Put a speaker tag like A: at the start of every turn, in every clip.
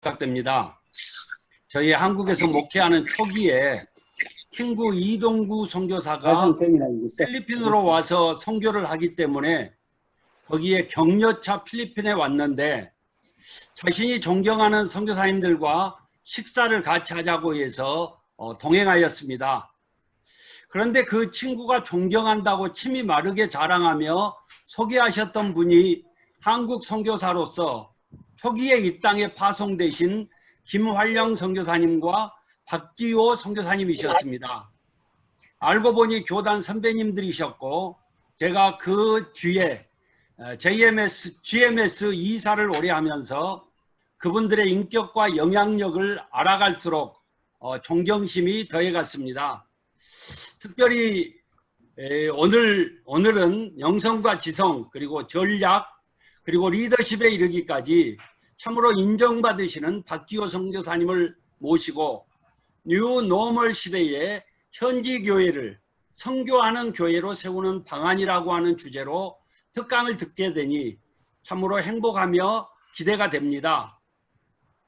A: 부탁드립니다. 저희 한국에서 목회하는 초기에 친구 이동구 선교사가 필리핀으로 와서 선교를 하기 때문에 거기에 격려차 필리핀에 왔는데 자신이 존경하는 선교사님들과 식사를 같이 하자고 해서 동행하였습니다. 그런데 그 친구가 존경한다고 침이 마르게 자랑하며 소개하셨던 분이 한국 선교사로서 초기에 이 땅에 파송되신 김활령 선교사님과 박기호 선교사님이셨습니다. 알고 보니 교단 선배님들이셨고 제가 그 뒤에 GMS 이사를 오래 하면서 그분들의 인격과 영향력을 알아갈수록 존경심이 더해갔습니다. 특별히 오늘은 영성과 지성 그리고 전략 그리고 리더십에 이르기까지 참으로 인정받으시는 박기호 선교사님을 모시고 뉴 노멀 시대에 현지 교회를 선교하는 교회로 세우는 방안이라고 하는 주제로 특강을 듣게 되니 참으로 행복하며 기대가 됩니다.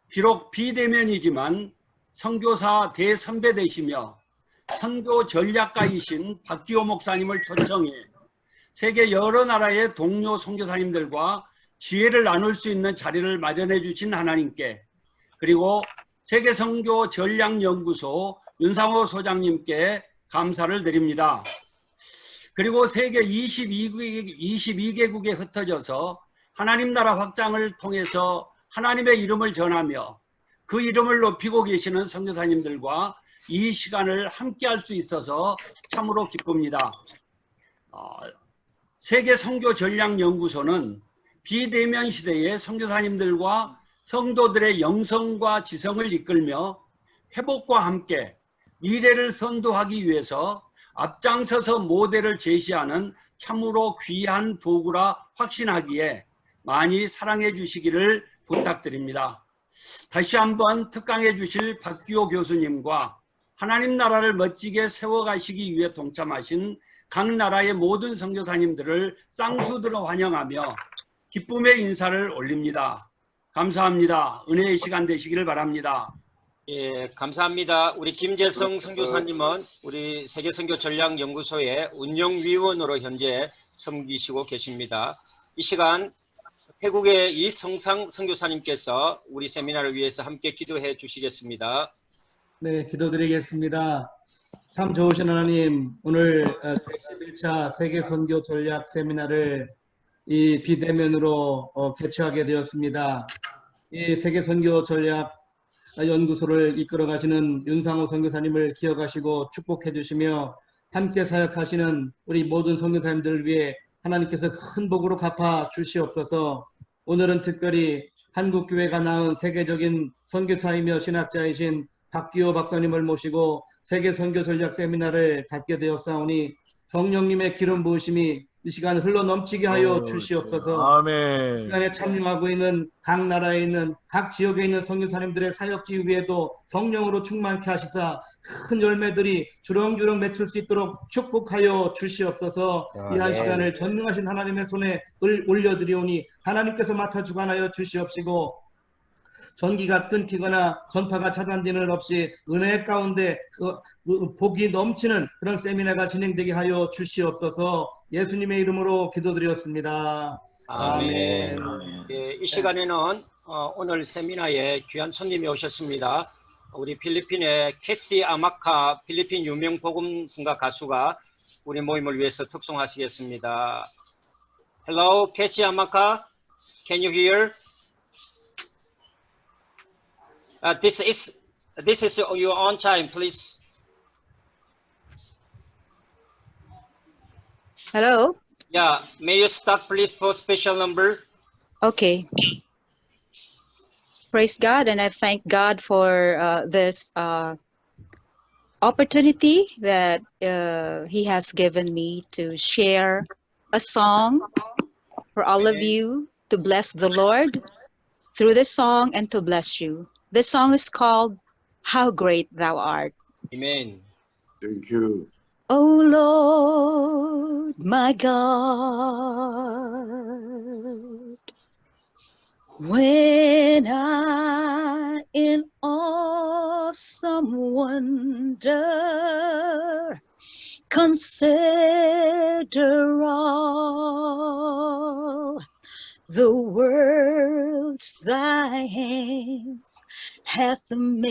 A: 비록 비대면이지만 선교사 대선배 되시며 선교 전략가이신 박기호 목사님을 초청해 세계 여러 나라의 동료 선교사님들과 지혜를 나눌 수 있는 자리를 마련해 주신 하나님께, 그리고 세계선교 전략연구소 윤상호 소장님께 감사를 드립니다. 그리고 세계 22개국에 흩어져서 하나님 나라 확장을 통해서 하나님의 이름을 전하며 그 이름을 높이고 계시는 선교사님들과 이 시간을 함께 할 수 있어서 참으로 기쁩니다. 세계선교전략연구소는 비대면 시대의 선교사님들과 성도들의 영성과 지성을 이끌며 회복과 함께 미래를 선도하기 위해서 앞장서서 모델을 제시하는 참으로 귀한 도구라 확신하기에 많이 사랑해 주시기를 부탁드립니다. 다시 한번 특강해 주실 박기호 교수님과 하나님 나라를 멋지게 세워가시기 위해 동참하신 각 나라의 모든 선교사님들을 쌍수들어 환영하며 기쁨의 인사를 올립니다. 감사합니다. 은혜의 시간 되시기를 바랍니다.
B: 예, 감사합니다. 우리 김재성 선교사님은 우리 세계선교전략연구소의 운영위원으로 현재 섬기시고 계십니다. 이 시간 태국의 이성상 선교사님께서 우리 세미나를 위해서 함께 기도해 주시겠습니다.
C: 네, 기도드리겠습니다. 참 좋으신 하나님, 오늘 111차 세계선교 전략 세미나를 이 비대면으로 개최하게 되었습니다. 이 세계선교 전략 연구소를 이끌어 가시는 윤상호 선교사님을 기억하시고 축복해 주시며 함께 사역하시는 우리 모든 선교사님들을 위해 하나님께서 큰 복으로 갚아 주시옵소서. 오늘은 특별히 한국교회가 낳은 세계적인 선교사이며 신학자이신 박기호 박사님을 모시고 세계선교전략 세미나를 갖게 되었사오니 성령님의 기름 부으심이 이 시간 흘러넘치게 하여 주시옵소서.
D: 아멘.
C: 이 시간에 참여하고 있는 각 나라에 있는 각 지역에 있는 선교사님들의 사역지 위에도 성령으로 충만케 하시사 큰 열매들이 주렁주렁 맺힐 수 있도록 축복하여 주시옵소서. 이 한 시간을 전능하신 하나님의 손에 올려드리오니 하나님께서 맡아 주관하여 주시옵시고 전기가 끊기거나 전파가 차단되는 일 없이 은혜 가운데 복이 넘치는 그런 세미나가 진행되게 하여 주시옵소서. 예수님의 이름으로 기도드렸습니다. 아멘.
B: 예, 이 시간에는 오늘 세미나에 귀한 손님이 오셨습니다. 우리 필리핀의 캐티 아마카 필리핀 유명 복음성가 가수가 우리 모임을 위해서 특송하시겠습니다. Hello, 캐티 아마카. Can you hear? This is your own time, please.
E: Hello.
B: Yeah, may you start please for special number.
E: Okay. Praise God, and I thank God for this opportunity that He has given me to share a song for all of you to bless the Lord through this song and to bless you. This song is called How Great Thou Art.
B: Amen.
D: Thank you.
E: O Lord, my God, When I in awesome wonder consider all the worlds thy hands hath made,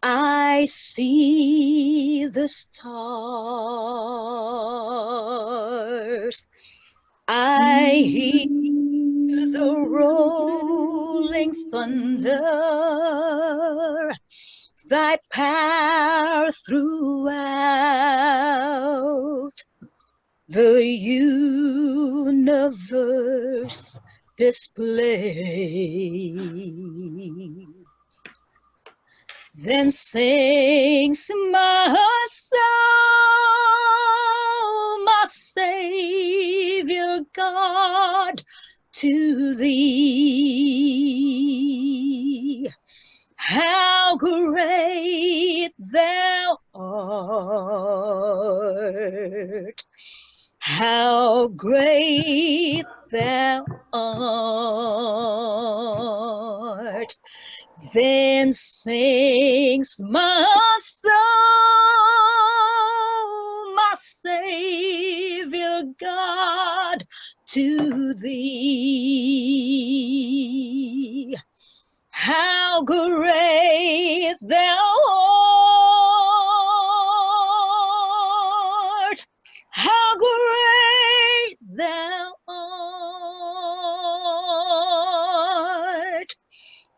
E: I see the stars, I hear the rolling thunder, thy power throughout the universe display. Then sings my soul, my Savior God, to thee. How great thou art! How great thou art! Then sings my soul, my Savior God, to thee. How great thou art! How great thou art!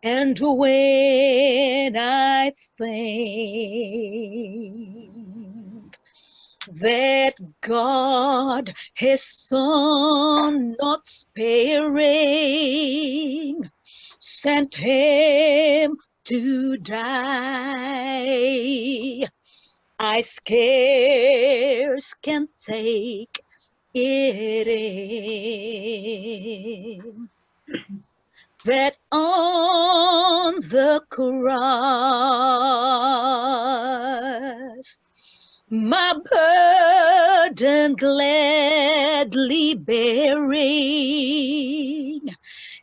E: And when I think that God, his Son, not sparing, sent him to die, I scarce can take it in, that on the cross my burden gladly bearing,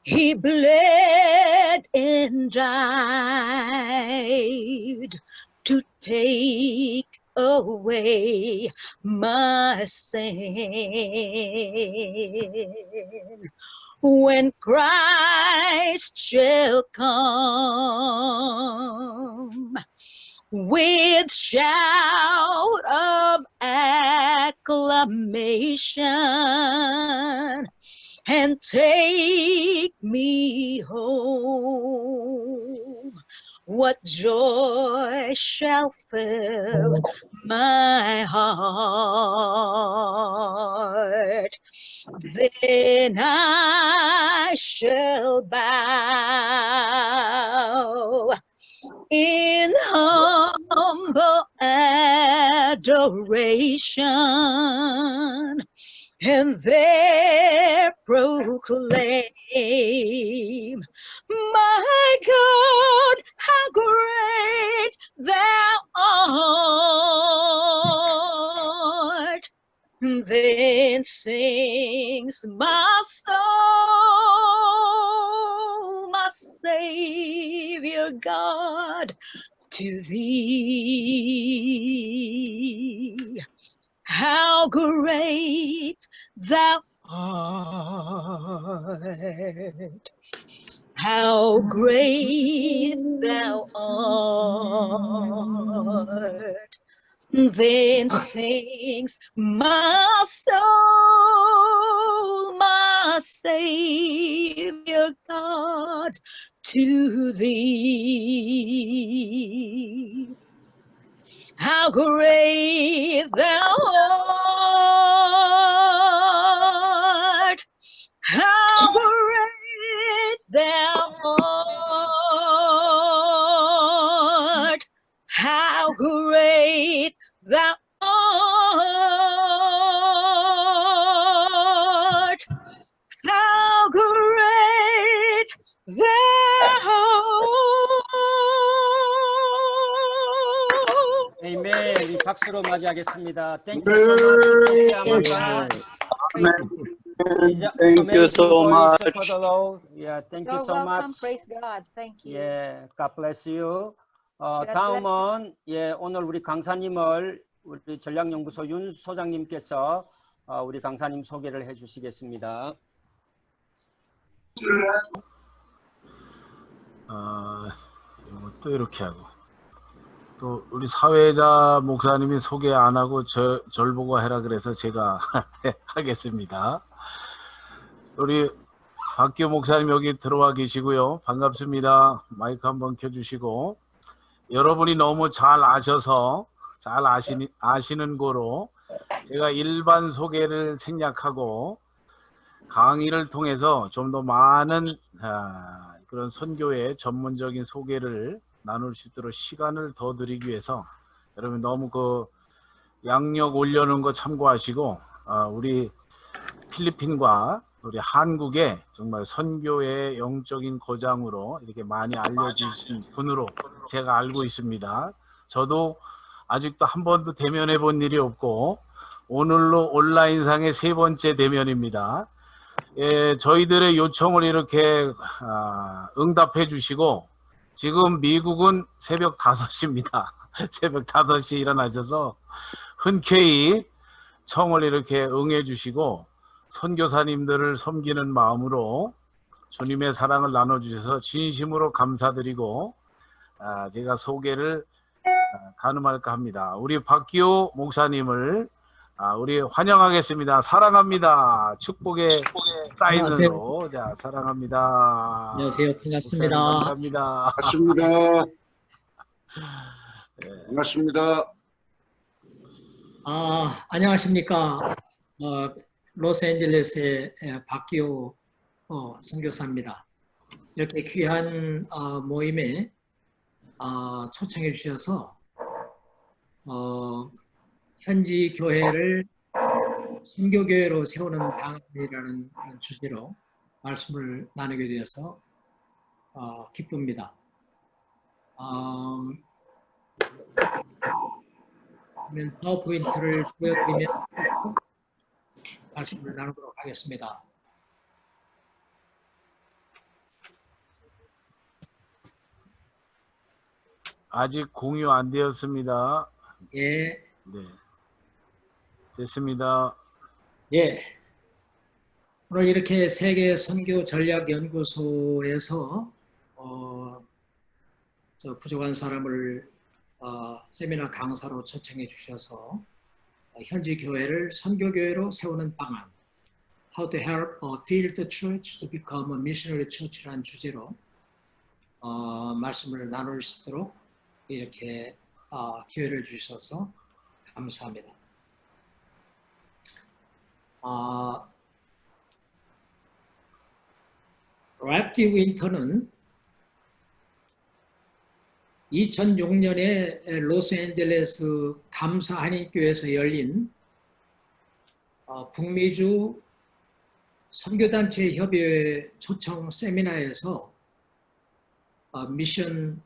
E: he bled and died to take away my sin. When Christ shall come with shout of acclamation and take me home, what joy shall fill my heart? Then I shall bow in humble adoration, and there proclaim, my God, how great thou art. Then sings my soul, my Savior God, to thee. How great thou art! How great thou art! Then sings my soul, my Savior God, to thee. How great thou art! How great thou art! How great thou art! How great thou art!
B: 아멘. 이 박수로 맞이하겠습니다. Thank you so much.
A: Thank you so much.
B: Yeah, thank you
E: You're
B: so
E: welcome.
B: much.
E: Praise God. Thank you.
B: 예, God bless you.
E: God bless
B: 다음은 예, 오늘 우리 강사님을 우리 전략연구소 윤 소장님께서 우리 강사님 소개를 해주시겠습니다.
D: 또 이렇게 하고 또 우리 사회자 목사님이 소개 안 하고 절 보고 해라 그래서 제가 하겠습니다. 우리 박기호 목사님 여기 들어와 계시고요. 반갑습니다. 마이크 한번 켜주시고 여러분이 너무 잘 아셔서 잘 아시는 거로 제가 일반 소개를 생략하고 강의를 통해서 좀 더 많은 그런 선교의 전문적인 소개를 나눌 수 있도록 시간을 더 드리기 위해서 여러분 너무 그 양력 올려놓은 거 참고하시고 우리 필리핀과 우리 한국의 정말 선교의 영적인 거장으로 이렇게 많이 알려주신 분으로 제가 알고 있습니다. 저도 아직도 한 번도 대면해 본 일이 없고 오늘로 온라인상의 3번째 대면입니다. 예, 저희들의 요청을 이렇게 응답해 주시고 지금 미국은 새벽 5시입니다. 새벽 5시에 일어나셔서 흔쾌히 청을 이렇게 응해 주시고 선교사님들을 섬기는 마음으로 주님의 사랑을 나눠주셔서 진심으로 감사드리고 제가 소개를 가늠할까 합니다. 우리 박기호 목사님을 우리 환영하겠습니다. 사랑합니다. 축복의 사인으로 자 사랑합니다.
F: 안녕하세요. 반갑습니다.
D: 감사합니다.
G: 반갑습니다. 반갑습니다.
F: 안녕하십니까. 로스앤젤레스의 박기호 선교사입니다. 이렇게 귀한 모임에 초청해 주셔서 현지 교회를 선교교회로 세우는 방안이라는 주제로 말씀을 나누게 되어서 기쁩니다. 파워포인트를 보여드리면 말씀을 나누도록 하겠습니다.
D: 아직 공유 안 되었습니다.
F: 예.
D: 네. 됐습니다.
F: 예. 오늘 이렇게 세계 선교 전략 연구소에서 저 부족한 사람을 세미나 강사로 초청해 주셔서 현지 교회를 선교 교회로 세우는 방안, How to help a field church to become a missionary church라는 주제로 말씀을 나눌 수 있도록 이렇게 기회를 주셔서 감사합니다. 랩디 윈터는 2006년에 로스앤젤레스 감사 한인교회에서 열린 북미주 선교단체 협의회 초청 세미나에서 미션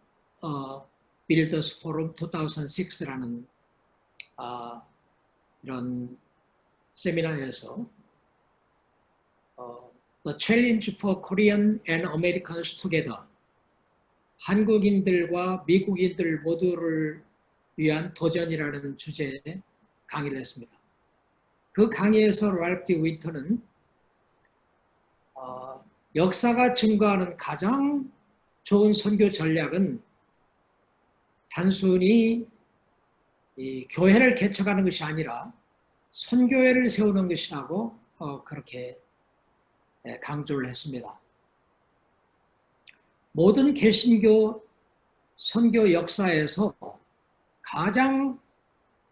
F: 빌더스 포럼 2006라는 이런 세미나에서 The Challenge for Korean and Americans Together, 한국인들과 미국인들 모두를 위한 도전이라는 주제에 강의를 했습니다. 그 강의에서 랄프 윈터는 역사가 증거하는 가장 좋은 선교 전략은 단순히 이 교회를 개척하는 것이 아니라 선교회를 세우는 것이라고 그렇게 강조를 했습니다. 모든 개신교 선교 역사에서 가장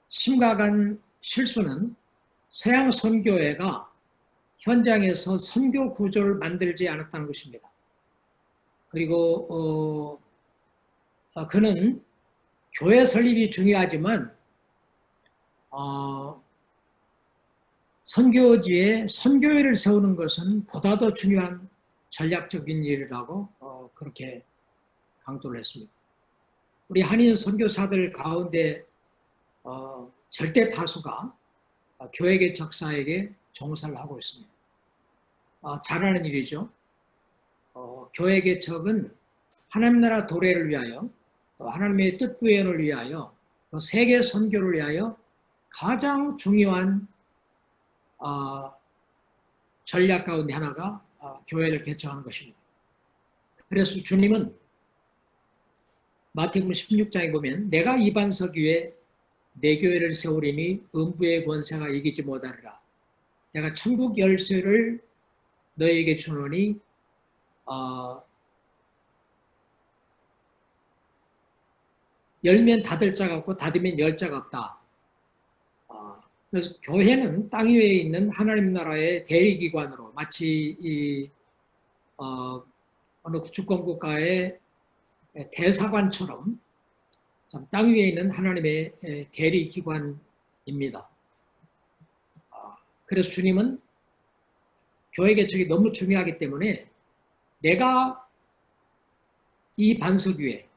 F: 심각한 실수는 서양 선교회가 현장에서 선교 구조를 만들지 않았다는 것입니다. 그리고 그는 교회 설립이 중요하지만 선교지에 선교회를 세우는 것은 보다 더 중요한 전략적인 일이라고 그렇게 강조를 했습니다. 우리 한인 선교사들 가운데 절대 다수가 교회 개척사에게 종사를 하고 있습니다. 잘하는 일이죠. 교회 개척은 하나님 나라 도래를 위하여 또 하나님의 뜻 구현을 위하여 또 세계 선교를 위하여 가장 중요한 전략 가운데 하나가 교회를 개척하는 것입니다. 그래서 주님은 마태복음 16장에 보면 내가 이 반석 위에 내 교회를 세우리니 음부의 권세가 이기지 못하리라. 내가 천국 열쇠를 너에게 주노니 열면 닫을 자가 없고 닫으면 열 자가 없다. 그래서 교회는 땅 위에 있는 하나님 나라의 대리기관으로 마치 어느 주권 국가의 대사관처럼 땅 위에 있는 하나님의 대리기관입니다. 그래서 주님은 교회 개척이 너무 중요하기 때문에 내가 이 반석 위에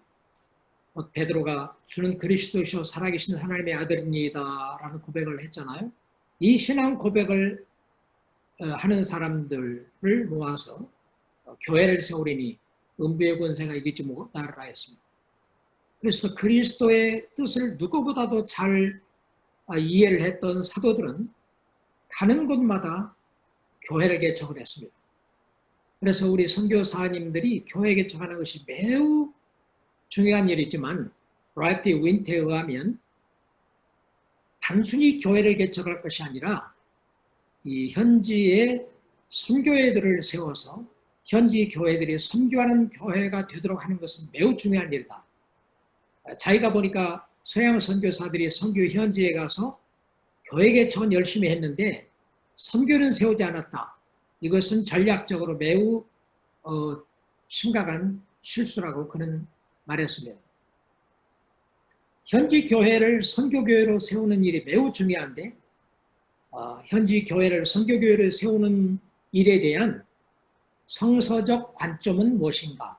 F: 베드로가 주는 그리스도시요 살아계신 하나님의 아들입니다 라는 고백을 했잖아요. 이 신앙 고백을 하는 사람들을 모아서 교회를 세우리니 음부의 권세가 이기지 못하리라 했습니다. 그래서 그리스도의 뜻을 누구보다도 잘 이해를 했던 사도들은 가는 곳마다 교회를 개척을 했습니다. 그래서 우리 선교사님들이 교회 개척하는 것이 매우 중요한 일이지만 라이프 윈테에 의하면 단순히 교회를 개척할 것이 아니라 이 현지의 선교회들을 세워서 현지 교회들이 선교하는 교회가 되도록 하는 것은 매우 중요한 일이다. 자기가 보니까 서양 선교사들이 선교 현지에 가서 교회 개척은 열심히 했는데 선교는 세우지 않았다. 이것은 전략적으로 매우 심각한 실수라고 그는 말했습니다. 현지 교회를 선교교회로 세우는 일이 매우 중요한데 현지 교회를 선교교회로 세우는 일에 대한 성서적 관점은 무엇인가?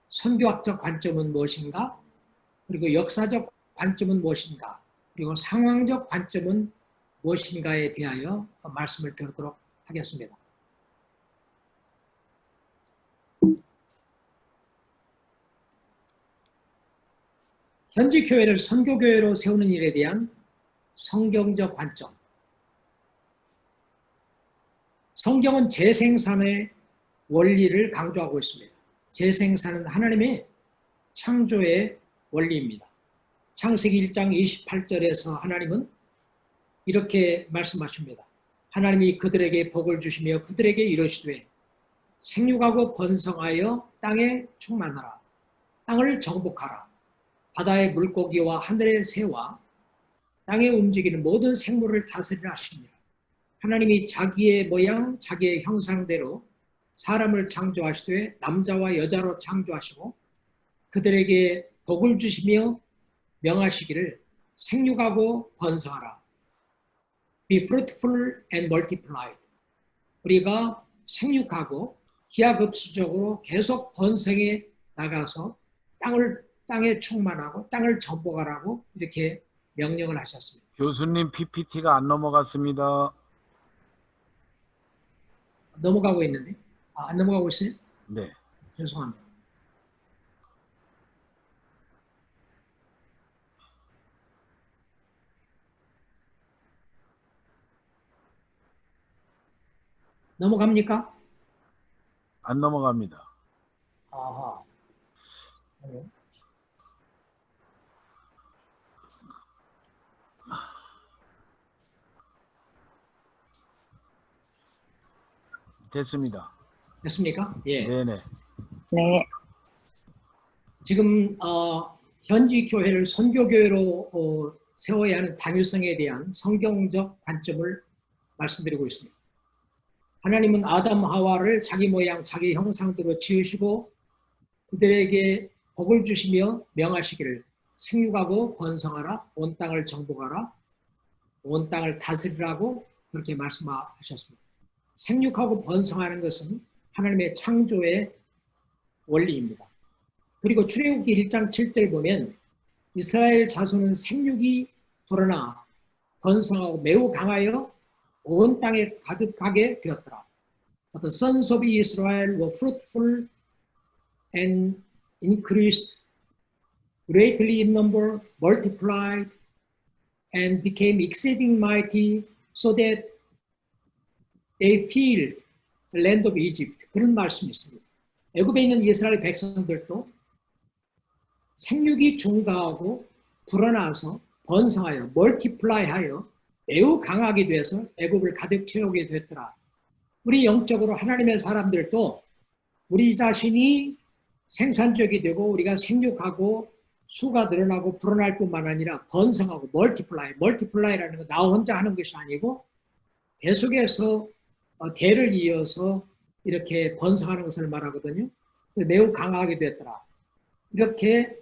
F: 선교학적 관점은 무엇인가? 그리고 역사적 관점은 무엇인가? 그리고 상황적 관점은 무엇인가에 대하여 말씀을 드리도록 하겠습니다. 현지 교회를 선교교회로 세우는 일에 대한 성경적 관점. 성경은 재생산의 원리를 강조하고 있습니다. 재생산은 하나님의 창조의 원리입니다. 창세기 1장 28절에서 하나님은 이렇게 말씀하십니다. 하나님이 그들에게 복을 주시며 그들에게 이르시되 생육하고 번성하여 땅에 충만하라. 땅을 정복하라. 바다의 물고기와 하늘의 새와 땅에 움직이는 모든 생물을 다스리라 하시니라. 하나님이 자기의 모양, 자기의 형상대로 사람을 창조하시되 남자와 여자로 창조하시고 그들에게 복을 주시며 명하시기를 생육하고 번성하라. Be fruitful and multiply. 우리가 생육하고 기하급수적으로 계속 번성해 나가서 땅에 충만하고 땅을 정복하라고 이렇게 명령을 하셨습니다.
D: 교수님 PPT가 안 넘어갔습니다.
F: 넘어가고 있는데? 안 넘어가고 있어요?
D: 네.
F: 죄송합니다. 넘어갑니까?
D: 안 넘어갑니다.
F: 아하. 네.
D: 됐습니다.
F: 됐습니까? 예.
D: 네네.
E: 네.
F: 지금 현지 교회를 선교교회로 세워야 하는 당위성에 대한 성경적 관점을 말씀드리고 있습니다. 하나님은 아담 하와를 자기 모양 자기 형상대로 지으시고 그들에게 복을 주시며 명하시기를 생육하고 번성하라, 온 땅을 정복하라, 온 땅을 다스리라고 그렇게 말씀하셨습니다. 생육하고 번성하는 것은 하나님의 창조의 원리입니다. 그리고 출애굽기 1장 7절 보면 이스라엘 자손은 생육이 불어나 번성하고 매우 강하여 온 땅에 가득하게 되었더라. the sons of Israel were fruitful and increased greatly in number, multiplied, and became exceeding mighty, so that they filled the land of Egypt. 그런 말씀이 있습니다. 애굽에 있는 이스라엘 백성들도 생육이 증가하고 불어나서 번성하여 멀티플라이하여 매우 강하게 돼서 애굽을 가득 채우게 됐더라. 우리 영적으로 하나님의 사람들도 우리 자신이 생산적이 되고 우리가 생육하고 수가 늘어나고 불어날 뿐만 아니라 번성하고 멀티플라이라는 건 나 혼자 하는 것이 아니고 계속해서 대를 이어서 이렇게 번성하는 것을 말하거든요. 매우 강하게 됐더라. 이렇게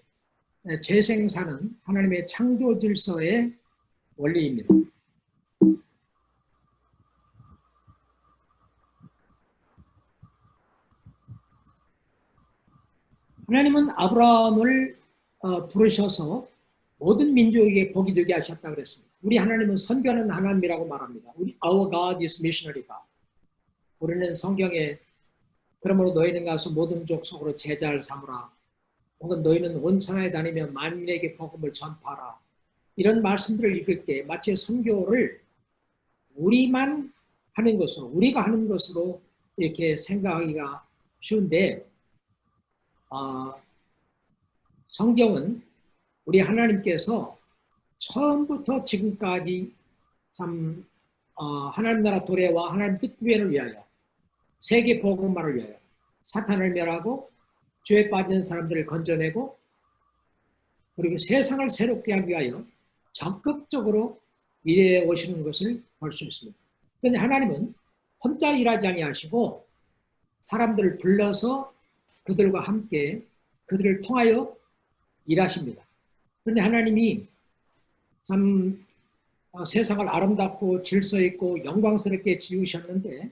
F: 재생산은 하나님의 창조 질서의 원리입니다. 하나님은 아브라함을 부르셔서 모든 민족에게 복이 되게 하셨다고 그랬습니다. 우리 하나님은 선교하는 하나님이라고 말합니다. Our God is missionary God. 우리는 성경에 그러므로 너희는 가서 모든 족속으로 제자를 삼으라. 혹은 너희는 온 천하에 다니며 만민에게 복음을 전파하라. 이런 말씀들을 읽을 때 마치 선교를 우리만 하는 것으로, 우리가 하는 것으로 이렇게 생각하기가 쉬운데 성경은 우리 하나님께서 처음부터 지금까지 참 하나님 나라 도래와 하나님 뜻 구현을 위하여 세계 복음화를 위하여 사탄을 멸하고 죄에 빠진 사람들을 건져내고 그리고 세상을 새롭게 하기 위하여 적극적으로 일해 오시는 것을 볼 수 있습니다. 그런데 하나님은 혼자 일하지 아니하시고 사람들을 불러서 그들과 함께 그들을 통하여 일하십니다. 그런데 하나님이 참 세상을 아름답고 질서 있고 영광스럽게 지으셨는데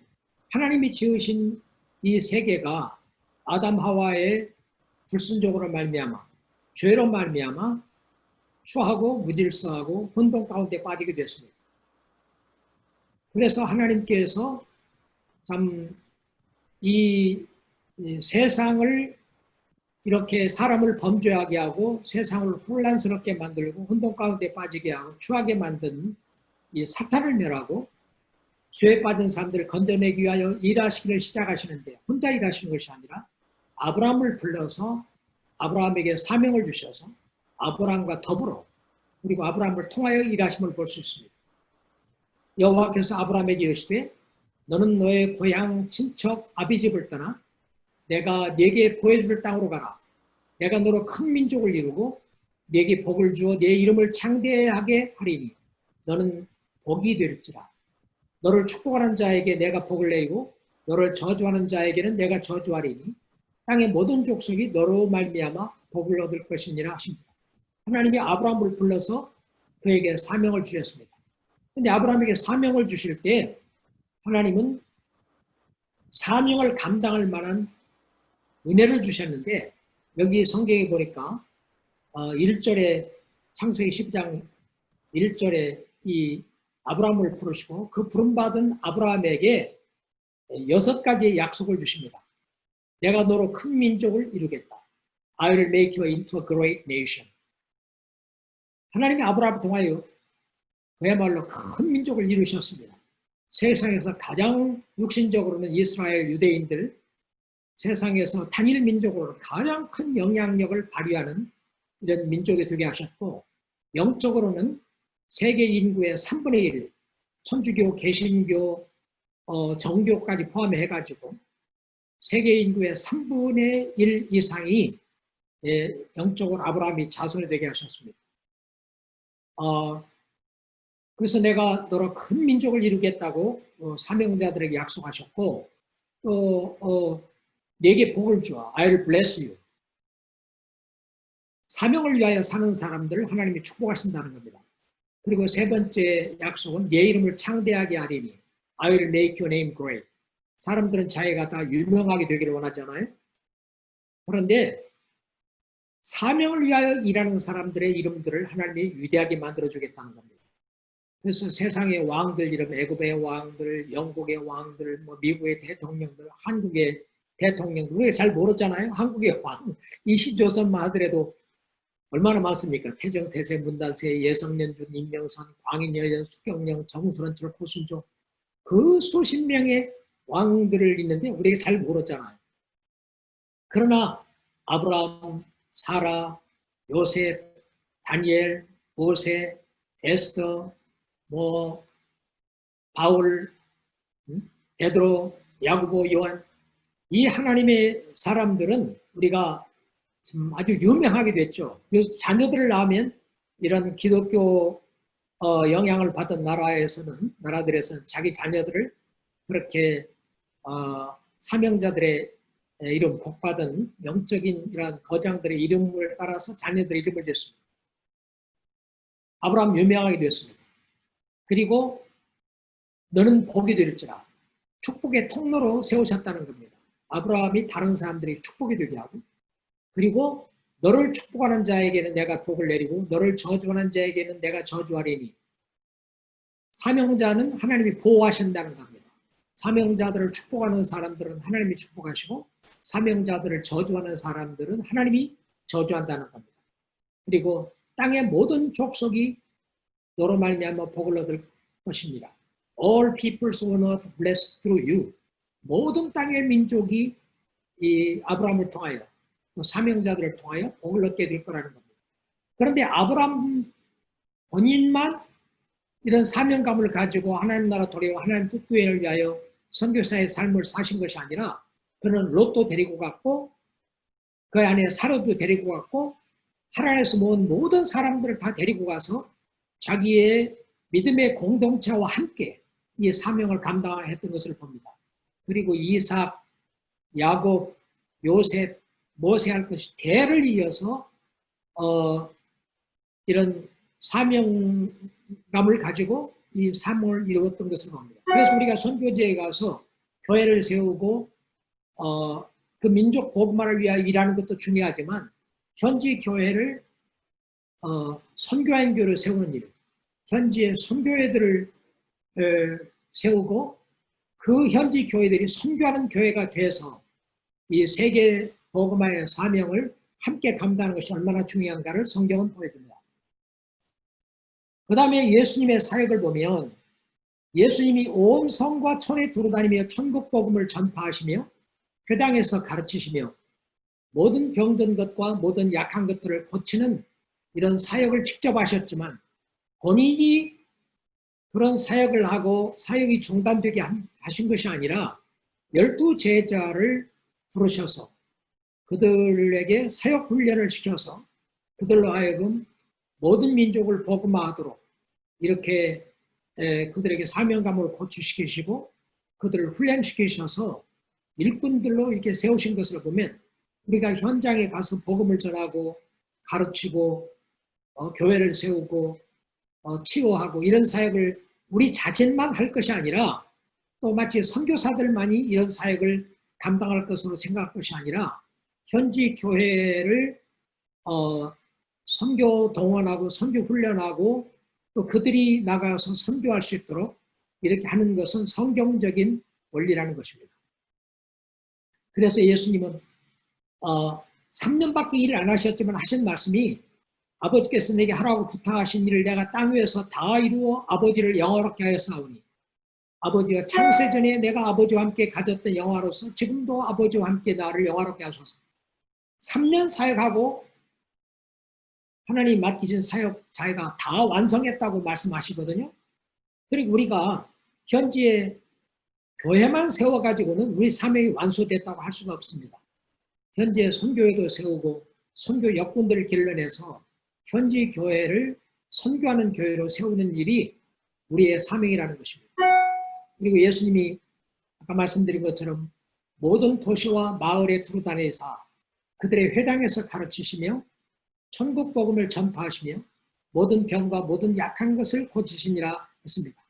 F: 하나님이 지으신 이 세계가 아담 하와의 불순종으로 말미암아 죄로 말미암아 추하고 무질서하고 혼돈 가운데 빠지게 됐습니다. 그래서 하나님께서 참 이 세상을 이렇게 사람을 범죄하게 하고 세상을 혼란스럽게 만들고 혼돈 가운데 빠지게 하고 추하게 만든 이 사탄을 멸하고 죄에 빠진 사람들을 건져내기 위하여 일하시기를 시작하시는데 혼자 일하시는 것이 아니라 아브라함을 불러서 아브라함에게 사명을 주셔서 아브라함과 더불어 그리고 아브라함을 통하여 일하심을 볼 수 있습니다. 여호와께서 아브라함에게 이르시되 너는 너의 고향 친척 아비집을 떠나 내가 네게 보여줄 땅으로 가라. 내가 너로 큰 민족을 이루고 네게 복을 주어 네 이름을 창대하게 하리니 너는 복이 될지라. 너를 축복하는 자에게 내가 복을 내리고 너를 저주하는 자에게는 내가 저주하리니 땅의 모든 족속이 너로 말미암아 복을 얻을 것이니라 하십니다. 하나님이 아브라함을 불러서 그에게 사명을 주셨습니다. 그런데 아브라함에게 사명을 주실 때 하나님은 사명을 감당할 만한 은혜를 주셨는데 여기 성경에 보니까 1절에 창세기 12장 1절에 이 아브라함을 부르시고 그 부름받은 아브라함에게 6가지의 약속을 주십니다. 내가 너로 큰 민족을 이루겠다. I will make you into a great nation. 하나님이 아브라함을 통하여 그야말로 큰 민족을 이루셨습니다. 세상에서 가장 육신적으로는 이스라엘 유대인들, 세상에서 단일 민족으로 가장 큰 영향력을 발휘하는 이런 민족이 되게 하셨고 영적으로는 세계 인구의 3분의 1, 천주교, 개신교, 정교까지 포함해가지고 세계 인구의 3분의 1 이상이 영적으로 아브라함이 자손이 되게 하셨습니다. 그래서 내가 너로 큰 민족을 이루겠다고 사명자들에게 약속하셨고 또 네게 복을 주어 I will bless you. 사명을 위하여 사는 사람들을 하나님이 축복하신다는 겁니다. 그리고 세 번째 약속은 네 이름을 창대하게 하리니 I will make your name great. 사람들은 자기가 다 유명하게 되기를 원하잖아요. 그런데 사명을 위하여 일하는 사람들의 이름들을 하나님이 위대하게 만들어주겠다는 겁니다. 그래서 세상의 왕들 이름, 애굽의 왕들, 영국의 왕들, 뭐 미국의 대통령들, 한국의 대통령들, 우리가 잘 모르잖아요. 한국의 왕, 이시조선만 하더라도 얼마나 많습니까? 태정, 태세, 문단세, 예성년준, 임명선, 광인여연, 수경령, 정수런철, 고순조, 그 수십 명의 왕들을 있는데 우리가 잘 모르잖아요. 그러나 아브라함, 사라, 요셉, 다니엘, 모세, 에스더, 뭐 바울, 베드로, 야고보, 요한, 이 하나님의 사람들은 우리가 좀 아주 유명하게 됐죠. 자녀들을 낳으면 이런 기독교 영향을 받은 나라들에서는 자기 자녀들을 그렇게 사명자들의 이름, 복받은 영적인 이런 거장들의 이름을 따라서 자녀들의 이름을 댔습니다. 아브라함 유명하게 됐습니다. 그리고 너는 복이 될지라 축복의 통로로 세우셨다는 겁니다. 아브라함이 다른 사람들이 축복이 되게 하고, 그리고 너를 축복하는 자에게는 내가 복을 내리고 너를 저주하는 자에게는 내가 저주하리니, 사명자는 하나님이 보호하신다는 겁니다. 사명자들을 축복하는 사람들은 하나님이 축복하시고, 사명자들을 저주하는 사람들은 하나님이 저주한다는 겁니다. 그리고 땅의 모든 족속이 너로 말미암아 복을 얻을 것입니다. All peoples on earth blessed through you. 모든 땅의 민족이 이 아브라함을 통하여, 또 사명자들을 통하여 복을 얻게 될 거라는 겁니다. 그런데 아브라함 본인만 이런 사명감을 가지고 하나님 나라 도래와 하나님 뜻구현을 위하여 선교사의 삶을 사신 것이 아니라, 그는 롯도 데리고 갔고 그 안에 사로도 데리고 갔고 하나님에서 모은 모든 사람들을 다 데리고 가서 자기의 믿음의 공동체와 함께 이 사명을 감당했던 것을 봅니다. 그리고 이삭, 야곱, 요셉, 모세 할 것이 대를 이어서 이런 사명감을 가지고 이 사명을 이루었던 것을 봅니다. 그래서 우리가 선교지에 가서 교회를 세우고 그 민족 복음화를 위하여 일하는 것도 중요하지만, 현지 교회를 선교인교를 세우는 일, 현지의 선교회들을 세우고 그 현지 교회들이 선교하는 교회가 돼서 이 세계 복음화의 사명을 함께 감당하는 것이 얼마나 중요한가를 성경은 보여줍니다. 그 다음에 예수님의 사역을 보면 예수님이 온 성과 촌에 두루다니며 천국 복음을 전파하시며 회당에서 가르치시며 모든 병든 것과 모든 약한 것들을 고치는 이런 사역을 직접 하셨지만, 본인이 그런 사역을 하고 사역이 중단되게 하신 것이 아니라 12 제자를 부르셔서 그들에게 사역 훈련을 시켜서 그들로 하여금 모든 민족을 복음화하도록 이렇게 그들에게 사명감을 고취시키시고 그들을 훈련시키셔서 일꾼들로 이렇게 세우신 것을 보면, 우리가 현장에 가서 복음을 전하고 가르치고 교회를 세우고 치유하고 이런 사역을 우리 자신만 할 것이 아니라, 또 마치 선교사들만이 이런 사역을 감당할 것으로 생각할 것이 아니라, 현지 교회를 선교 동원하고 선교 훈련하고 또 그들이 나가서 선교할 수 있도록 이렇게 하는 것은 성경적인 원리라는 것입니다. 그래서 예수님은 3년밖에 일을 안 하셨지만 하신 말씀이, 아버지께서 내게 하라고 부탁하신 일을 내가 땅 위에서 다 이루어 아버지를 영화롭게 하였사오니, 아버지가 창세전에 내가 아버지와 함께 가졌던 영화로서 지금도 아버지와 함께 나를 영화롭게 하소서. 3년 사역하고 하나님 맡기신 사역 자기가 다 완성했다고 말씀하시거든요. 그리고 우리가 현지에 교회만 세워가지고는 우리 사명이 완수됐다고 할 수가 없습니다. 현지에 선교회도 세우고 선교 역군들을 길러내서 현지 교회를 선교하는 교회로 세우는 일이 우리의 사명이라는 것입니다. 그리고 예수님이 아까 말씀드린 것처럼 모든 도시와 마을에 두루다니사 그들의 회당에서 가르치시며 천국 복음을 전파하시며 모든 병과 모든 약한 것을 고치시니라 했습니다.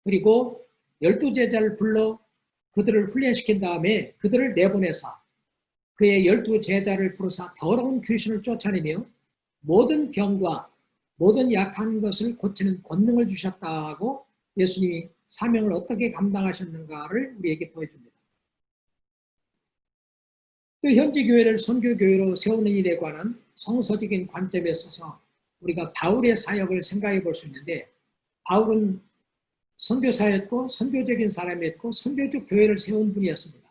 F: 그리고 12 제자를 불러 그들을 훈련시킨 다음에 그들을 내보내사 그의 12 제자를 부르사 더러운 귀신을 쫓아내며 모든 병과 모든 약한 것을 고치는 권능을 주셨다고 예수님이 사명을 어떻게 감당하셨는가를 우리에게 보여줍니다. 또 현지 교회를 선교교회로 세우는 일에 관한 성서적인 관점에 있어서 우리가 바울의 사역을 생각해 볼 수 있는데, 바울은 선교사였고 선교적인 사람이었고 선교적 교회를 세운 분이었습니다.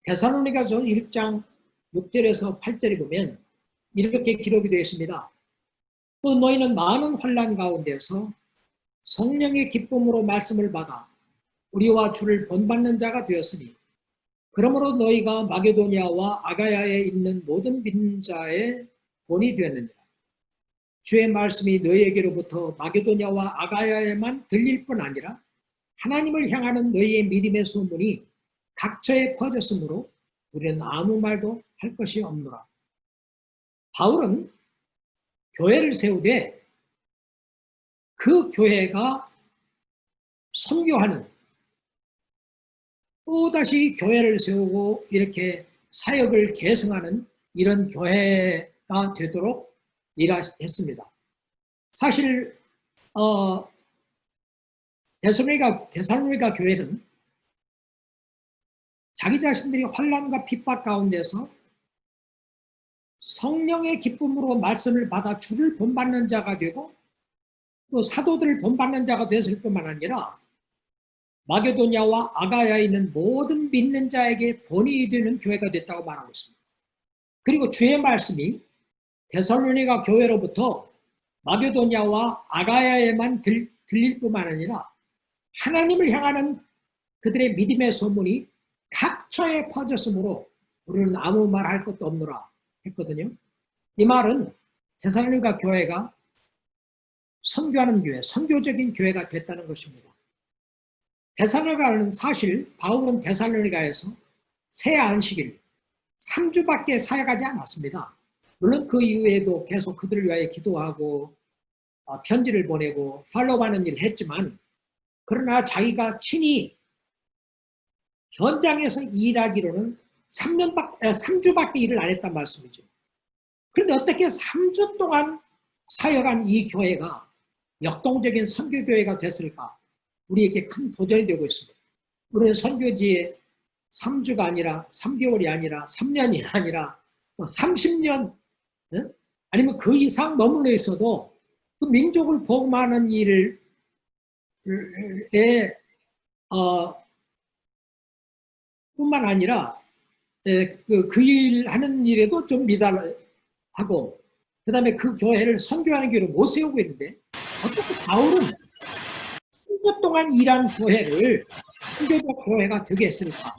F: 데살로니가서 1장 6절에서 8절에 보면 이렇게 기록이 되어 있습니다. 또 너희는 많은 환난 가운데서 성령의 기쁨으로 말씀을 받아 우리와 주를 본받는 자가 되었으니, 그러므로 너희가 마게도니아와 아가야에 있는 모든 믿는 자의 본이 되었느니라. 주의 말씀이 너희에게로부터 마게도니아와 아가야에만 들릴 뿐 아니라 하나님을 향하는 너희의 믿음의 소문이 각처에 퍼졌으므로 우리는 아무 말도 할 것이 없노라. 바울은 교회를 세우되 그 교회가 선교하는, 또다시 교회를 세우고 이렇게 사역을 계승하는 이런 교회가 되도록 일했습니다. 사실 데살로니가 교회는 자기 자신들이 환난과 핍박 가운데서 성령의 기쁨으로 말씀을 받아 주를 본받는 자가 되고 또 사도들을 본받는 자가 됐을 뿐만 아니라 마게도냐와 아가야에 있는 모든 믿는 자에게 본이 되는 교회가 됐다고 말하고 있습니다. 그리고 주의 말씀이 데살로니가 교회로부터 마게도냐와 아가야에만 들릴 뿐만 아니라 하나님을 향하는 그들의 믿음의 소문이 각처에 퍼졌으므로 우리는 아무 말 할 것도 없노라 했거든요. 이 말은 데살로니가 교회가 선교하는 교회, 선교적인 교회가 됐다는 것입니다. 데살로니가는 사실 바울은 데살로니가에서 새 안식일 3주밖에 사역하지 않았습니다. 물론 그 이후에도 계속 그들을 위하여 기도하고 편지를 보내고 팔로우하는 일을 했지만, 그러나 자기가 친히 현장에서 일하기로는 3주밖에 일을 안 했단 말씀이죠. 그런데 어떻게 3주 동안 사역한 이 교회가 역동적인 선교교회가 됐을까? 우리에게 큰 도전이 되고 있습니다. 우리는 선교지에 3주가 아니라 3개월이 아니라 3년이 아니라 30년 아니면 그 이상 머물러 있어도 그 민족을 복음하는 일에 뿐만 아니라 그 일 하는 일에도 좀 미달하고, 그 다음에 그 교회를 선교하는 교회로 못 세우고 있는데 어떻게 바울은 10년 동안 일한 교회를 선교적 교회가 되게 했을까?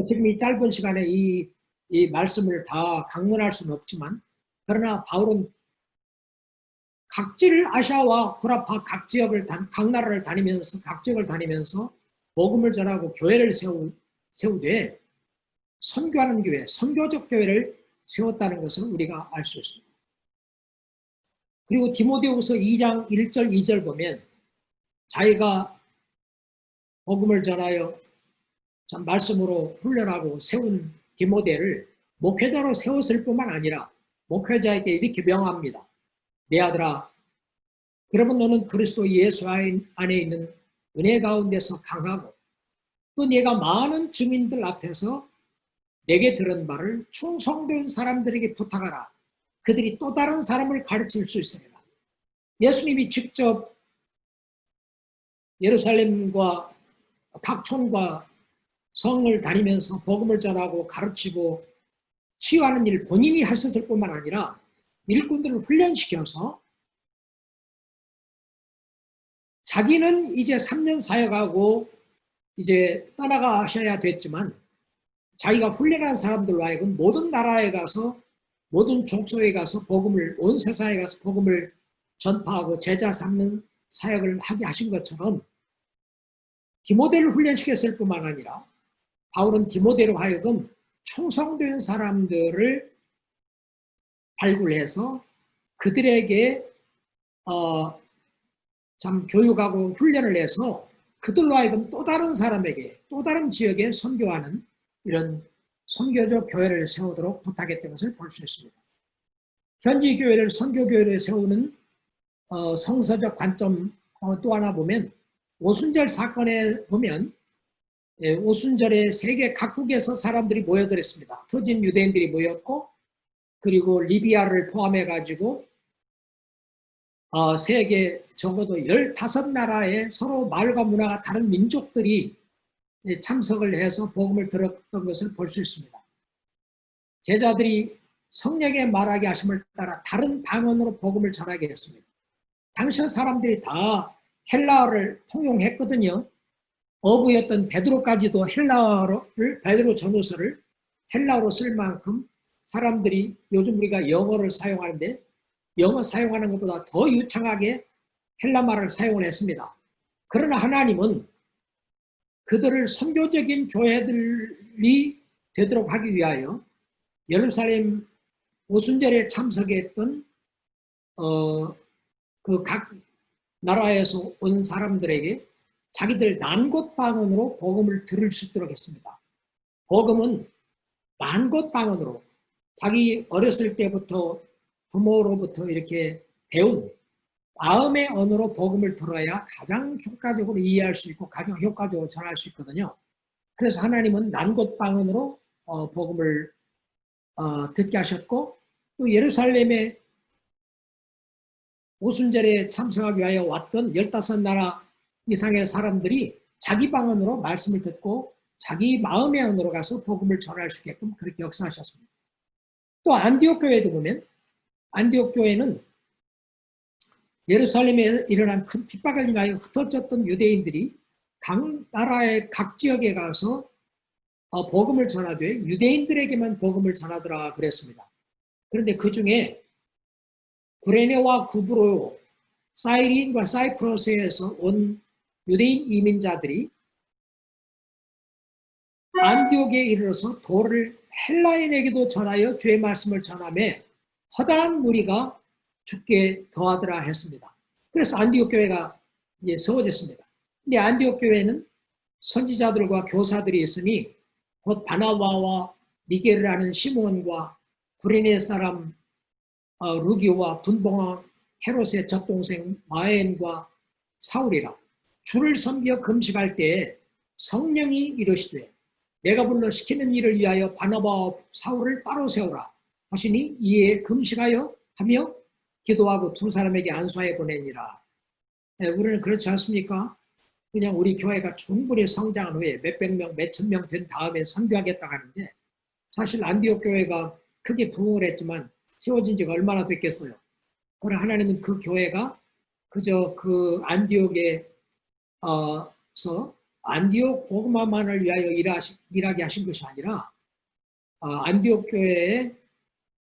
F: 지금 이 짧은 시간에 이 말씀을 다 강론할 수는 없지만, 그러나 바울은 각지를 아시아와 구라파 각 지역을 각 나라를 다니면서 각 지역을 다니면서 복음을 전하고 교회를 세우되 선교하는 교회, 선교적 교회를 세웠다는 것을 우리가 알 수 있습니다. 그리고 디모데후서 2장 1절 2절 보면 자기가 복음을 전하여 말씀으로 훈련하고 세운 디모데를 목회자로 세웠을 뿐만 아니라 목회자에게 이렇게 명합니다. 내 아들아, 그러면 너는 그리스도 예수 안에 있는 은혜 가운데서 강하고 또 네가 많은 증인들 앞에서 내게 들은 바를 충성된 사람들에게 부탁하라. 그들이 또 다른 사람을 가르칠 수 있으리라. 예수님이 직접 예루살렘과 각 촌과 성을 다니면서 복음을 전하고 가르치고 치유하는 일을 본인이 하셨을 뿐만 아니라 일꾼들을 훈련시켜서 자기는 이제 3년 사역하고 이제 떠나가셔야 됐지만 자기가 훈련한 사람들로 하여금 모든 나라에 가서 모든 족속에 가서 복음을, 온 세상에 가서 복음을 전파하고 제자 삼는 사역을 하게 하신 것처럼 디모데를 훈련시켰을 뿐만 아니라 바울은 디모데로 하여금 충성된 사람들을 발굴해서 그들에게 참 교육하고 훈련을 해서 그들로 하여금 또 다른 사람에게 또 다른 지역에 선교하는 이런 선교적 교회를 세우도록 부탁했던 것을 볼 수 있습니다. 현지 교회를 선교교회를 세우는 성서적 관점 또 하나 보면 오순절 사건에 보면 오순절에 세계 각국에서 사람들이 모여들었습니다. 흩어진 유대인들이 모였고 그리고 리비아를 포함해 가지고 세계 적어도 15나라의 서로 말과 문화가 다른 민족들이 참석을 해서 복음을 들었던 것을 볼 수 있습니다. 제자들이 성령의 말하게 하심을 따라 다른 방언으로 복음을 전하게 했습니다. 당시 사람들이 다 헬라어를 통용했거든요. 어부였던 베드로까지도 베드로 전후서를 헬라어로 쓸 만큼 사람들이 요즘 우리가 영어를 사용하는데 영어 사용하는 것보다 더 유창하게 헬라말을 사용을 했습니다. 그러나 하나님은 그들을 선교적인 교회들이 되도록 하기 위하여 예루살렘 오순절에 참석했던 그 각 나라에서 온 사람들에게 자기들 난곳 방언으로 복음을 들을 수 있도록 했습니다. 복음은 난곳 방언으로 자기 어렸을 때부터 부모로부터 이렇게 배운 마음의 언어로 복음을 들어야 가장 효과적으로 이해할 수 있고 가장 효과적으로 전할 수 있거든요. 그래서 하나님은 난곳 방언으로 복음을 듣게 하셨고 또 예루살렘에 오순절에 참석하기 위하여 왔던 15나라 이상의 사람들이 자기 방언으로 말씀을 듣고 자기 마음의 언어로 가서 복음을 전할 수 있게끔 그렇게 역사하셨습니다. 또 안디옥 교회도 보면 안디옥 교회는 예루살렘에 일어난 큰 핍박을 인하여 흩어졌던 유대인들이 각 나라의 각 지역에 가서 복음을 전하되 유대인들에게만 복음을 전하더라 그랬습니다. 그런데 그 중에 구레네와 구브로, 사이린과 사이프러스에서 온 유대인 이민자들이 안디옥에 이르러서 도를 헬라인에게도 전하여 주의 말씀을 전하며 허다한 무리가 죽게 더하더라 했습니다. 그래서 안디옥 교회가 이제 세워졌습니다. 근데 안디옥 교회는 선지자들과 교사들이 있으니 곧 바나바와 니게르라는 시몬과 구레네 사람 루기오와 분봉왕 헤롯의 젖동생 마엔과 사울이라. 주를 섬겨 금식할 때에 성령이 이르시되 내가 불러 시키는 일을 위하여 바나바와 사울을 따로 세우라 하시니 이에 금식하여 하며 기도하고 두 사람에게 안수하여 보내니라. 우리는 그렇지 않습니까? 그냥 우리 교회가 충분히 성장한 후에 몇백 명, 몇천 명 된 다음에 선교하겠다 하는데 사실 안디옥 교회가 크게 부흥을 했지만 세워진 지가 얼마나 됐겠어요. 그러나 하나님은 그 교회가 그저 그 안디옥에서 안디옥 복음화만을 위하여 일하게 하신 것이 아니라 안디옥 교회에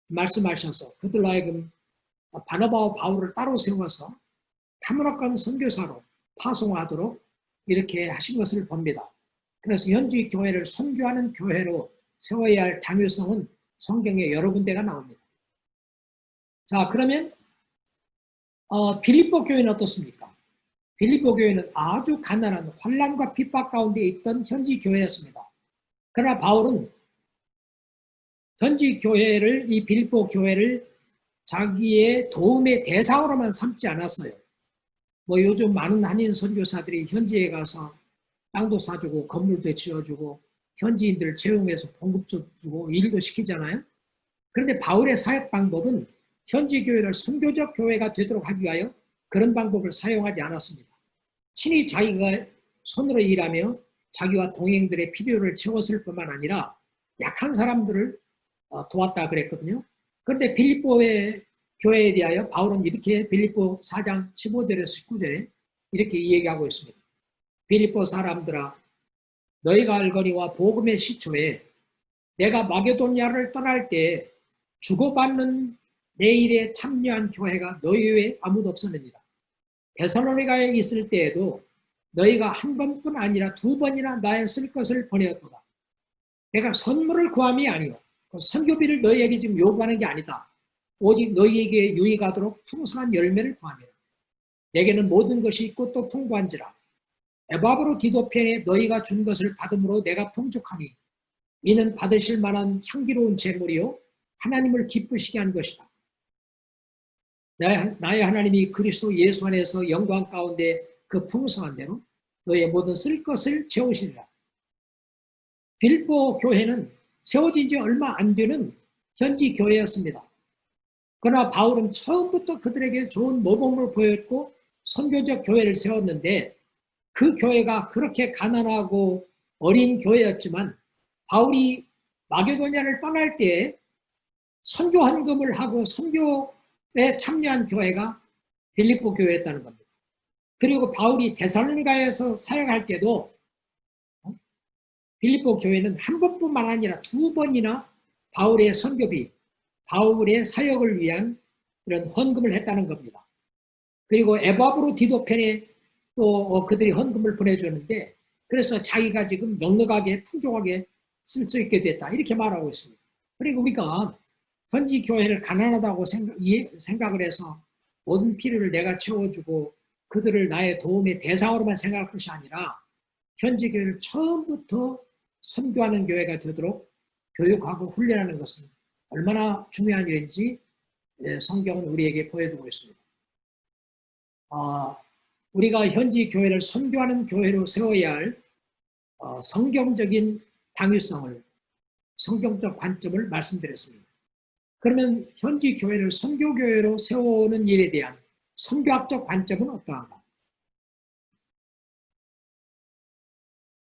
F: 말씀하셔서 그들로 하여금 바나바와 바울을 따로 세워서 타문화권 선교사로 파송하도록 이렇게 하신 것을 봅니다. 그래서 현지 교회를 선교하는 교회로 세워야 할 당위성은 성경에 여러 군데가 나옵니다. 자, 그러면 빌립보 교회는 어떻습니까? 빌립보 교회는 아주 가난한 환난과 핍박 가운데 있던 현지 교회였습니다. 그러나 바울은 현지 교회를, 이 빌립보 교회를 자기의 도움의 대상으로만 삼지 않았어요. 뭐 요즘 많은 한인 선교사들이 현지에 가서 땅도 사주고 건물도 지어주고 현지인들 채용해서 봉급도 주고 일도 시키잖아요. 그런데 바울의 사역 방법은 현지 교회를 선교적 교회가 되도록 하기 위하여 그런 방법을 사용하지 않았습니다. 친히 자기가 손으로 일하며 자기와 동행들의 필요를 채웠을 뿐만 아니라 약한 사람들을 도왔다 그랬거든요. 그런데 빌립보의 교회에 대하여 바울은 이렇게 빌립보 4장 15절에서 19절에 이렇게 이야기하고 있습니다. 빌립보 사람들아 너희가 알거니와 복음의 시초에 내가 마게도니아를 떠날 때 주고받는 내 일에 참여한 교회가 너희 외에 아무도 없었느니라. 데살로니가에 있을 때에도 너희가 한 번뿐 아니라 두 번이나 나의 쓸 것을 보내었도다. 내가 선물을 구함이 아니오. 그 선교비를 너희에게 지금 요구하는 게 아니다. 오직 너희에게 유익하도록 풍성한 열매를 구하며 내게는 모든 것이 있고 또 풍부한지라. 에바브로 디도편에 너희가 준 것을 받음으로 내가 풍족하니 이는 받으실 만한 향기로운 제물이요 하나님을 기쁘시게 한 것이다. 나의 하나님이 그리스도 예수 안에서 영광 가운데 그 풍성한 대로 너의 모든 쓸 것을 채우시리라. 빌립보 교회는 세워진 지 얼마 안 되는 현지 교회였습니다. 그러나 바울은 처음부터 그들에게 좋은 모범을 보였고 선교적 교회를 세웠는데 그 교회가 그렇게 가난하고 어린 교회였지만 바울이 마게도냐를 떠날 때에 선교 헌금을 하고 선교에 참여한 교회가 빌립보 교회였다는 겁니다. 그리고 바울이 데살로니가에서 사역할 때도 빌립보 교회는 한 번뿐만 아니라 2번이나 바울의 선교비, 바울의 사역을 위한 이런 헌금을 했다는 겁니다. 그리고 에바브로 디도편에 또 그들이 헌금을 보내주는데 그래서 자기가 지금 넉넉하게 풍족하게 쓸 수 있게 됐다 이렇게 말하고 있습니다. 그리고 우리가 현지 교회를 가난하다고 생각을 해서 모든 필요를 내가 채워주고 그들을 나의 도움의 대상으로만 생각할 것이 아니라 현지 교회를 처음부터 선교하는 교회가 되도록 교육하고 훈련하는 것은 얼마나 중요한 일인지 성경은 우리에게 보여주고 있습니다. 우리가 현지 교회를 선교하는 교회로 세워야 할 성경적인 당위성을, 성경적 관점을 말씀드렸습니다. 그러면 현지 교회를 선교교회로 세우는 일에 대한 선교학적 관점은 어떠한가?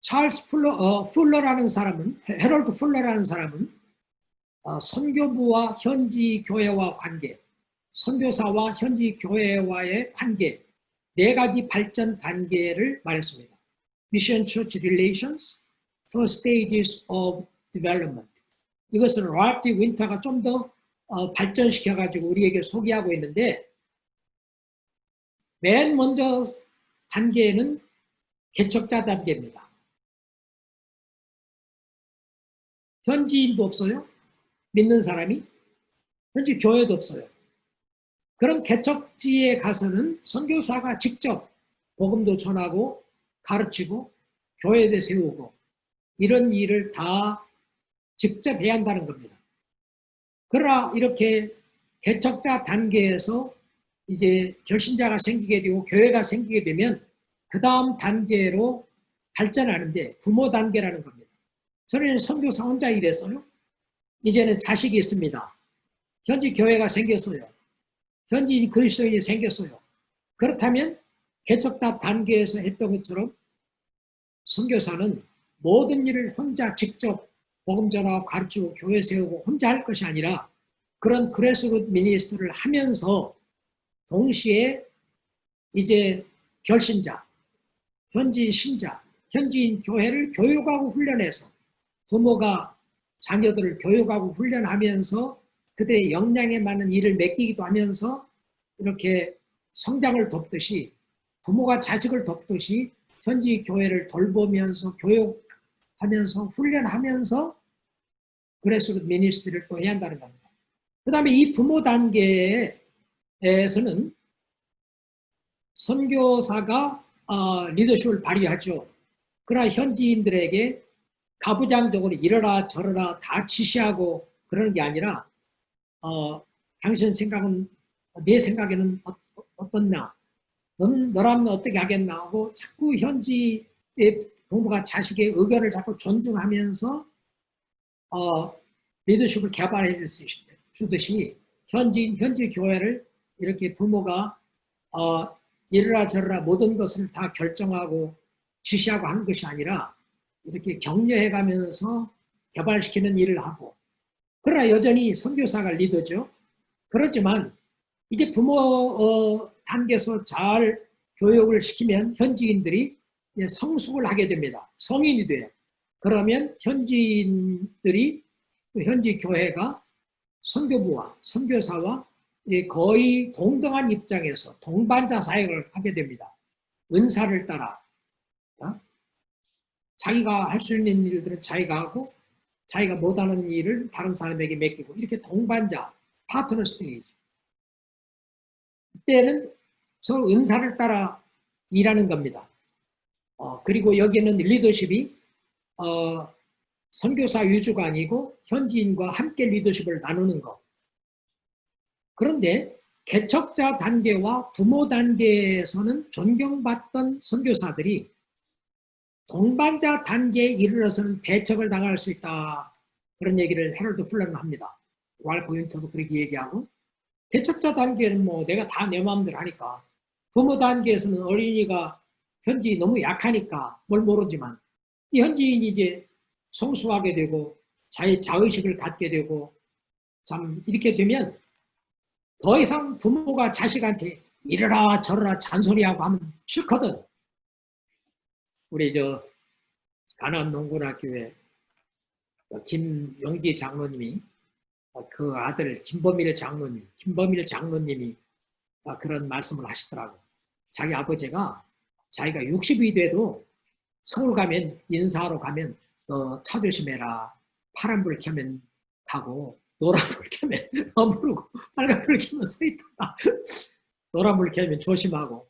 F: 찰스 풀러라는 사람은, 헤럴드 풀러라는 사람은 선교부와 현지 교회와 관계, 선교사와 현지 교회와의 관계, 4가지 발전 단계를 말했습니다. Mission Church Relations, Four Stages of Development. 이것을 랄프 디 윈터가 좀 더 발전시켜가지고 우리에게 소개하고 있는데 맨 먼저 단계는 개척자 단계입니다. 현지인도 없어요. 믿는 사람이. 현지 교회도 없어요. 그럼 개척지에 가서는 선교사가 직접 복음도 전하고 가르치고 교회도 세우고 이런 일을 다 직접 해야 한다는 겁니다. 그러나 이렇게 개척자 단계에서 이제 결신자가 생기게 되고 교회가 생기게 되면 그 다음 단계로 발전하는데 부모 단계라는 겁니다. 저는 선교사 혼자 일해서요. 이제는 자식이 있습니다. 현지 교회가 생겼어요. 현지 그리스도인이 생겼어요. 그렇다면 개척자 단계에서 했던 것처럼 선교사는 모든 일을 혼자 직접 복음 전하고 가르치고 교회 세우고 혼자 할 것이 아니라 그런 그레스루트 미니스트를 하면서 동시에 이제 결신자, 현지 신자, 현지인 교회를 교육하고 훈련해서 부모가 자녀들을 교육하고 훈련하면서 그들의 역량에 맞는 일을 맡기기도 하면서 이렇게 성장을 돕듯이 부모가 자식을 돕듯이 현지 교회를 돌보면서 교육하면서 훈련하면서 그레스루트 미니스트리를 또 해야 한다는 겁니다. 그 다음에 이 부모 단계에서는 선교사가 리더십을 발휘하죠. 그러나 현지인들에게 가부장적으로 이러라 저러라 다 지시하고 그러는 게 아니라 당신 생각은 내 생각에는 어떻나 너라면 어떻게 하겠나 하고 자꾸 현지의 부모가 자식의 의견을 자꾸 존중하면서 리더십을 개발해 주듯이 현지 교회를 이렇게 부모가 이러라 저러라 모든 것을 다 결정하고 지시하고 하는 것이 아니라 이렇게 격려해 가면서 개발시키는 일을 하고 그러나 여전히 선교사가 리더죠. 그렇지만 이제 부모 단계에서 잘 교육을 시키면 현지인들이 이제 성숙을 하게 됩니다. 성인이 돼요. 그러면 현지인들이 현지 교회가 선교부와 선교사와 거의 동등한 입장에서 동반자 사역을 하게 됩니다. 은사를 따라 자기가 할 수 있는 일들은 자기가 하고 자기가 못하는 일을 다른 사람에게 맡기고 이렇게 동반자, 파트너 스테이지. 이때는 서로 은사를 따라 일하는 겁니다. 그리고 여기는 리더십이 선교사 위주가 아니고 현지인과 함께 리더십을 나누는 것. 그런데 개척자 단계와 부모 단계에서는 존경받던 선교사들이 동반자 단계에 이르러서는 배척을 당할 수 있다. 그런 얘기를 헤럴드 플러는 합니다. 왈프 윈터도 그렇게 얘기하고, 개척자 단계는 뭐 내가 다 내 마음대로 하니까, 부모 단계에서는 어린이가 현지인이 너무 약하니까 뭘 모르지만, 이 현지인이 이제 성숙하게 되고 자의 자의식을 갖게 되고 참 이렇게 되면 더 이상 부모가 자식한테 이러라 저러라 잔소리하고 하면 싫거든. 우리 가나안 농군학교에 김용기 장로님이 그 아들 김범일 장로님이 그런 말씀을 하시더라고. 자기 아버지가 자기가 60이 돼도 서울 가면 인사하러 가면 너 차 조심해라. 파란불 켜면 가고 노란불 켜면 머무르고 빨간불 켜면 서 있다가 노란불 켜면 조심하고.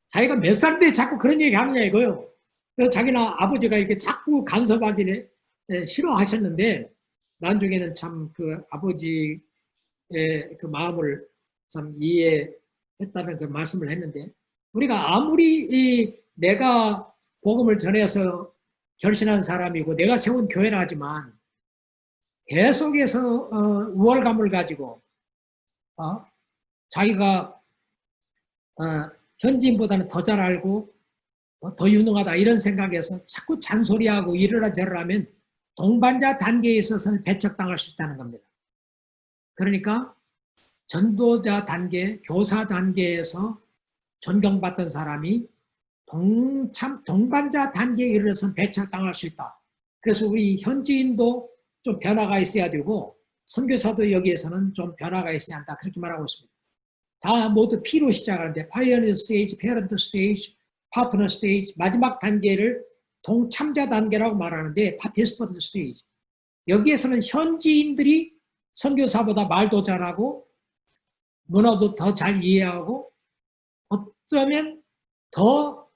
F: 자기가 몇 살인데 자꾸 그런 얘기 하느냐 이거요. 그래서 자기는 아버지가 이렇게 자꾸 간섭하기를 싫어하셨는데 나중에는 참 그 아버지의 그 마음을 참 이해했다는 그 말씀을 했는데, 우리가 아무리 내가 복음을 전해서 결신한 사람이고 내가 세운 교회라 하지만 계속해서 우월감을 가지고 자기가 현지인보다는 더 잘 알고 더 유능하다 이런 생각에서 자꾸 잔소리하고 이러라 저러라 하면 동반자 단계에 있어서는 배척당할 수 있다는 겁니다. 그러니까 전도자 단계, 교사 단계에서 존경받던 사람이 동반자 단계에 이르러서는 배척당할 수 있다. 그래서 우리 현지인도 좀 변화가 있어야 되고 선교사도 여기에서는 좀 변화가 있어야 한다. 그렇게 말하고 있습니다. 다 모두 P로 시작하는데 파이어니어 스테이지, 페어런트 스테이지, 파트너 스테이지, 마지막 단계를 동참자 단계라고 말하는데 파티스펀트 스테이지. 여기에서는 현지인들이 선교사보다 말도 잘하고 문화도 더 잘 이해하고 어쩌면 더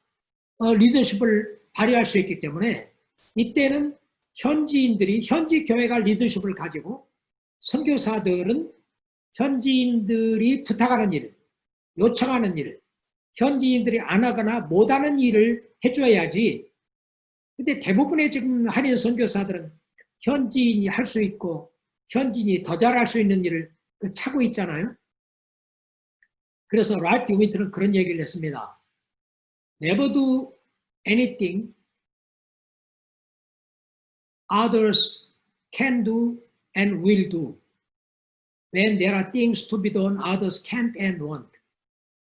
F: 리더십을 발휘할 수 있기 때문에 이때는 현지 교회가 리더십을 가지고 선교사들은 현지인들이 부탁하는 일, 요청하는 일, 현지인들이 안 하거나 못하는 일을 해줘야지. 근데 대부분의 지금 한인 선교사들은 현지인이 할 수 있고 현지인이 더 잘할 수 있는 일을 차고 있잖아요. 그래서 랄프 윈터는 그런 얘기를 했습니다. Never do anything others can do and will do. When there are things to be done, others can't and won't.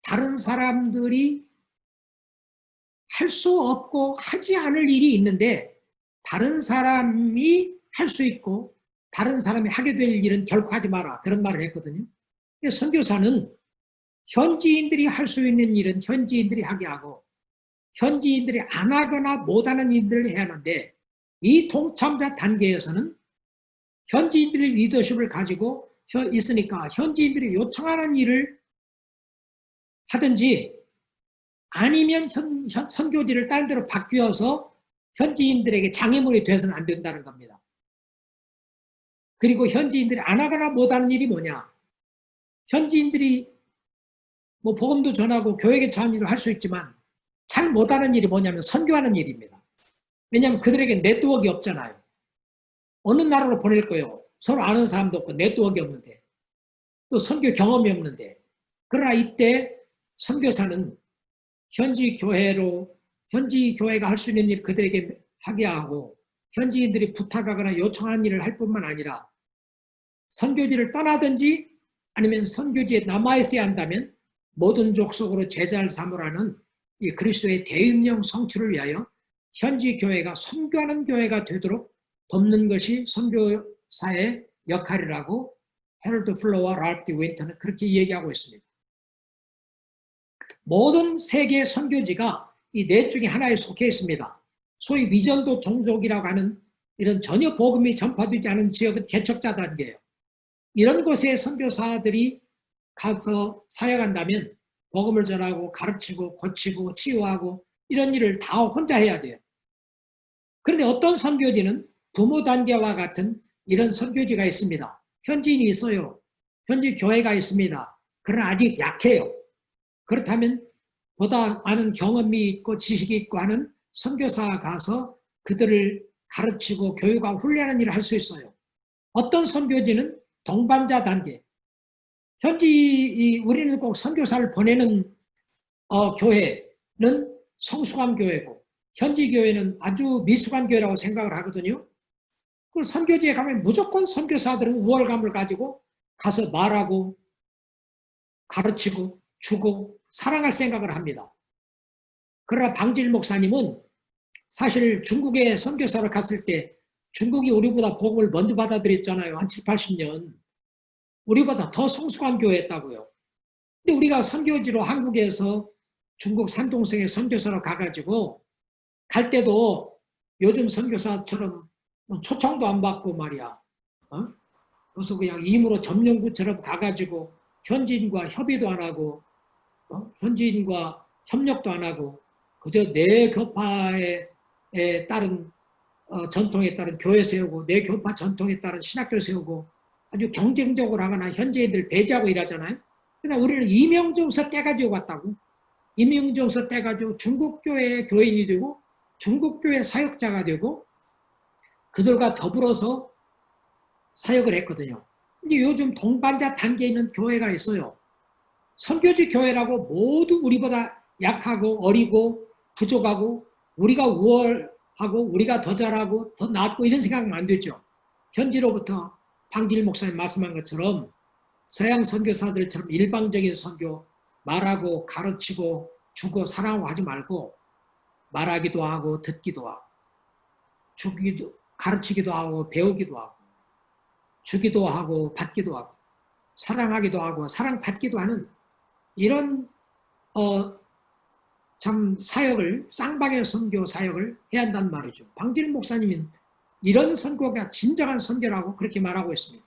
F: 다른 사람들이 할 수 없고 하지 않을 일이 있는데 다른 사람이 할 수 있고 다른 사람이 하게 될 일은 결코 하지 마라. 그런 말을 했거든요. 선교사는 현지인들이 할 수 있는 일은 현지인들이 하게 하고 현지인들이 안 하거나 못하는 일들을 해야 하는데 이 동참자 단계에서는 현지인들이 리더십을 가지고 있으니까 현지인들이 요청하는 일을 하든지 아니면 선교지를 다른 데로 바뀌어서 현지인들에게 장애물이 돼서는 안 된다는 겁니다. 그리고 현지인들이 안 하거나 못하는 일이 뭐냐? 현지인들이 뭐 복음도 전하고 교회 개척하는 일을 할 수 있지만 잘 못하는 일이 뭐냐면 선교하는 일입니다. 왜냐하면 그들에게 네트워크가 없잖아요. 어느 나라로 보낼 거예요? 서로 아는 사람도 없고 네트워크가 없는데 또 선교 경험이 없는데. 그러나 이때 선교사는 현지 교회가 할 수 있는 일 그들에게 하게 하고 현지인들이 부탁하거나 요청하는 일을 할 뿐만 아니라 선교지를 떠나든지 아니면 선교지에 남아있어야 한다면 모든 족속으로 제자를 삼으라는 이 그리스도의 대임령 성취를 위하여 현지 교회가 선교하는 교회가 되도록 돕는 것이 선교사의 역할이라고 헤럴드 플러와 랄프 윈터는 그렇게 얘기하고 있습니다. 모든 세계 선교지가 이 넷 중에 하나에 속해 있습니다. 소위 미전도 종족이라고 하는 이런 전혀 복음이 전파되지 않은 지역은 개척자 단계예요. 이런 곳에 선교사들이 가서 사역한다면 복음을 전하고 가르치고 고치고 치유하고 이런 일을 다 혼자 해야 돼요. 그런데 어떤 선교지는 부모 단계와 같은 이런 선교지가 있습니다. 현지인이 있어요. 현지 교회가 있습니다. 그러나 아직 약해요. 그렇다면 보다 많은 경험이 있고 지식이 있고 하는 선교사가 가서 그들을 가르치고 교육하고 훈련하는 일을 할 수 있어요. 어떤 선교지는 동반자 단계. 현지 우리는 꼭 선교사를 보내는 교회는 성숙한 교회고 현지 교회는 아주 미숙한 교회라고 생각을 하거든요. 그 선교지에 가면 무조건 선교사들은 우월감을 가지고 가서 말하고 가르치고 주고 사랑할 생각을 합니다. 그러나 방질 목사님은 사실 중국에 선교사를 갔을 때 중국이 우리보다 복음을 먼저 받아들였잖아요. 한 7, 80년. 우리보다 더 성숙한 교회였다고요. 근데 우리가 선교지로 한국에서 중국 산동성에 선교사로 가가지고 갈 때도 요즘 선교사처럼 초청도 안 받고 말이야. 그래서 그냥 임으로 점령구처럼 가가지고 현지인과 협의도 안 하고 현지인과 협력도 안 하고 그저 내 교파에 따른 전통에 따른 교회 세우고 내 교파 전통에 따른 신학교 세우고 아주 경쟁적으로 하거나 현지인들 배제하고 일하잖아요. 그러나 우리는 이명정서 떼가지고 갔다고. 이명정서 떼가지고 중국교회 교인이 되고 중국교회 사역자가 되고 그들과 더불어서 사역을 했거든요. 근데 요즘 동반자 단계에 있는 교회가 있어요. 선교지 교회라고 모두 우리보다 약하고 어리고 부족하고 우리가 우월하고 우리가 더 잘하고 더 낫고 이런 생각은 안 되죠. 현지로부터 방길 목사님 말씀한 것처럼 서양 선교사들처럼 일방적인 선교 말하고 가르치고 주고 사랑하고 하지 말고 말하기도 하고 듣기도 하고 주기도 가르치기도 하고 배우기도 하고 주기도 하고 받기도 하고 사랑하기도 하고 사랑받기도 하는 이런 참 사역을 쌍방의 선교 사역을 해야 한단 말이죠. 방길 목사님은 이런 선교가 진정한 선교라고 그렇게 말하고 있습니다.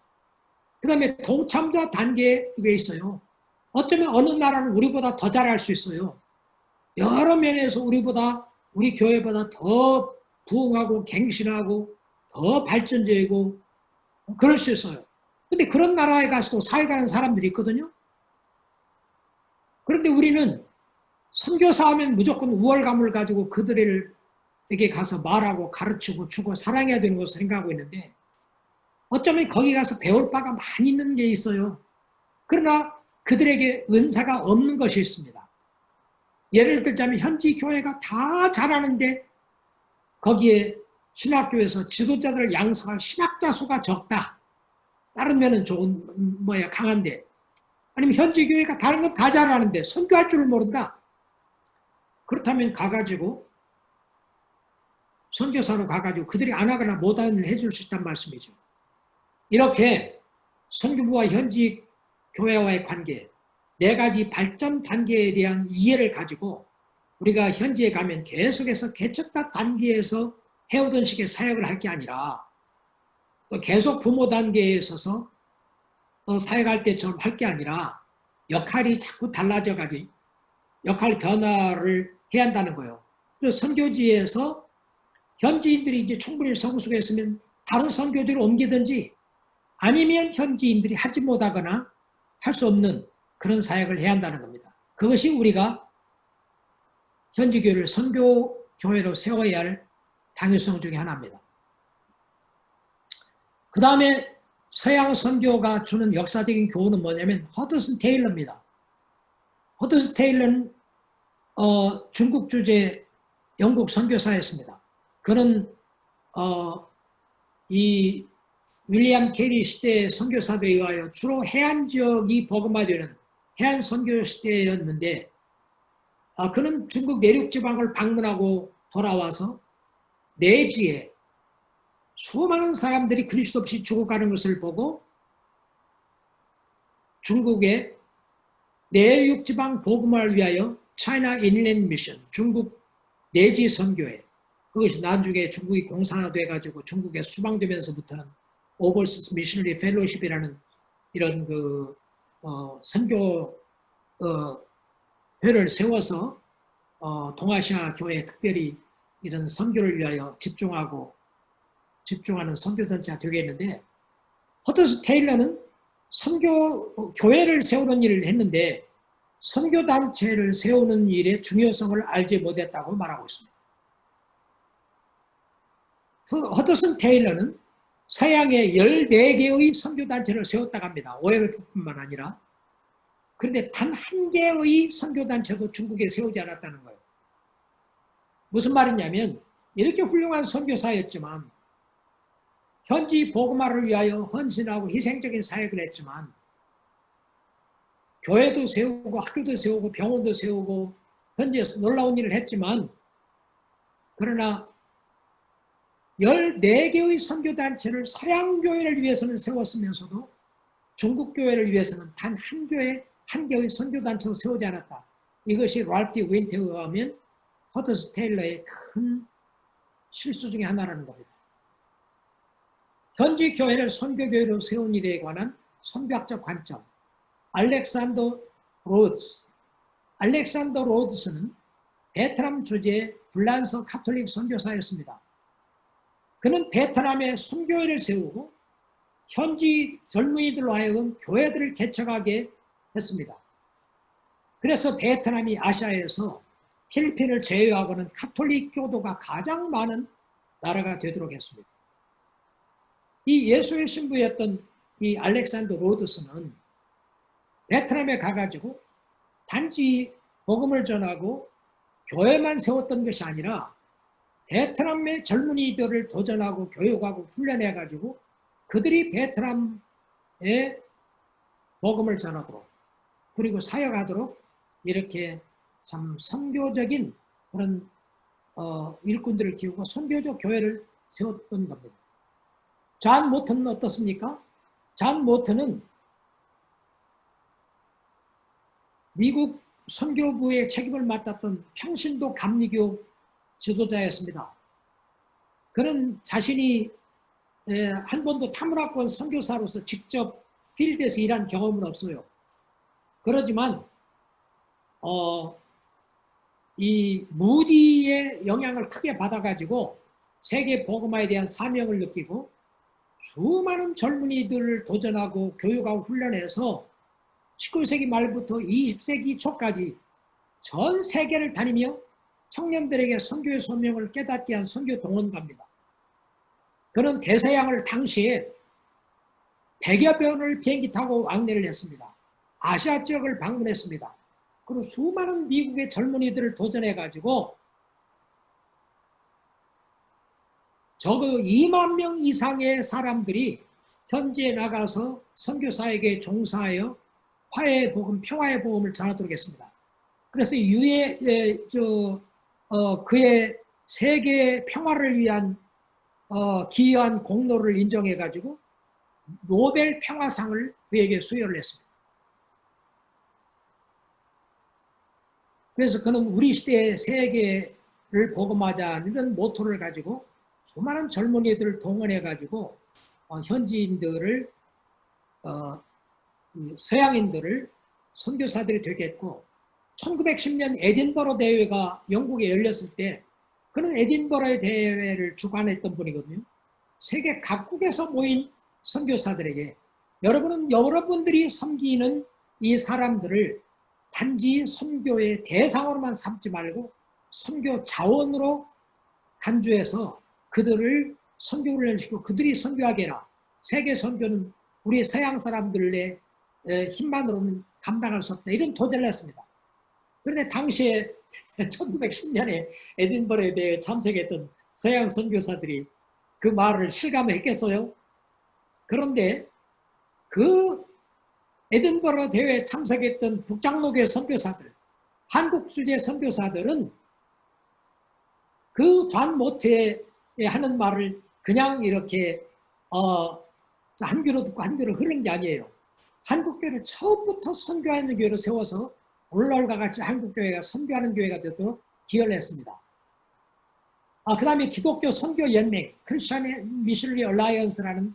F: 그 다음에 동참자 단계에 있어요. 어쩌면 어느 나라는 우리보다 더 잘할 수 있어요. 여러 면에서 우리 교회보다 더 부흥하고 갱신하고 더 발전적이고 그럴 수 있어요. 근데 그런 나라에 가서도 사역하는 사람들이 있거든요. 그런데 우리는 선교사 하면 무조건 우월감을 가지고 그들에게 가서 말하고 가르치고 주고 사랑해야 되는 것을 생각하고 있는데 어쩌면 거기 가서 배울 바가 많이 있는 게 있어요. 그러나 그들에게 은사가 없는 것이 있습니다. 예를 들자면 현지 교회가 다 잘하는데 거기에 신학교에서 지도자들을 양성할 신학자 수가 적다. 다른 면은 강한데 아니면 현지 교회가 다른 건 다 잘하는데 선교할 줄을 모른다. 그렇다면 가가지고 선교사로 가가지고 그들이 안 하거나 못하는 일을 해줄 수 있단 말씀이죠. 이렇게 선교부와 현지 교회와의 관계, 네 가지 발전 단계에 대한 이해를 가지고 우리가 현지에 가면 계속해서 개척자 단계에서 해오던 식의 사역을 할 게 아니라 또 계속 부모 단계에 있어서 사역할 때처럼 할 게 아니라 역할이 자꾸 달라져가지고 역할 변화를 해야 한다는 거예요. 그래서 선교지에서 현지인들이 이제 충분히 성숙했으면 다른 선교지로 옮기든지 아니면 현지인들이 하지 못하거나 할 수 없는 그런 사역을 해야 한다는 겁니다. 그것이 우리가 현지교회를 선교교회로 세워야 할 당위성 중에 하나입니다. 그 다음에 서양 선교가 주는 역사적인 교훈은 뭐냐면 허드슨 테일러입니다. 허드슨 테일러는 중국 주재 영국 선교사였습니다. 그는 이 윌리엄 캐리 시대의 선교사들에 의하여 주로 해안 지역이 복음화되는 해안 선교 시대였는데 그는 중국 내륙 지방을 방문하고 돌아와서 내지에 수많은 사람들이 그리스도 없이 죽어가는 것을 보고 중국의 내륙 지방 복음화를 위하여 차이나 인랜드 미션, 중국 내지 선교회, 그것이 나중에 중국이 공산화돼 가지고 중국에 수방되면서부터는 오버시스 미셔너리 펠로십이라는 이런 선교 회를 세워서 동아시아 교회에 특별히 이런 선교를 위하여 집중하는 선교 단체가 되겠는데 허드슨 테일러는 교회를 세우는 일을 했는데 선교단체를 세우는 일의 중요성을 알지 못했다고 말하고 있습니다. 허드슨 테일러는 서양에 14개의 선교단체를 세웠다고 합니다. OMF뿐만 아니라. 그런데 단 한 개의 선교단체도 중국에 세우지 않았다는 거예요. 무슨 말이냐면 이렇게 훌륭한 선교사였지만 현지 복음화를 위하여 헌신하고 희생적인 사역을 했지만 교회도 세우고 학교도 세우고 병원도 세우고 현지에서 놀라운 일을 했지만 그러나 14개의 선교단체를 서양교회를 위해서는 세웠으면서도 중국교회를 위해서는 단 한 개의 선교단체로 세우지 않았다. 이것이 랄프 윈테어에 의하면 허드슨 테일러의 큰 실수 중에 하나라는 겁니다. 현지 교회를 선교교회로 세운 일에 관한 선교학적 관점. 알렉산더 로드스는 베트남 주재 불란서 카톨릭 선교사였습니다. 그는 베트남에 선교회를 세우고 현지 젊은이들로 하여금 교회들을 개척하게 했습니다. 그래서 베트남이 아시아에서 필리핀을 제외하고는 카톨릭 교도가 가장 많은 나라가 되도록 했습니다. 이 예수의 신부였던 이 알렉산더 로드스는 베트남에 가가지고 단지 복음을 전하고 교회만 세웠던 것이 아니라 베트남의 젊은이들을 도전하고 교육하고 훈련해가지고 그들이 베트남에 복음을 전하도록 그리고 사역하도록 이렇게 참 선교적인 그런 일꾼들을 키우고 선교적 교회를 세웠던 겁니다. 존 모턴은 어떻습니까? 존 모턴은 미국 선교부의 책임을 맡았던 평신도 감리교 지도자였습니다. 그는 자신이 한 번도 타문화권 선교사로서 직접 필드에서 일한 경험은 없어요. 그러지만 이 무디의 영향을 크게 받아가지고 세계 복음화에 대한 사명을 느끼고 수많은 젊은이들을 도전하고 교육하고 훈련해서 19세기 말부터 20세기 초까지 전 세계를 다니며 청년들에게 선교의 소명을 깨닫게 한 선교 동원가입니다. 그는 대서양을 당시에 100여 번을 비행기 타고 왕래를 했습니다. 아시아 지역을 방문했습니다. 그리고 수많은 미국의 젊은이들을 도전해가지고 적어도 2만 명 이상의 사람들이 현지에 나가서 선교사에게 종사하여 화해의 복음, 평화의 복음을 전하도록 했습니다. 그래서 그의 세계 평화를 위한 기여한 공로를 인정해가지고 노벨 평화상을 그에게 수여를 했습니다. 그래서 그는 우리 시대의 세계를 복음하자는 이런 모토를 가지고 수많은 젊은이들을 동원해가지고 현지인들을 서양인들을 선교사들이 되게 했고 1910년 에딘버러 대회가 영국에 열렸을 때 그는 에딘버러 대회를 주관했던 분이거든요. 세계 각국에서 모인 선교사들에게 여러분은 여러분들이 섬기는 이 사람들을 단지 선교의 대상으로만 삼지 말고 선교 자원으로 간주해서 그들을 선교훈련시키고 그들이 선교하게 해라. 세계 선교는 우리 서양 사람들의 힘만으로는 감당할 수 없다. 이런 도전을 했습니다. 그런데 당시에 1910년에 에딘버러 대회에 참석했던 서양 선교사들이 그 말을 실감했겠어요? 그런데 그 에딘버러 대회에 참석했던 북장로교 선교사들, 한국 주재 선교사들은 그 존 모트에 하는 말을 그냥 이렇게 한 귀로 듣고 한 귀로 흐른 게 아니에요. 한국교회를 처음부터 선교하는 교회로 세워서 오늘날과 같이 한국교회가 선교하는 교회가 되도록 기여를 했습니다. 그 다음에 기독교 선교연맹, 크리스천 미셔너리 얼라이언스라는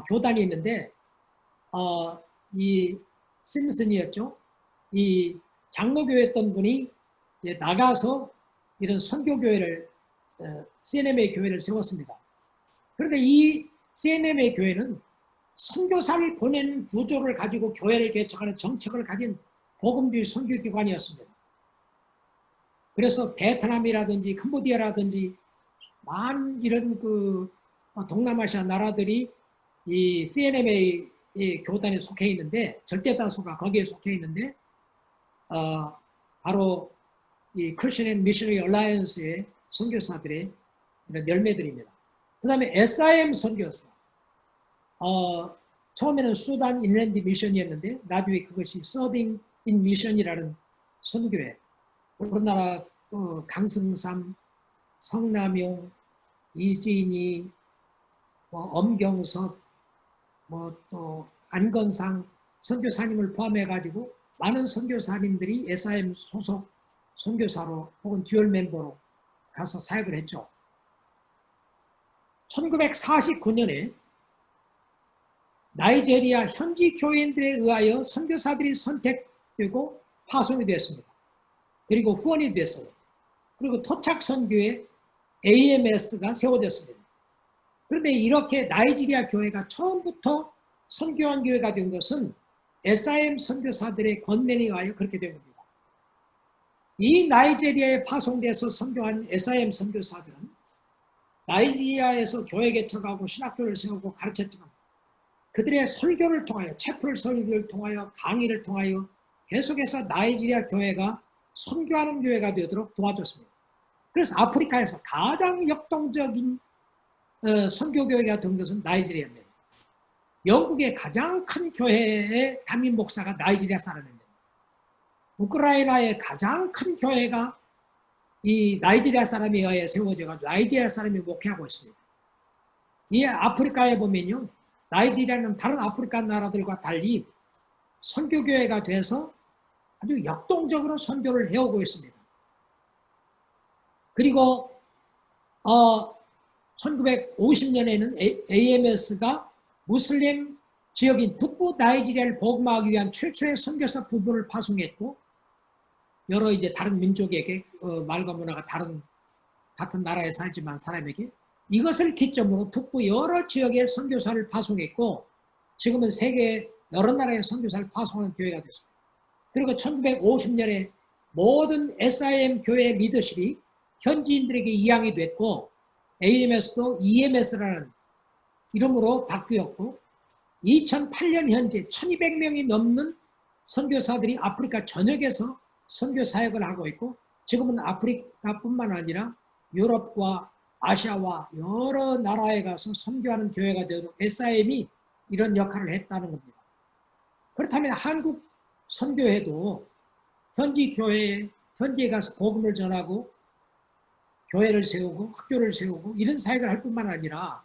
F: 교단이 있는데 이 심슨이었죠. 이 장로교회였던 분이 나가서 이런 선교교회를 CNMA 교회를 세웠습니다. 그런데 이 CNMA 교회는 선교사를 보내는 구조를 가지고 교회를 개척하는 정책을 가진 복음주의 선교기관이었습니다. 그래서 베트남이라든지 캄보디아라든지 많은 이런 동남아시아 나라들이 이 CNMA 교단에 속해 있는데, 절대 다수가 거기에 속해 있는데, 바로 이 Christian and Missionary Alliance의 선교사들의 이런 열매들입니다. 그 다음에 SIM 선교사. 처음에는 수단 인랜드 미션이었는데 나중에 그것이 서빙 인 미션이라는 선교회. 우리나라 강승삼, 성남용, 이진희, 엄경섭, 또 안건상 선교사님을 포함해 가지고 많은 선교사님들이 SIM 소속 선교사로 혹은 듀얼 멤버로 가서 사역을 했죠. 1949년에 나이제리아 현지 교인들에 의하여 선교사들이 선택되고 파송이 되었습니다. 그리고 후원이 됐어요. 그리고 토착 선교회 AMS가 세워졌습니다. 그런데 이렇게 나이지리아 교회가 처음부터 선교한 교회가 된 것은 SIM 선교사들의 권면에 의하여 그렇게 된 겁니다. 이 나이지리아에 파송돼서 선교한 SIM 선교사들은 나이지리아에서 교회 개척하고 신학교를 세우고 가르쳤지만 그들의 설교를 통하여, 채플 설교를 통하여, 강의를 통하여 계속해서 나이지리아 교회가 선교하는 교회가 되도록 도와줬습니다. 그래서 아프리카에서 가장 역동적인 선교교회가 된 것은 나이지리아입니다. 영국의 가장 큰 교회의 담임 목사가 나이지리아 사람입니다. 우크라이나의 가장 큰 교회가 이 나이지리아 사람에 의해 세워져가지고 나이지리아 사람이 목회하고 있습니다. 이 아프리카에 보면요, 나이지리아는 다른 아프리카 나라들과 달리 선교교회가 돼서 아주 역동적으로 선교를 해오고 있습니다. 그리고 1950년에는 AMS가 무슬림 지역인 북부 나이지리아를 복음화하기 위한 최초의 선교사 부부를 파송했고, 여러 이제 다른 민족에게 말과 문화가 같은 나라에 살지만 사람에게 이것을 기점으로 북부 여러 지역에 선교사를 파송했고, 지금은 세계 여러 나라에 선교사를 파송하는 교회가 됐습니다. 그리고 1950년에 모든 SIM 교회 리더십이 현지인들에게 이양이 됐고, AMS도 EMS라는 이름으로 바뀌었고, 2008년 현재 1200명이 넘는 선교사들이 아프리카 전역에서 선교 사역을 하고 있고, 지금은 아프리카뿐만 아니라 유럽과 아시아와 여러 나라에 가서 선교하는 교회가 되도록 SIM이 이런 역할을 했다는 겁니다. 그렇다면 한국 선교회도 현지에 가서 복음을 전하고 교회를 세우고 학교를 세우고 이런 사역을 할 뿐만 아니라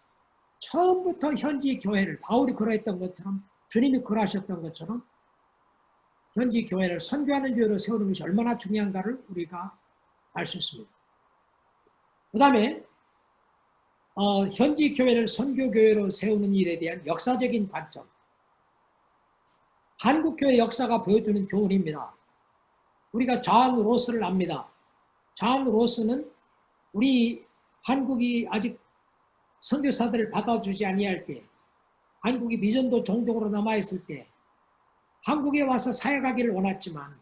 F: 처음부터 현지 교회를, 바울이 그러했던 것처럼, 주님이 그러하셨던 것처럼 현지 교회를 선교하는 교회로 세우는 것이 얼마나 중요한가를 우리가 알 수 있습니다. 그 다음에 현지 교회를 선교교회로 세우는 일에 대한 역사적인 관점. 한국교회 역사가 보여주는 교훈입니다. 우리가 존 로스를 압니다. 존 로스는 우리 한국이 아직 선교사들을 받아주지 아니할 때, 한국이 미전도 종족으로 남아있을 때 한국에 와서 사역하기를 원했지만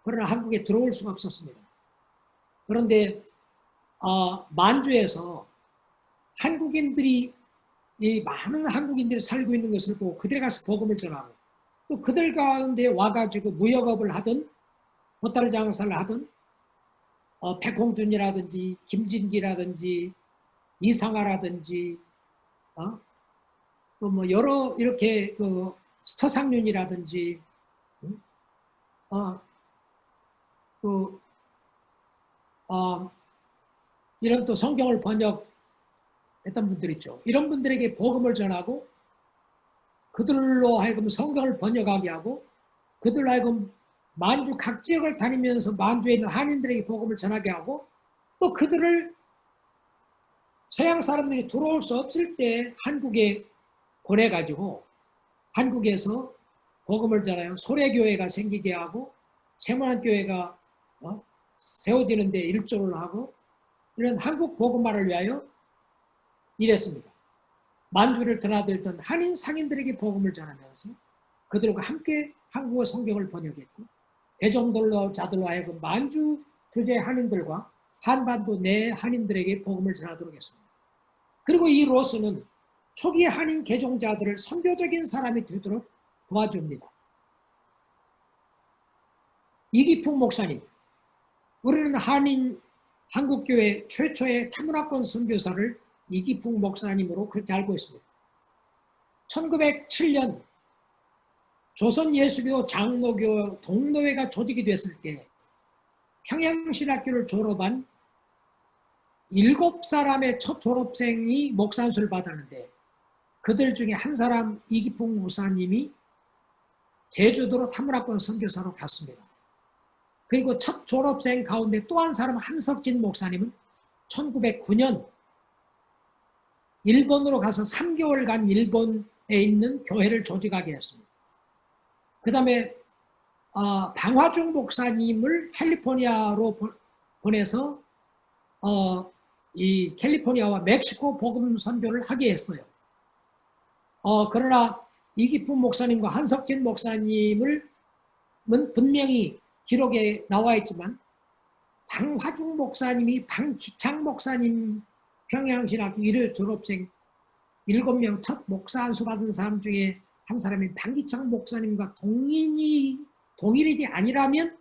F: 그러나 한국에 들어올 수가 없었습니다. 그런데 만주에서 한국인들이, 많은 한국인들이 살고 있는 것을 보고 그들에 가서 복음을 전하고, 또 그들 가운데 와가지고 무역업을 하든 보따리 장사를 하든 백홍준이라든지 김진기라든지 이상하라든지 또 뭐 여러 이렇게 서상윤이라든지 이런 또 성경을 번역했던 분들 있죠. 이런 분들에게 복음을 전하고 그들로 하여금 성경을 번역하게 하고 그들로 하여금 만주 각 지역을 다니면서 만주에 있는 한인들에게 복음을 전하게 하고, 또 그들을 서양 사람들이 들어올 수 없을 때 한국에 보내가지고 한국에서 복음을 전하여 소래교회가 생기게 하고 세문안교회가 세워지는 데 일조를 하고, 이런 한국 복음화를 위하여 일했습니다. 만주를 드나들던 한인 상인들에게 복음을 전하면서 그들과 함께 한국어 성경을 번역했고 대종들로 자들로 하여금 만주 주재 한인들과 한반도 내 한인들에게 복음을 전하도록 했습니다. 그리고 이 로스는 초기 한인 개종자들을 선교적인 사람이 되도록 도와줍니다. 이기풍 목사님, 우리는 한국교회 최초의 타문화권 선교사를 이기풍 목사님으로 그렇게 알고 있습니다. 1907년 조선예수교 장로교 동로회가 조직이 됐을 때 평양신학교를 졸업한 7사람의 첫 졸업생이 목산수를 받았는데 그들 중에 한 사람 이기풍 목사님이 제주도로 타문화권 선교사로 갔습니다. 그리고 첫 졸업생 가운데 또 한 사람 한석진 목사님은 1909년 일본으로 가서 3개월간 일본에 있는 교회를 조직하게 했습니다. 그 다음에 방화중 목사님을 캘리포니아로 보내서 이 캘리포니아와 멕시코 복음 선교를 하게 했어요. 그러나 이기풍 목사님과 한석진 목사님은 분명히 기록에 나와 있지만 방화중 목사님이 방기창 목사님 평양신학교 1회 졸업생 7명 첫 목사 안수 받은 사람 중에 한 사람인 방기창 목사님과 동일인이 아니라면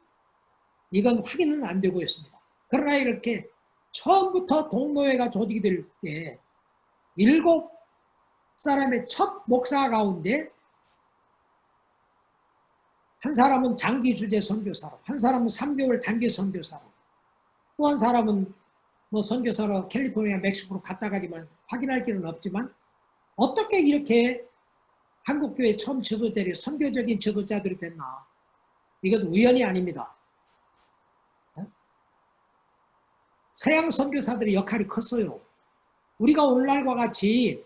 F: 이건 확인은 안 되고 있습니다. 그러나 이렇게 처음부터 동노회가 조직이 될 때 7사람의 첫 목사 가운데 한 사람은 장기 주재 선교사로, 한 사람은 3개월 단기 선교사로, 또 한 사람은 뭐 선교사로 캘리포니아, 멕시코로 갔다 가지만 확인할 길은 없지만 어떻게 이렇게 한국교회 처음 지도자들이 선교적인 지도자들이 됐나? 이건 우연이 아닙니다. 서양 선교사들의 역할이 컸어요. 우리가 오늘날과 같이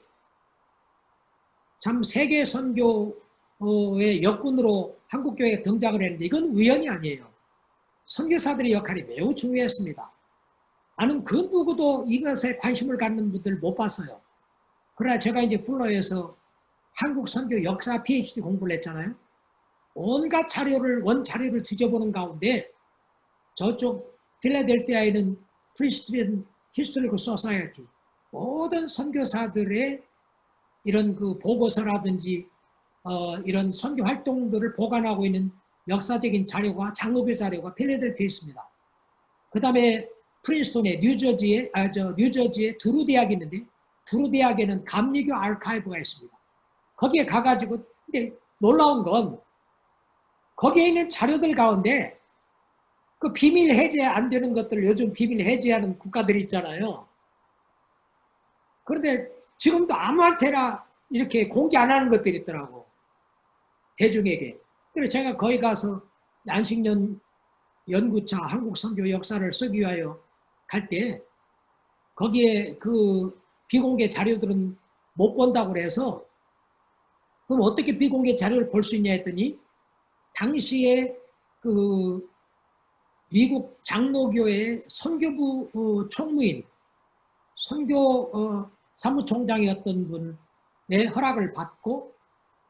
F: 참 세계 선교의 역군으로 한국교회가 등장을 했는데 이건 우연이 아니에요. 선교사들의 역할이 매우 중요했습니다. 나는 그 누구도 이것에 관심을 갖는 분들 못 봤어요. 그러나 제가 이제 플러에서 한국 선교 역사 PhD 공부를 했잖아요. 온갖 원자료를 뒤져보는 가운데 저쪽 필라델피아에는 프리스티안 히스토리컬 소사이어티 모든 선교사들의 이런 그 보고서라든지 이런 선교 활동들을 보관하고 있는 역사적인 자료가 장로교 자료가 필라델피아에 있습니다. 그 다음에 프린스톤에 뉴저지에 두루 대학이 있는데 두루 대학에는 감리교 아카이브가 있습니다. 거기에 가가지고 근데 놀라운 건 거기에 있는 자료들 가운데 그 비밀 해제 안 되는 것들을 요즘 비밀 해제하는 국가들이 있잖아요. 그런데 지금도 아무한테나 이렇게 공개 안 하는 것들이 있더라고. 대중에게. 그래서 제가 거기 가서 안식년 연구차 한국 선교 역사를 쓰기 위하여 갈 때 거기에 그 비공개 자료들은 못 본다고 그래서 그럼 어떻게 비공개 자료를 볼 수 있냐 했더니 당시에 그 미국 장로교회 선교부 총무인 선교 사무총장이었던 분의 허락을 받고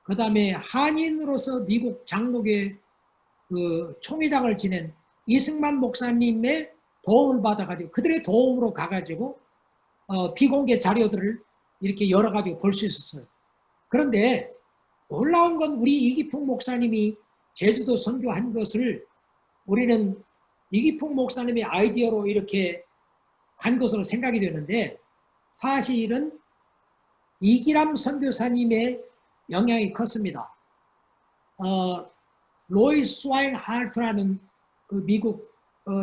F: 그 다음에 한인으로서 미국 장로교회 그 총회장을 지낸 이승만 목사님의 도움을 받아가지고 그들의 도움으로 가가지고 비공개 자료들을 이렇게 열어가지고 볼 수 있었어요. 그런데 놀라운 건 우리 이기풍 목사님이 제주도 선교한 것을 우리는 이기풍 목사님의 아이디어로 이렇게 간 것으로 생각이 되는데 사실은 이기람 선교사님의 영향이 컸습니다. 로이 스와인 할트라는 그 미국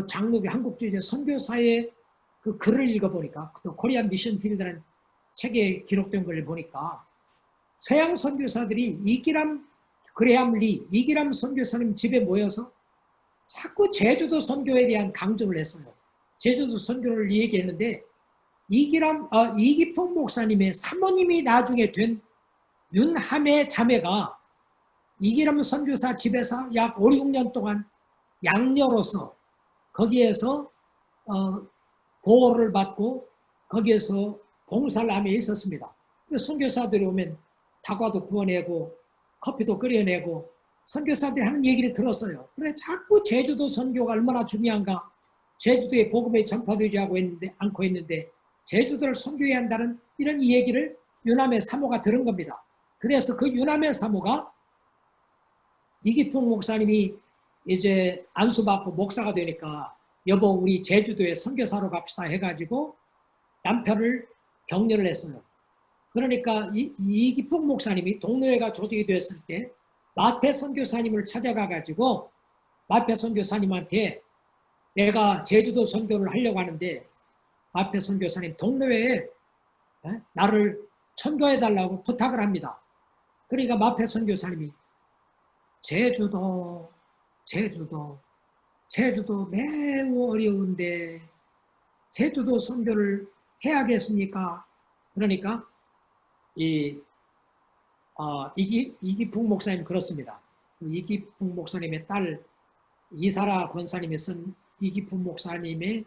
F: 장로교 한국주의 선교사의 그 글을 읽어보니까 또 코리안 미션 필드라는 책에 기록된 걸 보니까 서양 선교사들이 이기람 선교사님 집에 모여서 자꾸 제주도 선교에 대한 강조를 했어요. 제주도 선교를 얘기했는데 이기풍 목사님의 사모님이 나중에 된 윤함의 자매가 이기람 선교사 집에서 약 5, 6년 동안 양녀로서 거기에서 보호를 받고 거기에서 봉사를 하며 있었습니다. 선교사들이 오면 다과도 구워내고 커피도 끓여내고 선교사들이 하는 얘기를 들었어요. 그래 자꾸 제주도 선교가 얼마나 중요한가. 제주도에 복음이 전파되지 않고 있는데 제주도를 선교해야 한다는 이런 얘기를 유남의 사모가 들은 겁니다. 그래서 그 유남의 사모가 이기풍 목사님이 이제 안수받고 목사가 되니까 여보 우리 제주도에 선교사로 갑시다 해가지고 남편을 격려를 했어요. 그러니까 이기풍 목사님이 동료회가 조직이 됐을 때 마페 선교사님을 찾아가가지고 마페 선교사님한테 내가 제주도 선교를 하려고 하는데 마페 선교사님 동료회에 나를 선교해달라고 부탁을 합니다. 그러니까 마페 선교사님이 제주도 매우 어려운데 제주도 선교를 해야겠습니까? 그러니까 이기풍 목사님 그렇습니다. 이기풍 목사님의 딸 이사라 권사님이 쓴 이기풍 목사님의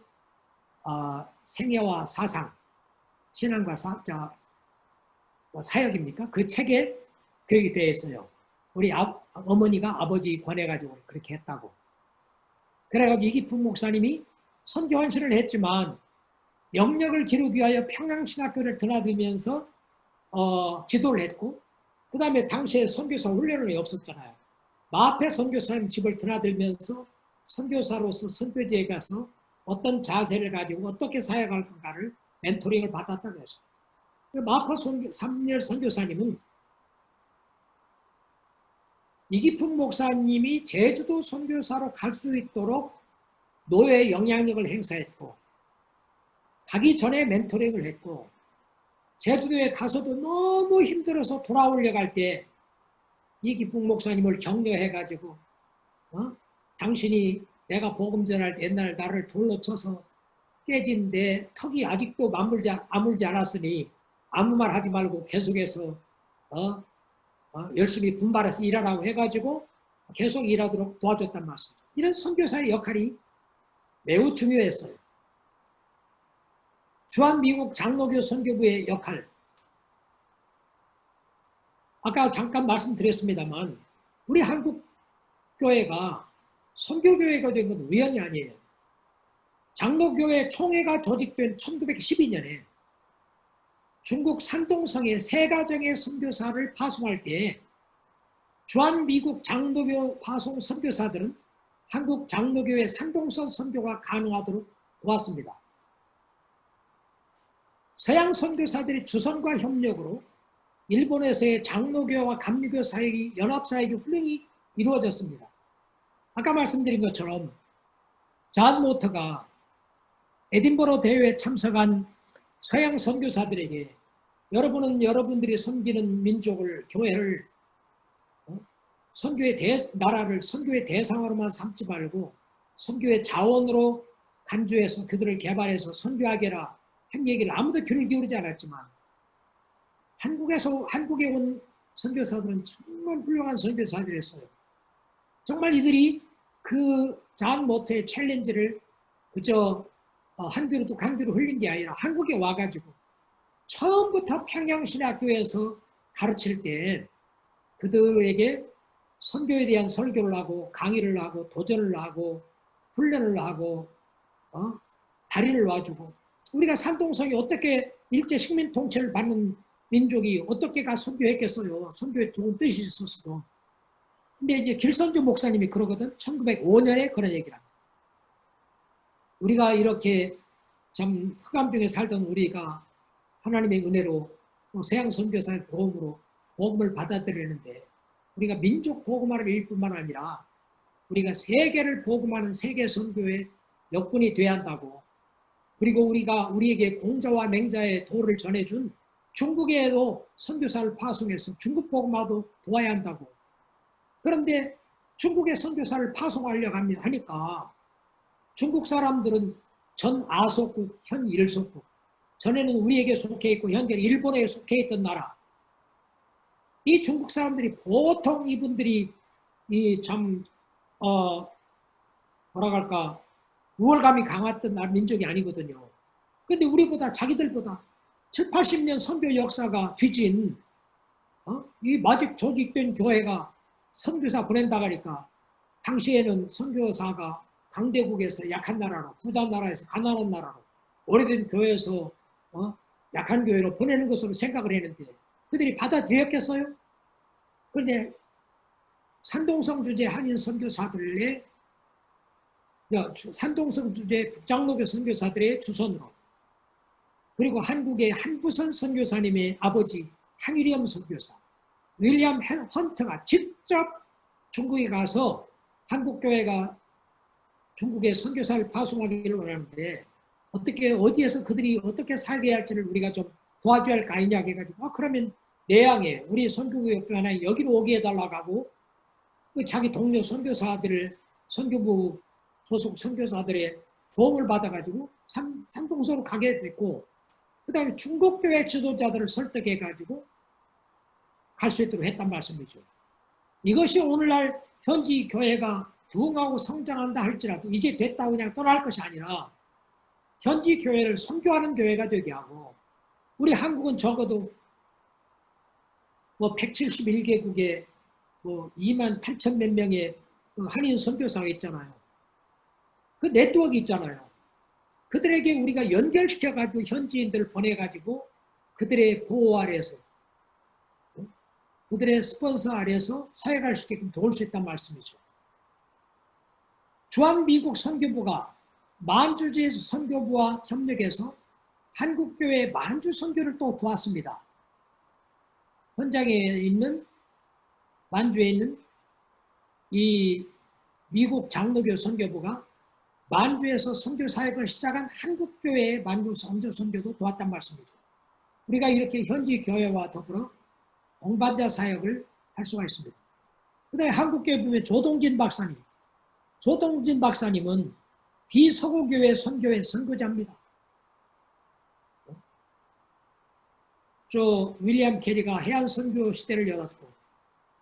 F: 생애와 사상, 신앙과 사역입니까? 그 책에 그렇게 되어 있어요. 우리 어머니가 아버지 권해가지고 그렇게 했다고. 그래가지고 이기풍 목사님이 선교 헌신을 했지만 영역을 기르기 위하여 평양신학교를 드나들면서 지도를 했고 그 다음에 당시에 선교사 훈련이 없었잖아요. 마페 선교사님 집을 드나들면서 선교사로서 선교지에 가서 어떤 자세를 가지고 어떻게 사역할 건가를 멘토링을 받았다고 했어요. 마페 3열 선교사님은 이기풍 목사님이 제주도 선교사로 갈 수 있도록 노예의 영향력을 행사했고 가기 전에 멘토링을 했고 제주도에 가서도 너무 힘들어서 돌아오려고 할 때 이기풍 목사님을 격려해가지고 당신이 내가 복음 전할 때 옛날 나를 돌로 쳐서 깨진 내 턱이 아직도 아물지 않았으니 아무 말 하지 말고 계속해서 열심히 분발해서 일하라고 해가지고 계속 일하도록 도와줬단 말씀이죠. 이런 선교사의 역할이 매우 중요했어요. 주한미국 장로교 선교부의 역할. 아까 잠깐 말씀드렸습니다만 우리 한국 교회가 선교교회가 된 건 우연이 아니에요. 장로교회 총회가 조직된 1912년에 중국 산동성의 세 가정의 선교사를 파송할 때 주한미국 장로교 파송 선교사들은 한국 장로교회 산동성 선교가 가능하도록 도왔습니다. 서양 선교사들이 주선과 협력으로 일본에서의 장로교와 감리교 사역이 연합사역이 훌륭히 이루어졌습니다. 아까 말씀드린 것처럼 존 모터가 에딘버러 대회에 참석한 서양 선교사들에게 여러분은 여러분들이 섬기는 민족을 교회를 선교의 나라를 선교의 대상으로만 삼지 말고 선교의 자원으로 간주해서 그들을 개발해서 선교하게라 한 얘기를 아무도 귀를 기울이지 않았지만 한국에 온 선교사들은 정말 훌륭한 선교사들이었어요. 정말 이들이 그 존 모터의 챌린지를 그저 한비로도 강비로 흘린 게 아니라 한국에 와가지고 처음부터 평양신학교에서 가르칠 때 그들에게 선교에 대한 설교를 하고 강의를 하고 도전을 하고 훈련을 하고 다리를 놔주고 우리가 산동성이 어떻게 일제 식민 통치를 받는 민족이 어떻게 가 선교했겠어요. 선교에 좋은 뜻이 있었어도. 근데 이제 길선주 목사님이 그러거든. 1905년에 그런 얘기를 합니다. 우리가 이렇게 참 흑암 중에 살던 우리가 하나님의 은혜로 서양 선교사의 도움으로 복음을 받아들이는데 우리가 민족 복음하는 일뿐만 아니라 우리가 세계를 복음하는 세계 선교의 역군이 돼야 한다고. 그리고 우리가 우리에게 공자와 맹자의 도를 전해준 중국에도 선교사를 파송해서 중국 복음화도 도와야 한다고. 그런데 중국의 선교사를 파송하려고 하니까 중국 사람들은 전 아소국, 현 일소국, 전에는 우리에게 속해 있고 현재 일본에 속해 있던 나라. 이 중국 사람들이 보통 이분들이 뭐라 할까 우월감이 강했던 민족이 아니거든요. 근데 우리보다 자기들보다 7, 80년 선교 역사가 뒤진 이 마직 조직된 교회가 선교사 보낸다 하니까 당시에는 선교사가 강대국에서 약한 나라로, 부자 나라에서 가난한 나라로, 오래된 교회에서 약한 교회로 보내는 것으로 생각을 했는데 그들이 받아들였겠어요? 그런데 산동성 주재 한인 선교사들의 산동성 주재 북장로교 선교사들의 주선으로, 그리고 한국의 한부선 선교사님의 아버지 한윌리엄 선교사, 윌리엄 헌트가 직접 중국에 가서 한국교회가 중국에 선교사를 파송하기를 원하는데 어디에서 그들이 어떻게 살게 할지를 우리가 좀 도와줘야 할 거 아니냐 해가지고 그러면 내양에 우리 선교구역 중 하나에 여기로 오게 해달라고 하고 자기 동료 선교사들을 선교부 소속 선교사들의 도움을 받아가지고 산동서로 가게 됐고, 그 다음에 중국교회 지도자들을 설득해가지고 갈 수 있도록 했단 말씀이죠. 이것이 오늘날 현지 교회가 부흥하고 성장한다 할지라도 이제 됐다고 그냥 떠날 것이 아니라 현지 교회를 선교하는 교회가 되게 하고, 우리 한국은 적어도 171개국에 2만 8천 몇 명의 한인 선교사가 있잖아요. 그 네트워크 있잖아요. 그들에게 우리가 연결시켜가지고 현지인들을 보내가지고 그들의 보호 아래에서, 그들의 스폰서 아래에서 사역할 수 있게끔 도울 수 있다는 말씀이죠. 주한미국 선교부가 만주지에서 선교부와 협력해서 한국교회 만주 선교를 또 도왔습니다. 현장에 있는, 만주에 있는 이 미국 장로교 선교부가 만주에서 선교 사역을 시작한 한국교회의 만주 선교도 도왔단 말씀이죠. 우리가 이렇게 현지 교회와 더불어 동반자 사역을 할 수가 있습니다. 그 다음에 한국교회 보면 조동진 박사님은 비서구교회 선교회 선교자입니다. 윌리엄 캐리가 해안 선교 시대를 열었고,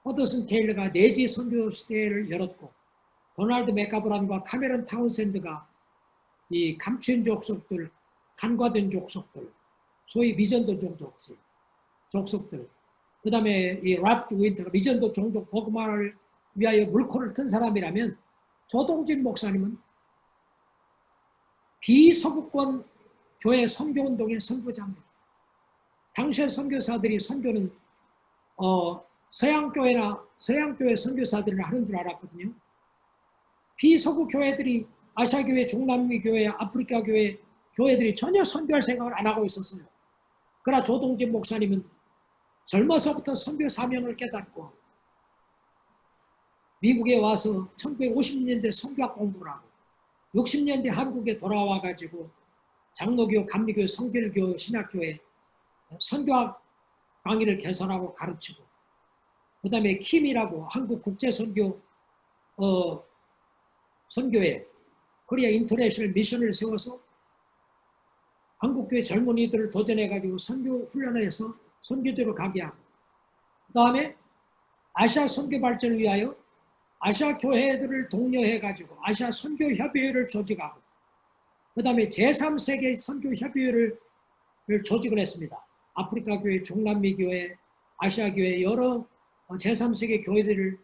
F: 허더슨 테일러가 내지 선교 시대를 열었고, 도널드 맥가브란과 카메론 타운샌드가 이 감추인 족속들, 간과된 족속들, 소위 미전도 족속들, 그 다음에 이 랍트 윈터가 미전도 종족 복음화를 위하여 물꼬를 튼 사람이라면, 조동진 목사님은 비서구권 교회 선교운동의 선교자입니다. 당시의 선교사들이 선교는 서양교회 선교사들을 하는 줄 알았거든요. 비서구 교회들이, 아시아교회, 중남미교회, 아프리카교회 교회들이 전혀 선교할 생각을 안 하고 있었어요. 그러나 조동진 목사님은 젊어서부터 선교 사명을 깨닫고 미국에 와서 1950년대 선교학 공부를 하고 60년대 한국에 돌아와가지고 장로교, 감리교, 성결교, 신학교에 선교학 강의를 개설하고 가르치고, 그 다음에 킴이라고 한국 국제선교 선교회, 코리아 인터내셔널 미션을 세워서 한국교회 젊은이들을 도전해가지고 선교 훈련을 해서 선교지로 가게 하고, 그 다음에 아시아 선교 발전을 위하여 아시아 교회들을 독려해가지고 아시아 선교협의회를 조직하고, 그 다음에 제3세계 선교협의회를 조직을 했습니다. 아프리카 교회, 중남미 교회, 아시아 교회 여러 제3세계 교회들을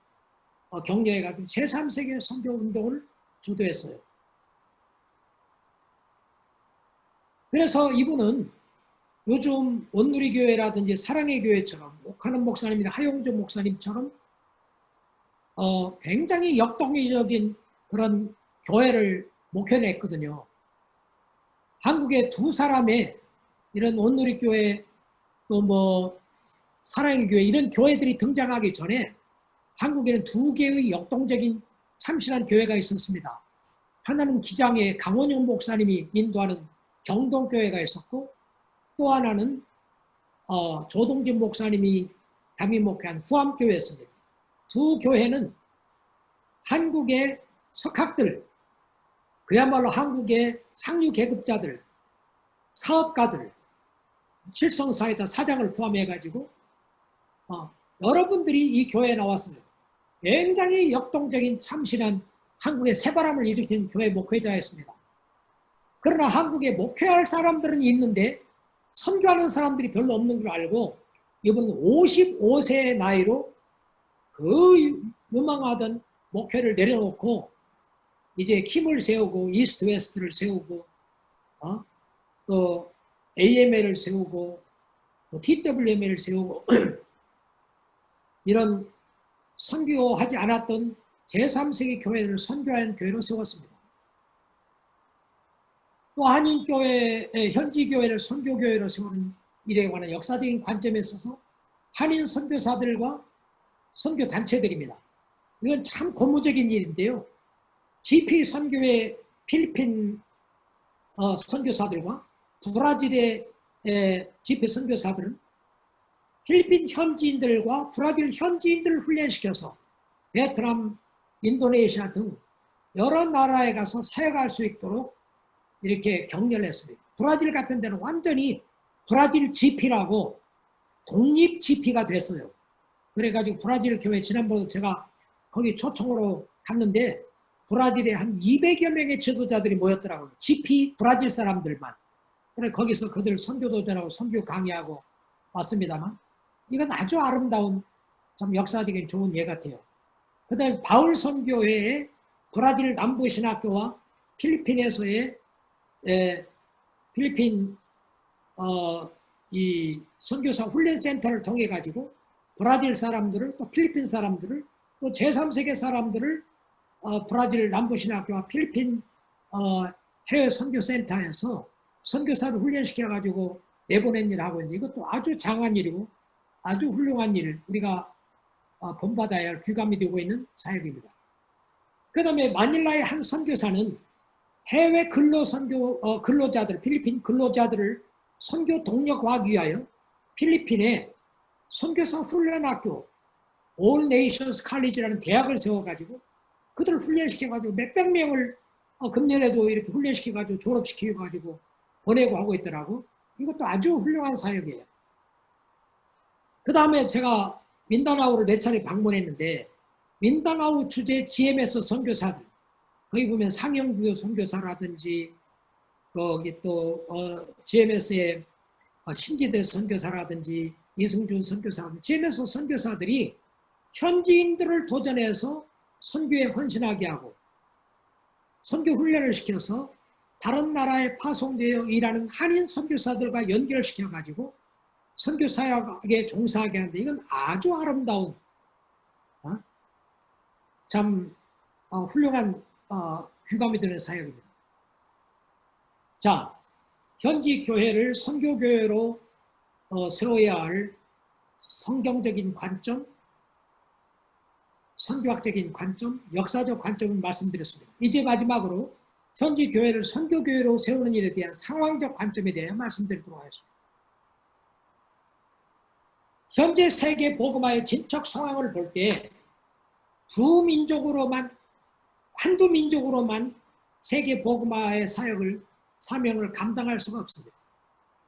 F: 격려해가지고 제3세계 선교 운동을 주도했어요. 그래서 이분은 요즘 온누리교회라든지 사랑의 교회처럼 옥하는 목사님이나 하용조 목사님처럼 굉장히 역동적인 그런 교회를 목회냈거든요. 한국에 두 사람의 이런 온누리교회 또 사랑의 교회 이런 교회들이 등장하기 전에 한국에는 두 개의 역동적인 참신한 교회가 있었습니다. 하나는 기장의 강원용 목사님이 인도하는 경동교회가 있었고, 또 하나는 조동진 목사님이 담임 목회한 후암교회였습니다. 두 교회는 한국의 석학들, 그야말로 한국의 상류 계급자들, 사업가들, 칠성사이다 사장을 포함해가지고 여러분들이 이 교회에 나왔습니다. 굉장히 역동적인 참신한 한국의 새바람을 일으킨 교회 목회자였습니다. 그러나 한국에 목회할 사람들은 있는데 선교하는 사람들이 별로 없는 걸 알고 이분은 55세의 나이로 그 유망하던 목표를 내려놓고 이제 킴을 세우고 이스트 웨스트를 세우고 또 AML을 세우고 또 TWML을 세우고 이런 선교하지 않았던 제3세기 교회를 선교하는 교회로 세웠습니다. 또 한인교회의 현지교회를 선교교회로 세우는 일에 관한 역사적인 관점에 있어서 한인 선교사들과 선교단체들입니다. 이건 참 고무적인 일인데요. GP 선교회 필리핀 선교사들과 브라질의 GP 선교사들은 필리핀 현지인들과 브라질 현지인들을 훈련시켜서 베트남, 인도네시아 등 여러 나라에 가서 사역할 수 있도록 이렇게 격려를 했습니다. 브라질 같은 데는 완전히 브라질 GP라고 독립 GP가 됐어요. 그래가지고 브라질 교회 지난번에 제가 거기 초청으로 갔는데 브라질에 한 200여 명의 지도자들이 모였더라고요. GP 브라질 사람들만. 그래 거기서 그들 선교도 전하고 선교 강의하고 왔습니다만 이건 아주 아름다운 참 역사적인 좋은 예 같아요. 그 다음에 바울 선교회의 브라질 남부 신학교와 필리핀에서의 필리핀 이 선교사 훈련센터를 통해 가지고 브라질 사람들을 또 필리핀 사람들을 또 제3세계 사람들을 브라질 남부 신학교와 필리핀 해외 선교센터에서 선교사를 훈련시켜 가지고 내보낸 일을 하고 있는데 이것도 아주 장한 일이고 아주 훌륭한 일을 우리가 본받아야 할 귀감이 되고 있는 사역입니다. 그 다음에 마닐라의 한 선교사는 해외 근로자들, 필리핀 근로자들을 선교 동력화하기 위하여 필리핀에 선교사 훈련학교 All Nations College라는 대학을 세워가지고 그들을 훈련시켜가지고 몇백 명을 금년에도 이렇게 훈련시켜가지고 졸업시켜가지고 보내고 하고 있더라고. 이것도 아주 훌륭한 사역이에요. 그 다음에 제가 민다나오를 몇 차례 방문했는데 민다나오 주재 GMS 선교사들 거기 보면 상영구요 선교사라든지 거기 또 GMS의 신기대 선교사라든지 이승준 선교사라든지 GMS 선교사들이 현지인들을 도전해서 선교에 헌신하게 하고 선교 훈련을 시켜서 다른 나라에 파송되어 일하는 한인 선교사들과 연결시켜가지고 선교 사역에 종사하게 하는데 이건 아주 아름다운 참 훌륭한 귀감이 되는 사역입니다. 자, 현지 교회를 선교교회로 세워야 할 성경적인 관점, 선교학적인 관점, 역사적 관점을 말씀드렸습니다. 이제 마지막으로 현지 교회를 선교교회로 세우는 일에 대한 상황적 관점에 대해 말씀드리도록 하겠습니다. 현재 세계 복음화의 진척 상황을 볼 때 한두 민족으로만 세계 복음화의 사명을 감당할 수가 없습니다.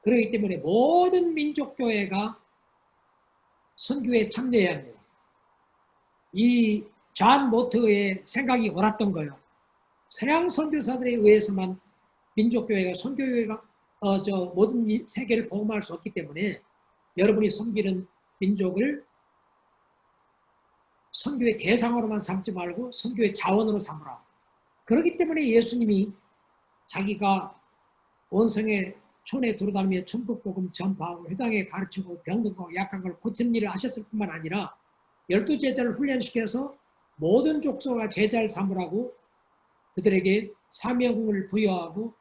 F: 그렇기 때문에 모든 민족교회가 선교에 참여해야 합니다. 이 존 모트의 생각이 옳았던 거예요. 서양 선교사들에 의해서만 민족교회가 선교교회가 모든 세계를 복음화할 수 없기 때문에 여러분이 섬기는 민족을 선교의 대상으로만 삼지 말고 선교의 자원으로 삼으라. 그렇기 때문에 예수님이 자기가 온성의 촌에 돌아다니며 천국복음 전파하고 회당에 가르치고 병든 거 약한 걸 고치는 일을 하셨을 뿐만 아니라 12제자를 훈련시켜서 모든 족속과 제자를 삼으라고 그들에게 사명을 부여하고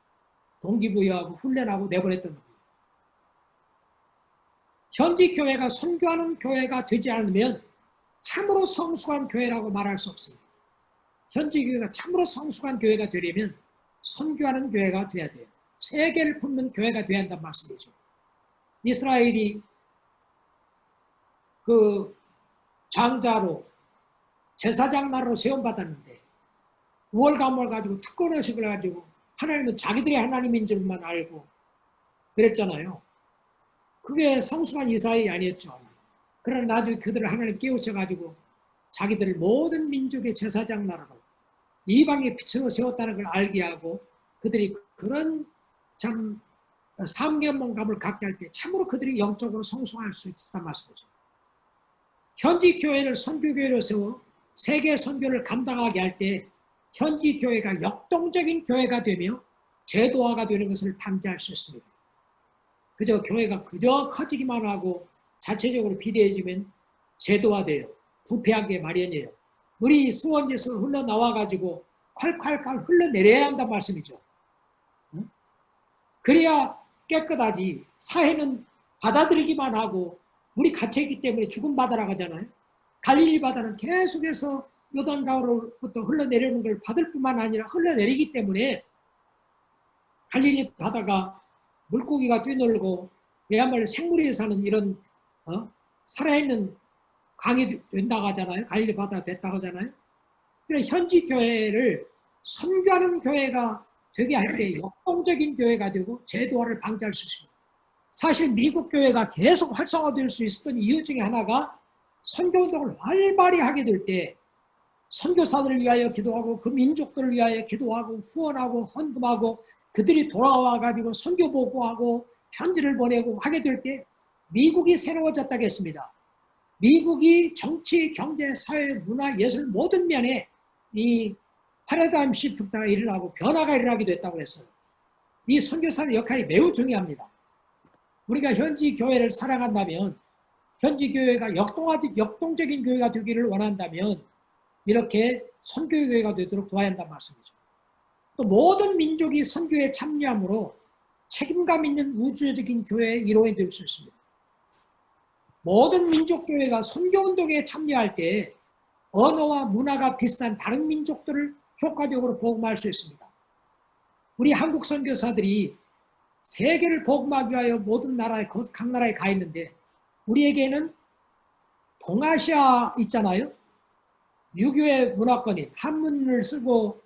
F: 동기부여하고 훈련하고 내보냈던 겁니다. 현지 교회가 선교하는 교회가 되지 않으면 참으로 성숙한 교회라고 말할 수 없습니다. 현지 교회가 참으로 성숙한 교회가 되려면 선교하는 교회가 돼야 돼요. 세계를 품는 교회가 돼야 한다는 말씀이죠. 이스라엘이 그 장자로 제사장 나라로 세움받았는데 우월감을 가지고 특권의식을 가지고 하나님은 자기들이 하나님인 줄만 알고 그랬잖아요. 그게 성숙한 이스라엘이 아니었죠. 그러나 나중에 그들을 하나님 깨우쳐가지고 자기들을 모든 민족의 제사장 나라로 이방의 빛으로 세웠다는 걸 알게 하고 그들이 그런 참 삼경감을 갖게 할 때 참으로 그들이 영적으로 성숙할 수 있었단 말씀이죠. 현지 교회를 선교교회로 세워 세계 선교를 감당하게 할 때 현지 교회가 역동적인 교회가 되며 제도화가 되는 것을 방지할 수 있습니다. 그저 교회가 그저 커지기만 하고 자체적으로 비대해지면 제도화돼요. 부패하게 마련이에요. 물이 수원지에서 흘러나와가지고 콸콸콸 흘러내려야 한단 말씀이죠. 그래야 깨끗하지. 사회는 받아들이기만 하고 물이 갇혀있기 때문에 죽음 바다라고 하잖아요. 갈릴리 바다는 계속해서 요단강으로부터 흘러내리는 걸 받을 뿐만 아니라 흘러내리기 때문에 갈릴리 바다가 물고기가 뛰놀고 그야말로 생물이 사는 이런 살아있는 강이 된다고 하잖아요. 갈릴리 바다가 됐다고 하잖아요. 그래서 현지 교회를 선교하는 교회가 되게 할 때 역동적인 교회가 되고 제도화를 방지할 수 있습니다. 사실 미국 교회가 계속 활성화될 수 있었던 이유 중에 하나가 선교운동을 활발히 하게 될 때 선교사들을 위하여 기도하고 그 민족들을 위하여 기도하고 후원하고 헌금하고 그들이 돌아와가지고 선교 보고하고 편지를 보내고 하게 될 때 미국이 새로워졌다고 했습니다. 미국이 정치, 경제, 사회, 문화, 예술 모든 면에 이 패러다임 시프트가 일어나고 변화가 일어나게 됐다고 했어요. 이 선교사의 역할이 매우 중요합니다. 우리가 현지 교회를 사랑한다면 현지 교회가 역동적인 교회가 되기를 원한다면 이렇게 선교교회가 되도록 도와야 한다는 말씀이죠. 또 모든 민족이 선교에 참여함으로 책임감 있는 우주적인 교회의 일원이 될 수 있습니다. 모든 민족교회가 선교운동에 참여할 때 언어와 문화가 비슷한 다른 민족들을 효과적으로 복음할 수 있습니다. 우리 한국 선교사들이 세계를 복음하기 위하여 모든 나라에 각 나라에 가 있는데 우리에게는 동아시아 있잖아요. 유교의 문화권인 한문을 쓰고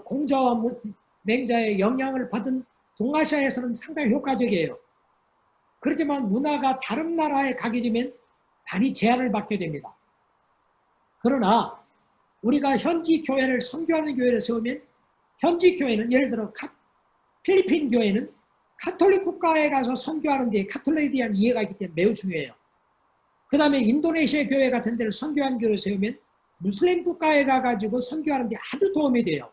F: 공자와 맹자의 영향을 받은 동아시아에서는 상당히 효과적이에요. 그렇지만 문화가 다른 나라에 가게 되면 많이 제한을 받게 됩니다. 그러나 우리가 현지 교회를 선교하는 교회를 세우면 현지 교회는 예를 들어 필리핀 교회는 카톨릭 국가에 가서 선교하는 데 카톨릭에 대한 이해가 있기 때문에 매우 중요해요. 그 다음에 인도네시아 교회 같은 데를 선교하는 교회를 세우면 무슬림 국가에 가가지고 선교하는 데 아주 도움이 돼요.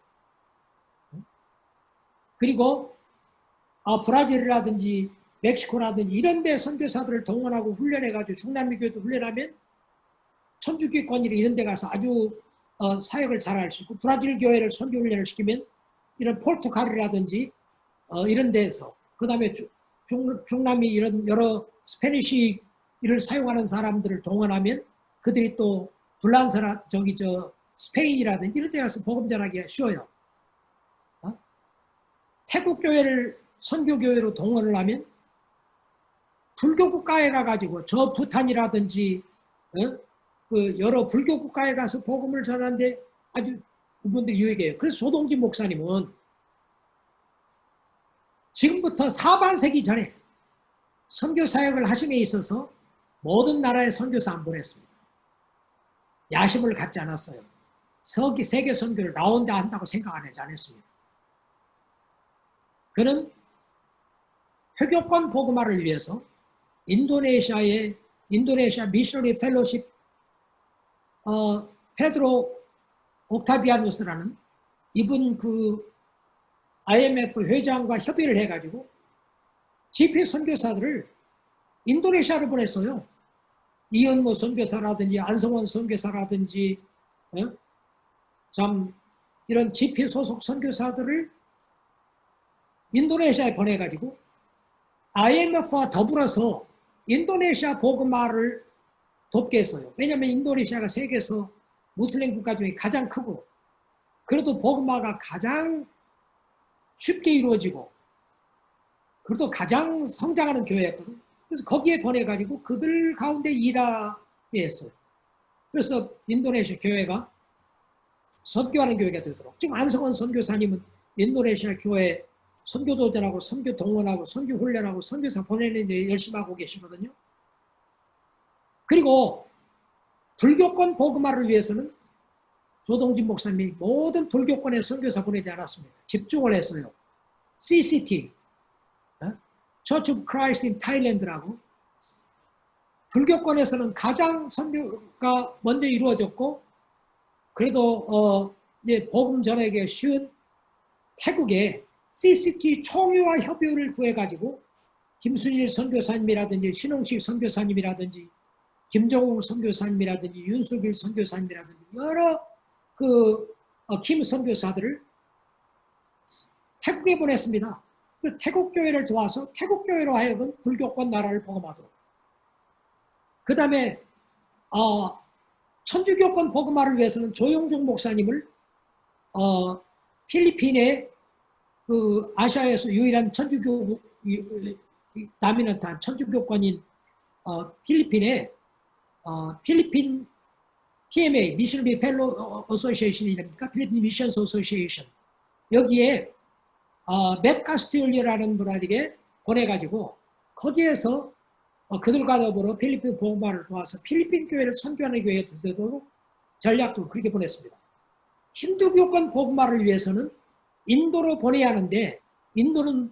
F: 그리고 브라질이라든지 멕시코라든지 이런 데 선교사들을 동원하고 훈련해가지고 중남미 교회도 훈련하면 천주교권이나 이런 데 가서 아주 사역을 잘할 수 있고 브라질 교회를 선교 훈련을 시키면 이런 포르투갈이라든지 이런 데서 그 다음에 중남미 이런 여러 스페니쉬를 사용하는 사람들을 동원하면 그들이 또 불란서라 스페인이라든지 이런 데 가서 복음 전하기가 쉬워요. 태국 교회를 선교 교회로 동원을 하면 불교 국가에 가가지고 저 부탄이라든지 그 여러 불교 국가에 가서 복음을 전하는데 아주 그분들이 유익해요. 그래서 조동진 목사님은 지금부터 4반세기 전에 선교 사역을 하심에 있어서 모든 나라에 선교사 안 보냈습니다. 야심을 갖지 않았어요. 세계 선교를 나 혼자 한다고 생각 안 했습니다. 그는 회교권 복음화를 위해서 인도네시아 미셔너리 펠로십 페드로 옥타비아누스라는 이분 그 IMF 회장과 협의를 해가지고 집회 선교사들을 인도네시아로 보냈어요. 이은모 선교사라든지 안성원 선교사라든지 참 이런 집회 소속 선교사들을 인도네시아에 보내가지고 IMF와 더불어서 인도네시아 복음화를 돕게 했어요. 왜냐하면 인도네시아가 세계에서 무슬림 국가 중에 가장 크고 그래도 복음화가 가장 쉽게 이루어지고 그래도 가장 성장하는 교회였거든요. 그래서 거기에 보내가지고 그들 가운데 일하게 했어요. 그래서 인도네시아 교회가 선교하는 교회가 되도록 지금 안성원 선교사님은 인도네시아 교회 선교도전하고 선교 동원하고 선교 훈련하고 선교사 보내는 데 열심히 하고 계시거든요. 그리고 불교권 복음화를 위해서는 조동진 목사님이 모든 불교권의 선교사 보내지 않았습니다. 집중을 했어요. CCT, Church of Christ in Thailand라고 불교권에서는 가장 선교가 먼저 이루어졌고 그래도 이제 복음 전하기가 쉬운 태국의 CCT 총회와 협의를 구해가지고 김순일 선교사님이라든지 신홍식 선교사님이라든지 김정욱 선교사님이라든지 윤수길 선교사님이라든지 여러 김 선교사들을 태국에 보냈습니다. 그 태국 교회를 도와서 태국 교회로 하여금 불교권 나라를 복음하도록. 그 다음에 천주교권 복음화를 위해서는 조용종 목사님을 필리핀의 그 아시아에서 유일한 천주교 다미넌트한 천주교권인 필리핀의 필리핀 PMA 미셔너리 펠로 어소시에이션이랍니까? 필리핀 미션스 어소시에이션 여기에 맷 카스티올리라는 분에게 보내가지고 거기에서 그들과 더불어 필리핀 복음화를 도와서 필리핀 교회를 선교하는 교회에 되도록 전략도 그렇게 보냈습니다. 힌두교권 복음화를 위해서는 인도로 보내야 하는데 인도는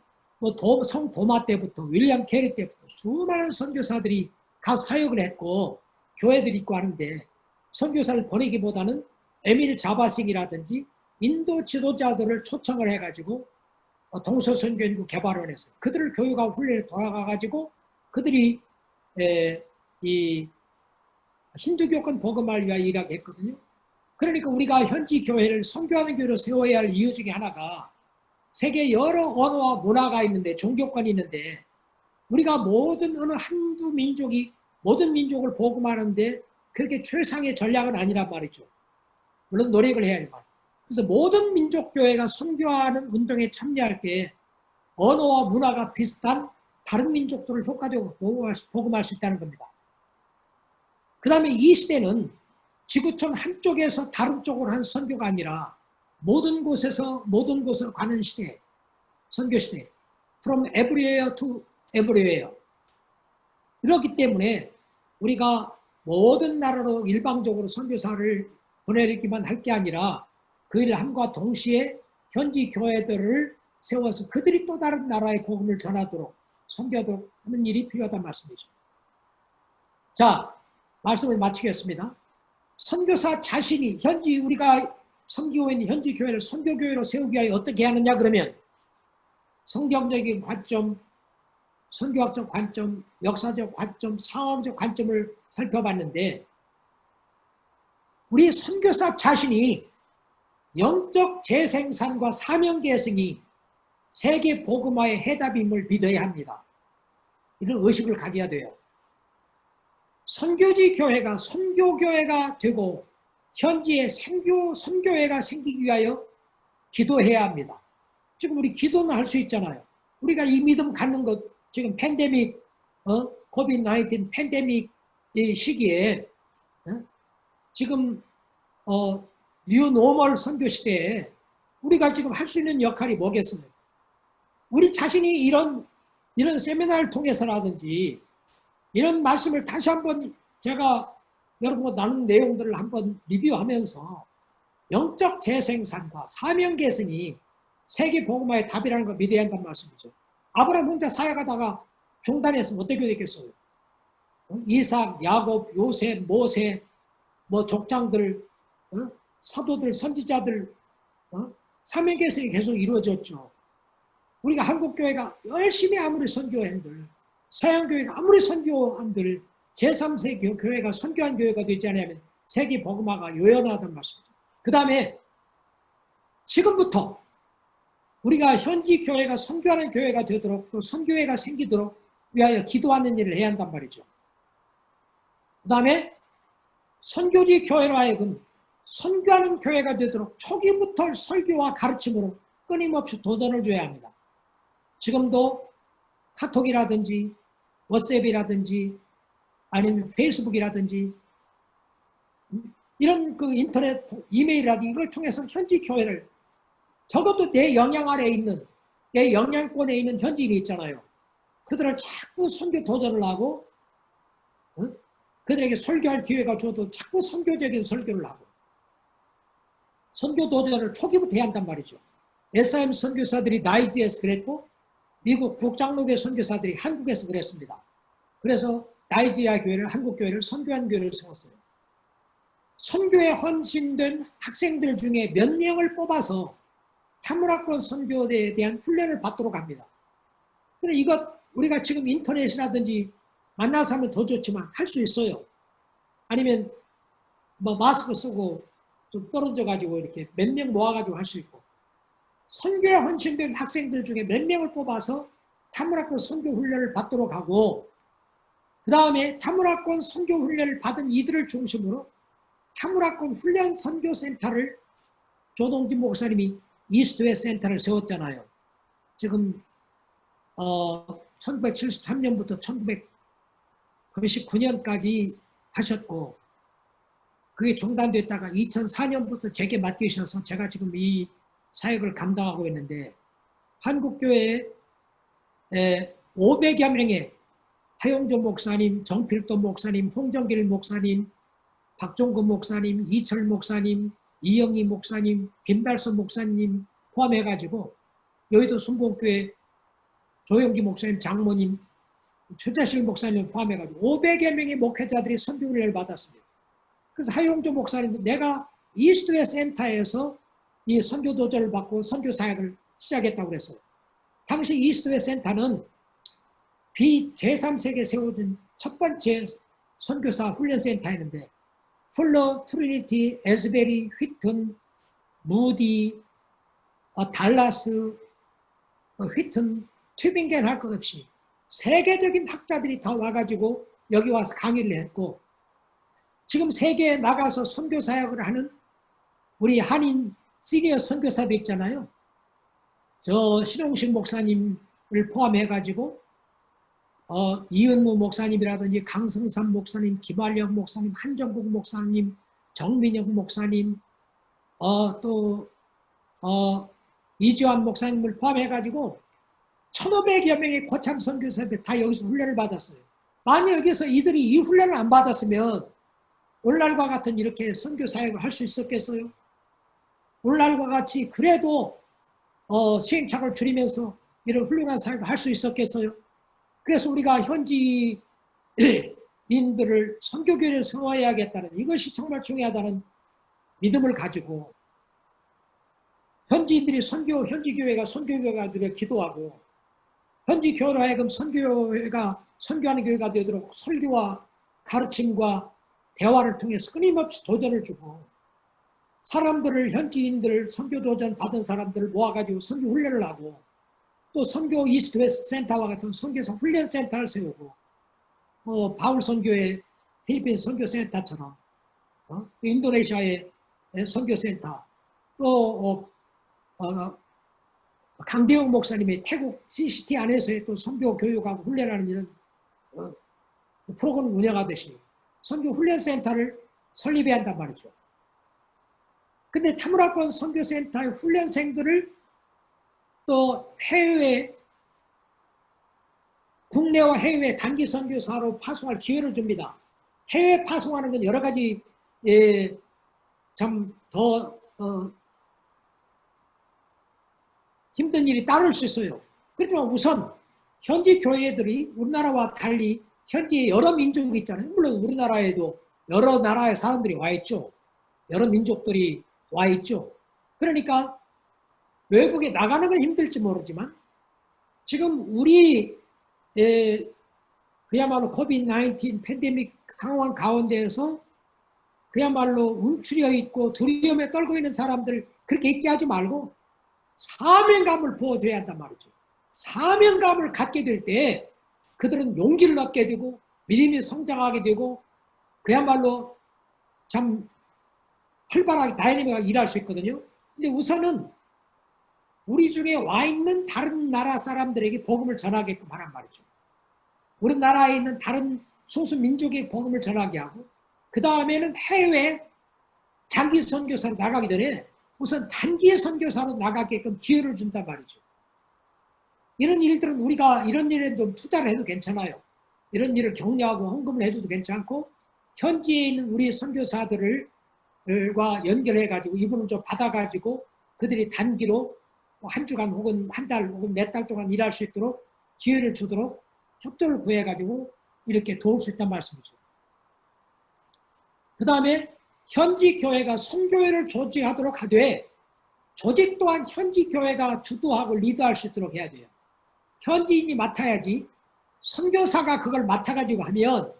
F: 성 도마 때부터 윌리엄 캐리 때부터 수많은 선교사들이 가 사역을 했고 교회들이 있고 하는데 선교사를 보내기보다는 에밀 자바식이라든지 인도 지도자들을 초청을 해가지고 동서선교연구 개발원에서 그들을 교육하고 훈련에 돌아가가지고 그들이 이 힌두교권 복음화를 위하여 일하게 했거든요. 그러니까 우리가 현지 교회를 선교하는 교회로 세워야 할 이유 중에 하나가 세계 여러 언어와 문화가 있는데 종교권이 있는데 우리가 모든 어느 한두 민족이 모든 민족을 복음하는데 그렇게 최상의 전략은 아니란 말이죠. 물론 노력을 해야 할 말. 그래서 모든 민족교회가 선교하는 운동에 참여할 때 언어와 문화가 비슷한 다른 민족들을 효과적으로 복음할 수 있다는 겁니다. 그 다음에 이 시대는 지구촌 한쪽에서 다른 쪽으로 한 선교가 아니라 모든 곳에서 모든 곳으로 가는 시대, 선교 시대. From everywhere to everywhere. 그렇기 때문에 우리가 모든 나라로 일방적으로 선교사를 보내기만 할 게 아니라 그 일을 함과 동시에 현지 교회들을 세워서 그들이 또 다른 나라의 복음을 전하도록 선교하도록 하는 일이 필요하다는 말씀이죠. 자, 말씀을 마치겠습니다. 선교사 자신이 현지 우리가 섬기고 있는 현지 교회를 선교교회로 세우기 위하여 어떻게 하느냐 그러면 성경적인 관점, 선교학적 관점, 역사적 관점, 상황적 관점을 살펴봤는데 우리 선교사 자신이 영적 재생산과 사명계승이 세계 복음화의 해답임을 믿어야 합니다. 이런 의식을 가져야 돼요. 선교지 교회가 선교교회가 되고 현지에 선교회가 생기기 위하여 기도해야 합니다. 지금 우리 기도는 할 수 있잖아요. 우리가 이 믿음 갖는 것 지금 팬데믹, 코비드-19 팬데믹 이 시기에 지금 뉴 노멀 선교 시대에 우리가 지금 할 수 있는 역할이 뭐겠어요? 우리 자신이 이런 세미나를 통해서라든지 이런 말씀을 다시 한번 제가 여러분과 나눈 내용들을 한번 리뷰하면서 영적 재생산과 사명 계승이 세계 복음화의 답이라는 걸 믿어야 한다는 말씀이죠. 아브라함 혼자 사역하다가 중단했으면 어떻게 되겠어요? 이삭, 야곱, 요셉, 모세, 족장들, 사도들, 선지자들, 사명 계승이 계속 이루어졌죠. 우리가 한국교회가 열심히 아무리 선교한들, 서양교회가 아무리 선교한들, 제3세계 교회가 선교한 교회가 되지 않으면 세계 복음화가 요연하다는 말씀이죠. 그 다음에 지금부터 우리가 현지 교회가 선교하는 교회가 되도록 또 선교회가 생기도록 위하여 기도하는 일을 해야 한단 말이죠. 그 다음에 선교지 교회로 하여금 선교하는 교회가 되도록 초기부터 설교와 가르침으로 끊임없이 도전을 줘야 합니다. 지금도 카톡이라든지 워츠앱이라든지 아니면 페이스북이라든지 이런 그 인터넷 이메일이라든지 이걸 통해서 현지 교회를 적어도 내 영향 아래에 있는 내 영향권에 있는 현지인이 있잖아요. 그들을 자꾸 선교 도전을 하고 그들에게 설교할 기회가 줘도 자꾸 선교적인 설교를 하고 선교 도전을 초기부터 해야 한단 말이죠. SIM 선교사들이 나이지에서 그랬고 미국 국장로교 선교사들이 한국에서 그랬습니다. 그래서 나이지리아 교회를 한국 교회를 선교한 교회를 세웠어요. 선교에 헌신된 학생들 중에 몇 명을 뽑아서 타무라권 선교에 대한 훈련을 받도록 합니다. 그런데 이것 우리가 지금 인터넷이라든지 만나서 하면 더 좋지만 할 수 있어요. 아니면 뭐 마스크 쓰고 좀 떨어져 가지고 이렇게 몇 명 모아가지고 할 수 있고, 선교에 헌신된 학생들 중에 몇 명을 뽑아서 타무라권 선교 훈련을 받도록 하고, 그 다음에 타무라권 선교 훈련을 받은 이들을 중심으로 타무라권 훈련 선교센터를 조동진 목사님이 이스트웨 센터를 세웠잖아요. 지금 1973년부터 1999년까지 하셨고, 그게 중단됐다가 2004년부터 제게 맡기셔서 제가 지금 이 사역을 감당하고 있는데, 한국교회에 500여 명의 하용조 목사님, 정필도 목사님, 홍정길 목사님, 박종근 목사님, 이철 목사님, 이영희 목사님, 김달수 목사님 포함해가지고 여의도 순복교회 조영기 목사님, 장모님, 최자실 목사님 포함해가지고 500여 명의 목회자들이 선교훈련을 받았습니다. 그래서 하용조 목사님도 내가 이스트웨 센터에서 이 선교 도전을 받고 선교 사역을 시작했다고 그랬어요. 당시 이스트웨 센터는 제3세기에 세워진 첫 번째 선교사 훈련센터였는데, 풀러, 트리니티, 에스베리, 휘튼, 무디, 달라스, 휘튼, 튜빙겐 할 것 없이 세계적인 학자들이 다 와가지고 여기 와서 강의를 했고, 지금 세계에 나가서 선교 사역을 하는 우리 한인 시니어 선교사도 있잖아요. 저 신홍식 목사님을 포함해가지고 이은무 목사님이라든지 강성삼 목사님, 김활영 목사님, 한정국 목사님, 정민혁 목사님, 또 이지환 목사님을 포함해가지고 1,500여 명의 고참 선교사들 다 여기서 훈련을 받았어요. 만약 여기서 이들이 이 훈련을 안 받았으면 오늘날과 같은 이렇게 선교 사역을 할 수 있었겠어요? 오늘날과 같이 그래도 시행착오를 줄이면서 이런 훌륭한 사역을 할 수 있었겠어요? 그래서 우리가 현지인들을 선교교회를 세워야겠다는, 이것이 정말 중요하다는 믿음을 가지고 현지인들이 현지교회가 선교교회가 되도록 기도하고, 현지교회로 하여금 선교하는 교회가 되도록 설교와 가르침과 대화를 통해서 끊임없이 도전을 주고, 사람들을, 현지인들을 선교 도전 받은 사람들을 모아가지고 선교 훈련을 하고, 또 선교 이스트웨스트 센터와 같은 선교사 훈련 센터를 세우고, 바울 선교의 필리핀 선교 센터처럼 인도네시아의 선교 센터, 또 강대영 목사님의 태국 CCT 안에서의 또 선교 교육하고 훈련하는 이런 프로그램을 운영하듯이 선교 훈련 센터를 설립해야 한단 말이죠. 근데 타무라권 선교센터의 훈련생들을 또 해외, 국내와 해외 단기 선교사로 파송할 기회를 줍니다. 해외 파송하는 건 여러 가지 참 더 힘든 일이 따를 수 있어요. 그렇지만 우선 현지 교회들이 우리나라와 달리 현지에 여러 민족이 있잖아요. 물론 우리나라에도 여러 나라의 사람들이 와 있죠. 여러 민족들이 와 있죠. 그러니까 외국에 나가는 건 힘들지 모르지만 지금 우리 그야말로 코비드-19 팬데믹 상황 가운데에서 그야말로 움츠려 있고 두려움에 떨고 있는 사람들 그렇게 있게 하지 말고 사명감을 부어줘야 한단 말이죠. 사명감을 갖게 될 때 그들은 용기를 얻게 되고 믿음이 성장하게 되고 그야말로 참 활발하게 다이내믹하게 일할 수 있거든요. 근데 우선은 우리 중에 와 있는 다른 나라 사람들에게 복음을 전하게끔 하란 말이죠. 우리나라에 있는 다른 소수 민족의 복음을 전하게 하고, 그 다음에는 해외 장기 선교사로 나가기 전에 우선 단기 선교사로 나가게끔 기회를 준단 말이죠. 이런 일들은 우리가 이런 일에 좀 투자를 해도 괜찮아요. 이런 일을 격려하고 헌금을 해줘도 괜찮고, 현지에 있는 우리 선교사들과 연결해가지고 이분을 좀 받아가지고 그들이 단기로 한 주간 혹은 한 달 혹은 몇 달 동안 일할 수 있도록 기회를 주도록 협조를 구해가지고 이렇게 도울 수 있단 말씀이죠. 그 다음에 현지 교회가 선교회를 조직하도록 하되 조직 또한 현지 교회가 주도하고 리드할 수 있도록 해야 돼요. 현지인이 맡아야지 선교사가 그걸 맡아가지고 하면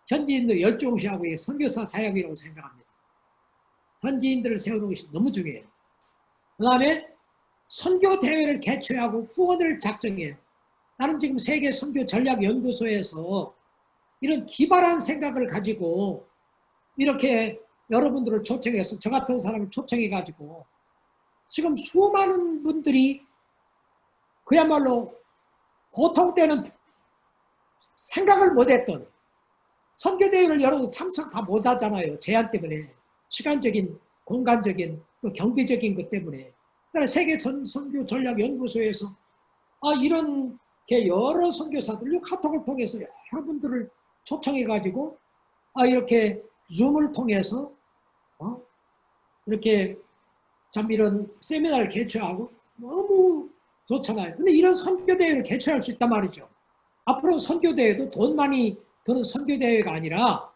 F: 현지인도 열중시하고 선교사 사역이라고 생각합니다. 현지인들을 세우는 것이 너무 중요해요. 그 다음에 선교 대회를 개최하고 후원을 작정해요. 나는 지금 세계 선교 전략 연구소에서 이런 기발한 생각을 가지고 이렇게 여러분들을 초청해서 저 같은 사람을 초청해 가지고 지금 수많은 분들이 그야말로 보통 때는 생각을 못했던 선교대회를 열어도 참석 다 못하잖아요. 제한 때문에 시간적인 공간적인 또 경비적인 것 때문에. 그래서 세계 선교 전략 연구소에서 이런 여러 선교사들 카톡을 통해서 여러분들을 초청해 가지고 이렇게 줌을 통해서 이렇게 참 이런 세미나를 개최하고 너무 좋잖아요. 근데 이런 선교대회를 개최할 수 있단 말이죠. 앞으로 선교대회도 돈 많이 드는 선교대회가 아니라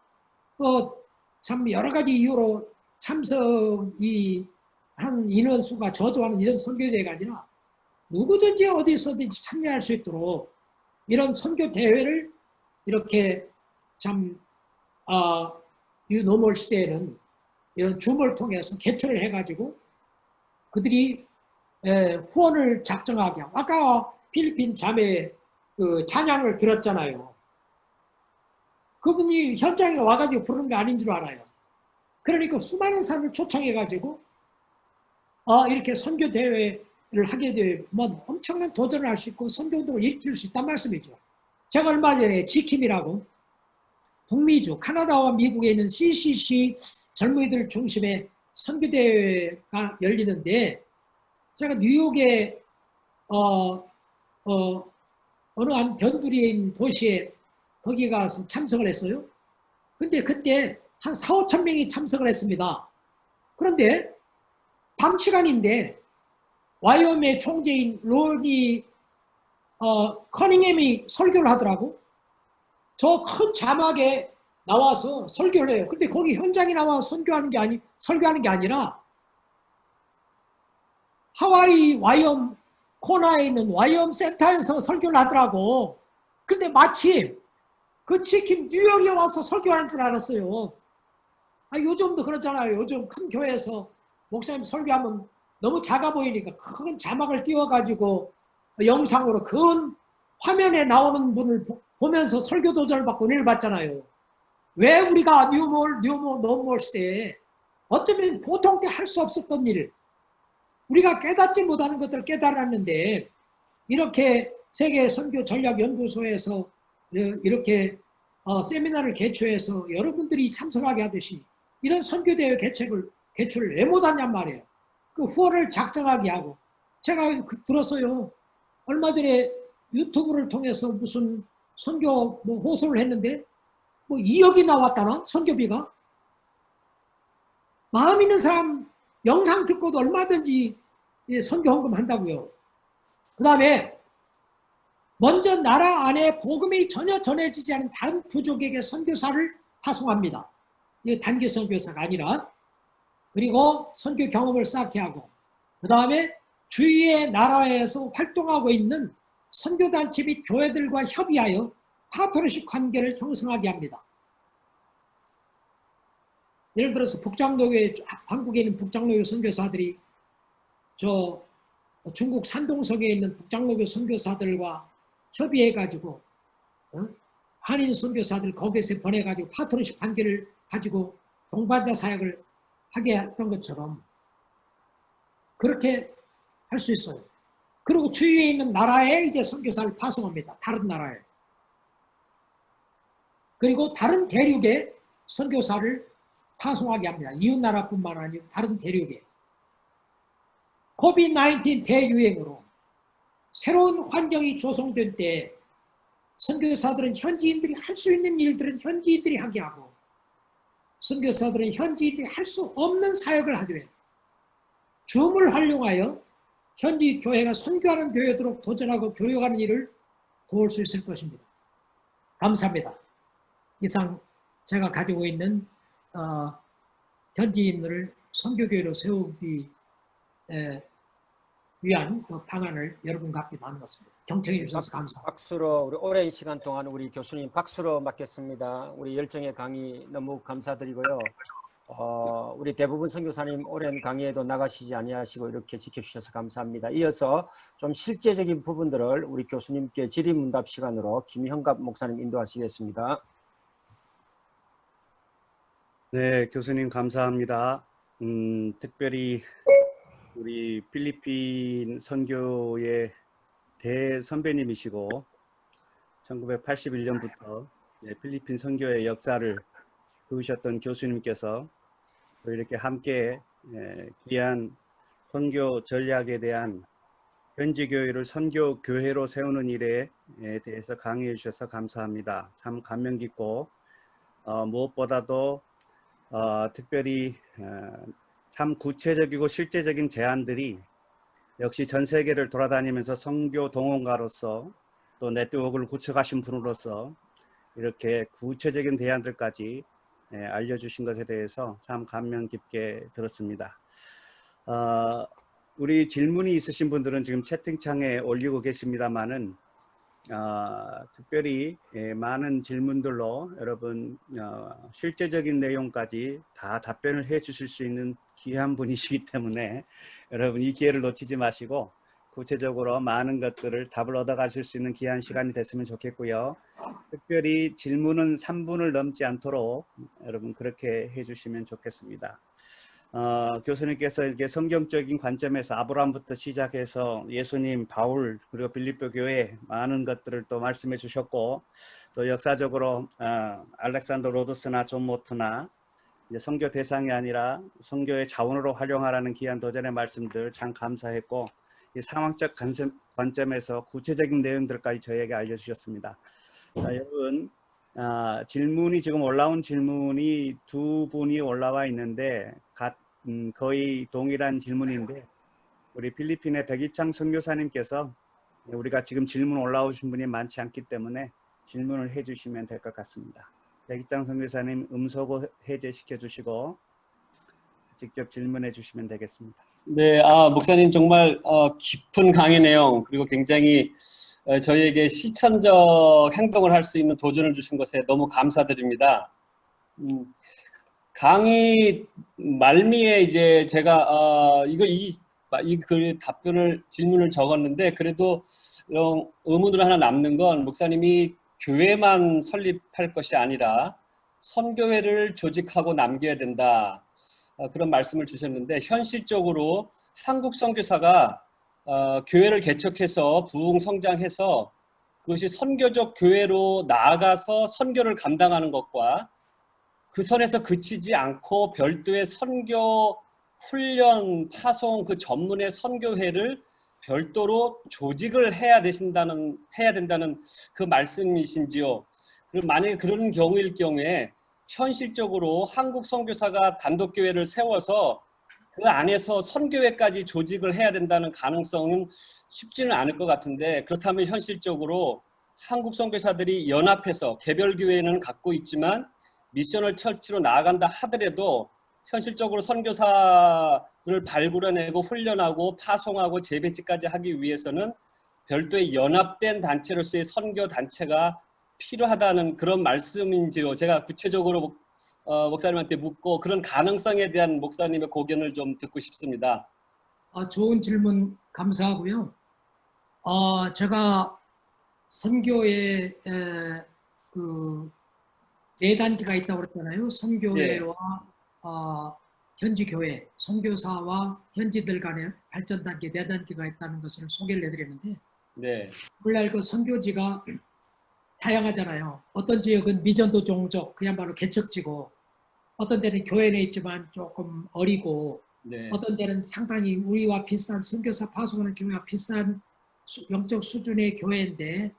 F: 또 참 여러 가지 이유로 참석이 한 인원수가 저조하는 이런 선교대회가 아니라 누구든지 어디서든지 참여할 수 있도록 이런 선교대회를 이렇게 참 유노멀 시대에는 이런 줌을 통해서 개최를 해가지고 그들이 후원을 작정하게 하고 아까 필리핀 자매 그 찬양을 들었잖아요. 그분이 현장에 와가지고 부르는 게 아닌 줄 알아요. 그러니까 수많은 사람을 초청해가지고 이렇게 선교대회를 하게 되면 엄청난 도전을 할 수 있고 선교운동을 일으킬 수 있단 말씀이죠. 제가 얼마 전에 지킴이라고 북미주 카나다와 미국에 있는 CCC 젊은이들 중심의 선교대회가 열리는데 제가 뉴욕에 어느 한 변두리에 있는 도시에 거기 가서 참석을 했어요. 근데 그때 한 4, 5천 명이 참석을 했습니다. 그런데 밤 시간인데 와이오미의 총재인 로니 커닝햄이 설교를 하더라고. 저 큰 자막에 나와서 설교를 해요. 근데 거기 현장에 나와 설교하는 게 아니라 하와이 와이엄 코나에 있는 와이엄 센터에서 설교를 하더라고. 근데 마치 그 지킴 뉴욕에 와서 설교하는 줄 알았어요. 요즘도 그렇잖아요. 요즘 큰 교회에서 목사님 설교하면 너무 작아 보이니까 큰 자막을 띄워가지고 영상으로 큰 화면에 나오는 분을 보면서 설교 도전을 받고 은혜를 받잖아요. 왜 우리가 노멀 시대에 어쩌면 보통 때 할 수 없었던 일, 우리가 깨닫지 못하는 것들을 깨달았는데 이렇게 세계 선교 전략 연구소에서 이렇게 세미나를 개최해서 여러분들이 참석하게 하듯이 이런 선교대회 개최를 왜 못하냔 말이에요. 그 후원을 작정하게 하고 제가 들었어요. 얼마 전에 유튜브를 통해서 무슨 선교 호소를 했는데 2억이 나왔다나 선교비가. 마음 있는 사람 영상 듣고도 얼마든지 선교 헌금 한다고요. 그 다음에 먼저 나라 안에 복음이 전혀 전해지지 않은 다른 부족에게 선교사를 파송합니다. 이게 단기 선교사가 아니라. 그리고 선교 경험을 쌓게 하고 그 다음에 주위의 나라에서 활동하고 있는 선교단체 및 교회들과 협의하여 파트너십 관계를 형성하게 합니다. 예를 들어서 북장로교회, 한국에 있는 북장로교 선교사들이 저 중국 산동성에 있는 북장로교 선교사들과 협의해가지고 한인 선교사들 거기서 보내가지고 파트너십 관계를 가지고 동반자 사역을 하게 했던 것처럼 그렇게 할 수 있어요. 그리고 주위에 있는 나라에 이제 선교사를 파송합니다. 다른 나라에. 그리고 다른 대륙에 선교사를 파송하게 합니다. 이웃 나라뿐만 아니고 다른 대륙에. 코비드-19 대유행으로 새로운 환경이 조성된 때 선교사들은 현지인들이 할 수 있는 일들은 현지인들이 하게 하고 선교사들은 현지인들이 할 수 없는 사역을 하게 해요. 줌을 활용하여 현지 교회가 선교하는 교회도록 도전하고 교육하는 일을 도울 수 있을 것입니다. 감사합니다. 이상 제가 가지고 있는 현지인들을 선교교회로 세우기 위한 그 방안을 여러분과 함께 나누었습니다. 경청해 주셔서 감사합니다.
B: 박수로 우리 오랜 시간 동안 우리 교수님 박수로 맞겠습니다. 우리 열정의 강의 너무 감사드리고요. 우리 대부분 선교사님 오랜 강의에도 나가시지 아니하시고 이렇게 지켜주셔서 감사합니다. 이어서 좀 실제적인 부분들을 우리 교수님께 질의응답 시간으로 김형갑 목사님 인도하시겠습니다.
H: 네, 교수님 감사합니다. 특별히 우리 필리핀 선교의 대선배님이시고 1981년부터 필리핀 선교의 역사를 그으셨던 교수님께서 또 이렇게 함께 귀한 선교 전략에 대한 현지 교회를 선교 교회로 세우는 일에 대해서 강의해 주셔서 감사합니다. 참 감명 깊고 무엇보다도 특별히 참 구체적이고 실제적인 제안들이 역시 전 세계를 돌아다니면서 선교 동원가로서 또 네트워크를 구축하신 분으로서 이렇게 구체적인 대안들까지 알려주신 것에 대해서 참 감명 깊게 들었습니다. 우리 질문이 있으신 분들은 지금 채팅창에 올리고 계십니다만은 특별히 많은 질문들로 여러분 실제적인 내용까지 다 답변을 해 주실 수 있는 귀한 분이시기 때문에 여러분 이 기회를 놓치지 마시고 구체적으로 많은 것들을 답을 얻어 가실 수 있는 귀한 시간이 됐으면 좋겠고요. 특별히 질문은 3분을 넘지 않도록 여러분 그렇게 해 주시면 좋겠습니다. 교수님께서 이렇게 성경적인 관점에서 아브라함부터 시작해서 예수님, 바울, 그리고 빌립보 교회 많은 것들을 또 말씀해 주셨고 또 역사적으로 알렉산더 로더스나 존 모트나 이제 선교 대상이 아니라 선교의 자원으로 활용하라는 귀한 도전의 말씀들 참 감사했고 이 상황적 관점에서 구체적인 내용들까지 저희에게 알려주셨습니다. 여러분 질문이 지금 올라온 질문이 두 분이 올라와 있는데 거의 동일한 질문인데 우리 필리핀의 백이창 선교사님께서 우리가 지금 질문 올라오신 분이 많지 않기 때문에 질문을 해주시면 될 것 같습니다. 백이창 선교사님 음소거 해제시켜 주시고 직접 질문해 주시면 되겠습니다.
I: 네, 목사님 정말 깊은 강의 내용 그리고 굉장히 저희에게 실천적 행동을 할 수 있는 도전을 주신 것에 너무 감사드립니다. 강의 말미에 이제 제가 이 답변을 질문을 적었는데 그래도 의문으로 하나 남는 건 목사님이 교회만 설립할 것이 아니라 선교회를 조직하고 남겨야 된다. 그런 말씀을 주셨는데 현실적으로 한국 선교사가 교회를 개척해서 부흥 성장해서 그것이 선교적 교회로 나아가서 선교를 감당하는 것과 그 선에서 그치지 않고 별도의 선교 훈련, 파송 그 전문의 선교회를 별도로 조직을 해야 된다는 그 말씀이신지요? 그리고 만약에 그런 경우일 경우에 현실적으로 한국 선교사가 단독교회를 세워서 그 안에서 선교회까지 조직을 해야 된다는 가능성은 쉽지는 않을 것 같은데 그렇다면 현실적으로 한국 선교사들이 연합해서 개별 교회는 갖고 있지만 미션을 철치로 나아간다 하더라도 현실적으로 선교사를 발굴해내고 훈련하고 파송하고 재배치까지 하기 위해서는 별도의 연합된 단체로서의 선교 단체가 필요하다는 그런 말씀인지요. 제가 구체적으로 목사님한테 묻고 그런 가능성에 대한 목사님의 고견을 좀 듣고 싶습니다.
F: 좋은 질문 감사하고요. 제가 선교에 네 단계가 있다고 그랬잖아요. 선교회와 현지 교회, 선교사와 현지들 간의 발전 단계 네 단계가 있다는 것을 소개를 해드렸는데
I: 네.
F: 오늘날 그 선교지가 다양하잖아요. 어떤 지역은 미전도 종족, 그야말로 개척지고 어떤 데는 교회 내 있지만 조금 어리고
I: 네.
F: 어떤 데는 상당히 우리와 비슷한 선교사 파송하는 교회와 비슷한 영적 수준의 교회인데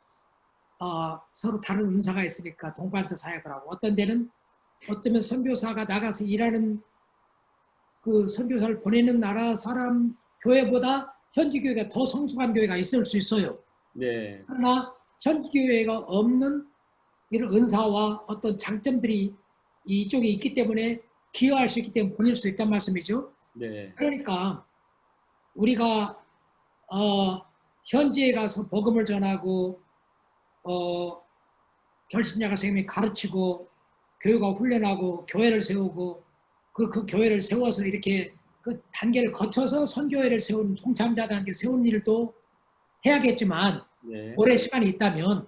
F: 서로 다른 은사가 있으니까 동반자 사역을 하고 어떤 데는 어쩌면 선교사가 나가서 일하는 그 선교사를 보내는 나라 사람 교회보다 현지 교회가 더 성숙한 교회가 있을 수 있어요.
I: 네.
F: 그러나 현지 교회가 없는 이런 은사와 어떤 장점들이 이쪽에 있기 때문에 기여할 수 있기 때문에 보낼 수 있단 말씀이죠.
I: 네.
F: 그러니까 우리가 현지에 가서 복음을 전하고 결신자가 생명이 가르치고 교회가 훈련하고 교회를 세우고 그 교회를 세워서 이렇게 그 단계를 거쳐서 선교회를 세운 동참자 단계 세운 일도 해야겠지만
I: 네.
F: 오래 시간이 있다면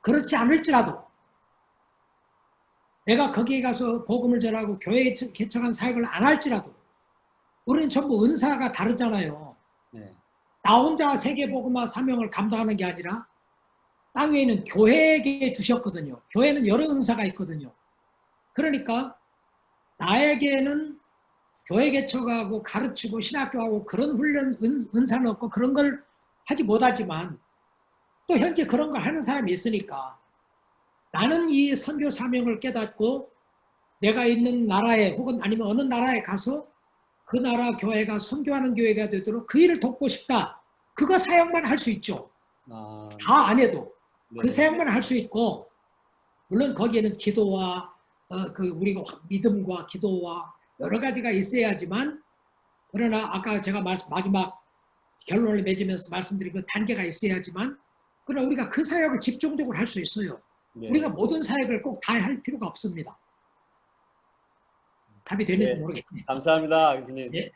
F: 그렇지 않을지라도 내가 거기에 가서 복음을 전하고 교회에 개척한 사역을 안 할지라도 우리는 전부 은사가 다르잖아요.
I: 네.
F: 나 혼자 세계복음화 사명을 감당하는 게 아니라 땅 위에 있는 교회에게 주셨거든요. 교회는 여러 은사가 있거든요. 그러니까 나에게는 교회 개척하고 가르치고 신학교하고 그런 훈련 은사는 없고 그런 걸 하지 못하지만 또 현재 그런 걸 하는 사람이 있으니까 나는 이 선교 사명을 깨닫고 내가 있는 나라에 혹은 아니면 어느 나라에 가서 그 나라 교회가 선교하는 교회가 되도록 그 일을 돕고 싶다. 그거 사역만 할 수 있죠.
I: 아,
F: 다 안 해도 그
I: 네.
F: 사역만 할 수 있고 물론 거기에는 기도와 우리가 믿음과 기도와 여러 가지가 있어야지만 그러나 아까 제가 마지막 결론을 맺으면서 말씀드린 그 단계가 있어야지만 그러나 우리가 그 사역을 집중적으로 할 수 있어요.
I: 네.
F: 우리가 모든 사역을 꼭 다 할 필요가 없습니다. 답이 되는지
I: 네.
F: 모르겠네요.
I: 감사합니다, 교수님.
F: 예.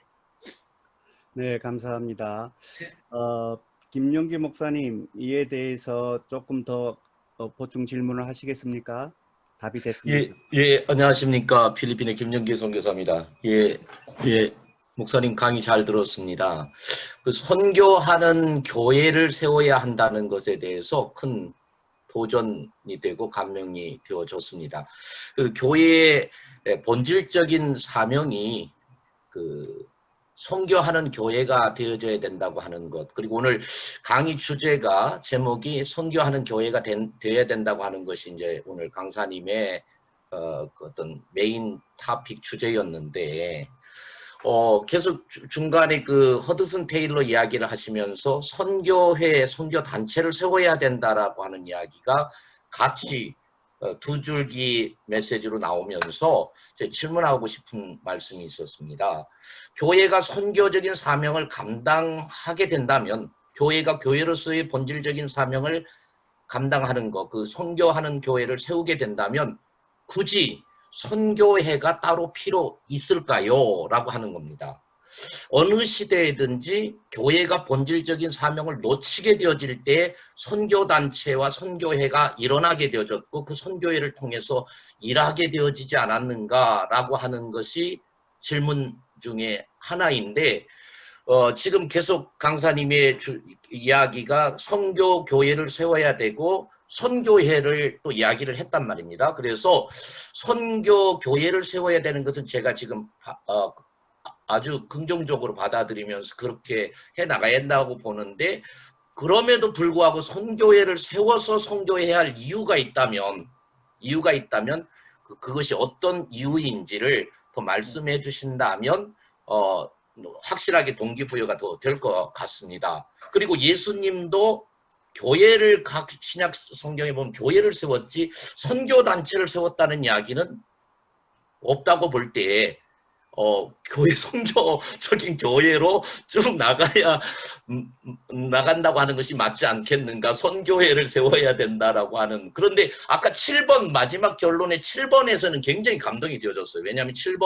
H: 네, 감사합니다. 김용기 목사님, 이에 대해서 조금 더 보충 질문을 하시겠습니까? 답이 됐습니다.
J: 예, 안녕하십니까. 필리핀의 김영기 선교사입니다. 목사님 강의 잘 들었습니다. 그 선교하는 교회를 세워야 한다는 것에 대해서 큰 도전이 되고 감명이 되어졌습니다. 그 교회의 본질적인 사명이 그 선교하는 교회가 되어져야 된다고 하는 것, 그리고 오늘 강의 주제가 제목이 선교하는 교회가 되어야 된다고 하는 것이 이제 오늘 강사님의 그 어떤 메인 토픽 주제였는데 계속 중간에 그 허드슨 테일러 이야기를 하시면서 선교회, 선교단체를 세워야 된다라고 하는 이야기가 같이 두 줄기 메시지로 나오면서 제가 질문하고 싶은 말씀이 있었습니다. 교회가 선교적인 사명을 감당하게 된다면 교회가 교회로서의 본질적인 사명을 감당하는 것, 그 선교하는 교회를 세우게 된다면 굳이 선교회가 따로 필요 있을까요? 라고 하는 겁니다. 어느 시대에든지 교회가 본질적인 사명을 놓치게 되어질 때 선교단체와 선교회가 일어나게 되어졌고 그 선교회를 통해서 일하게 되어지지 않았는가라고 하는 것이 질문 중에 하나인데 지금 계속 강사님의 이야기가 선교교회를 세워야 되고 선교회를 또 이야기를 했단 말입니다. 그래서 선교교회를 세워야 되는 것은 제가 지금 아주 긍정적으로 받아들이면서 그렇게 해나가야 한다고 보는데 그럼에도 불구하고 선교회를 세워서 선교해야 할 이유가 있다면 그것이 어떤 이유인지를 더 말씀해 주신다면 확실하게 동기부여가 더 될 것 같습니다. 그리고 예수님도 교회를 각 신약 성경에 보면 교회를 세웠지 선교단체를 세웠다는 이야기는 없다고 볼 때 교회 선교적인 교회로 쭉 나간다고 하는 것이 맞지 않겠는가. 선교회를 세워야 된다라고 하는. 그런데 아까 7번 마지막 결론의 7번에서는 굉장히 감동이 되어졌어요. 왜냐하면 7번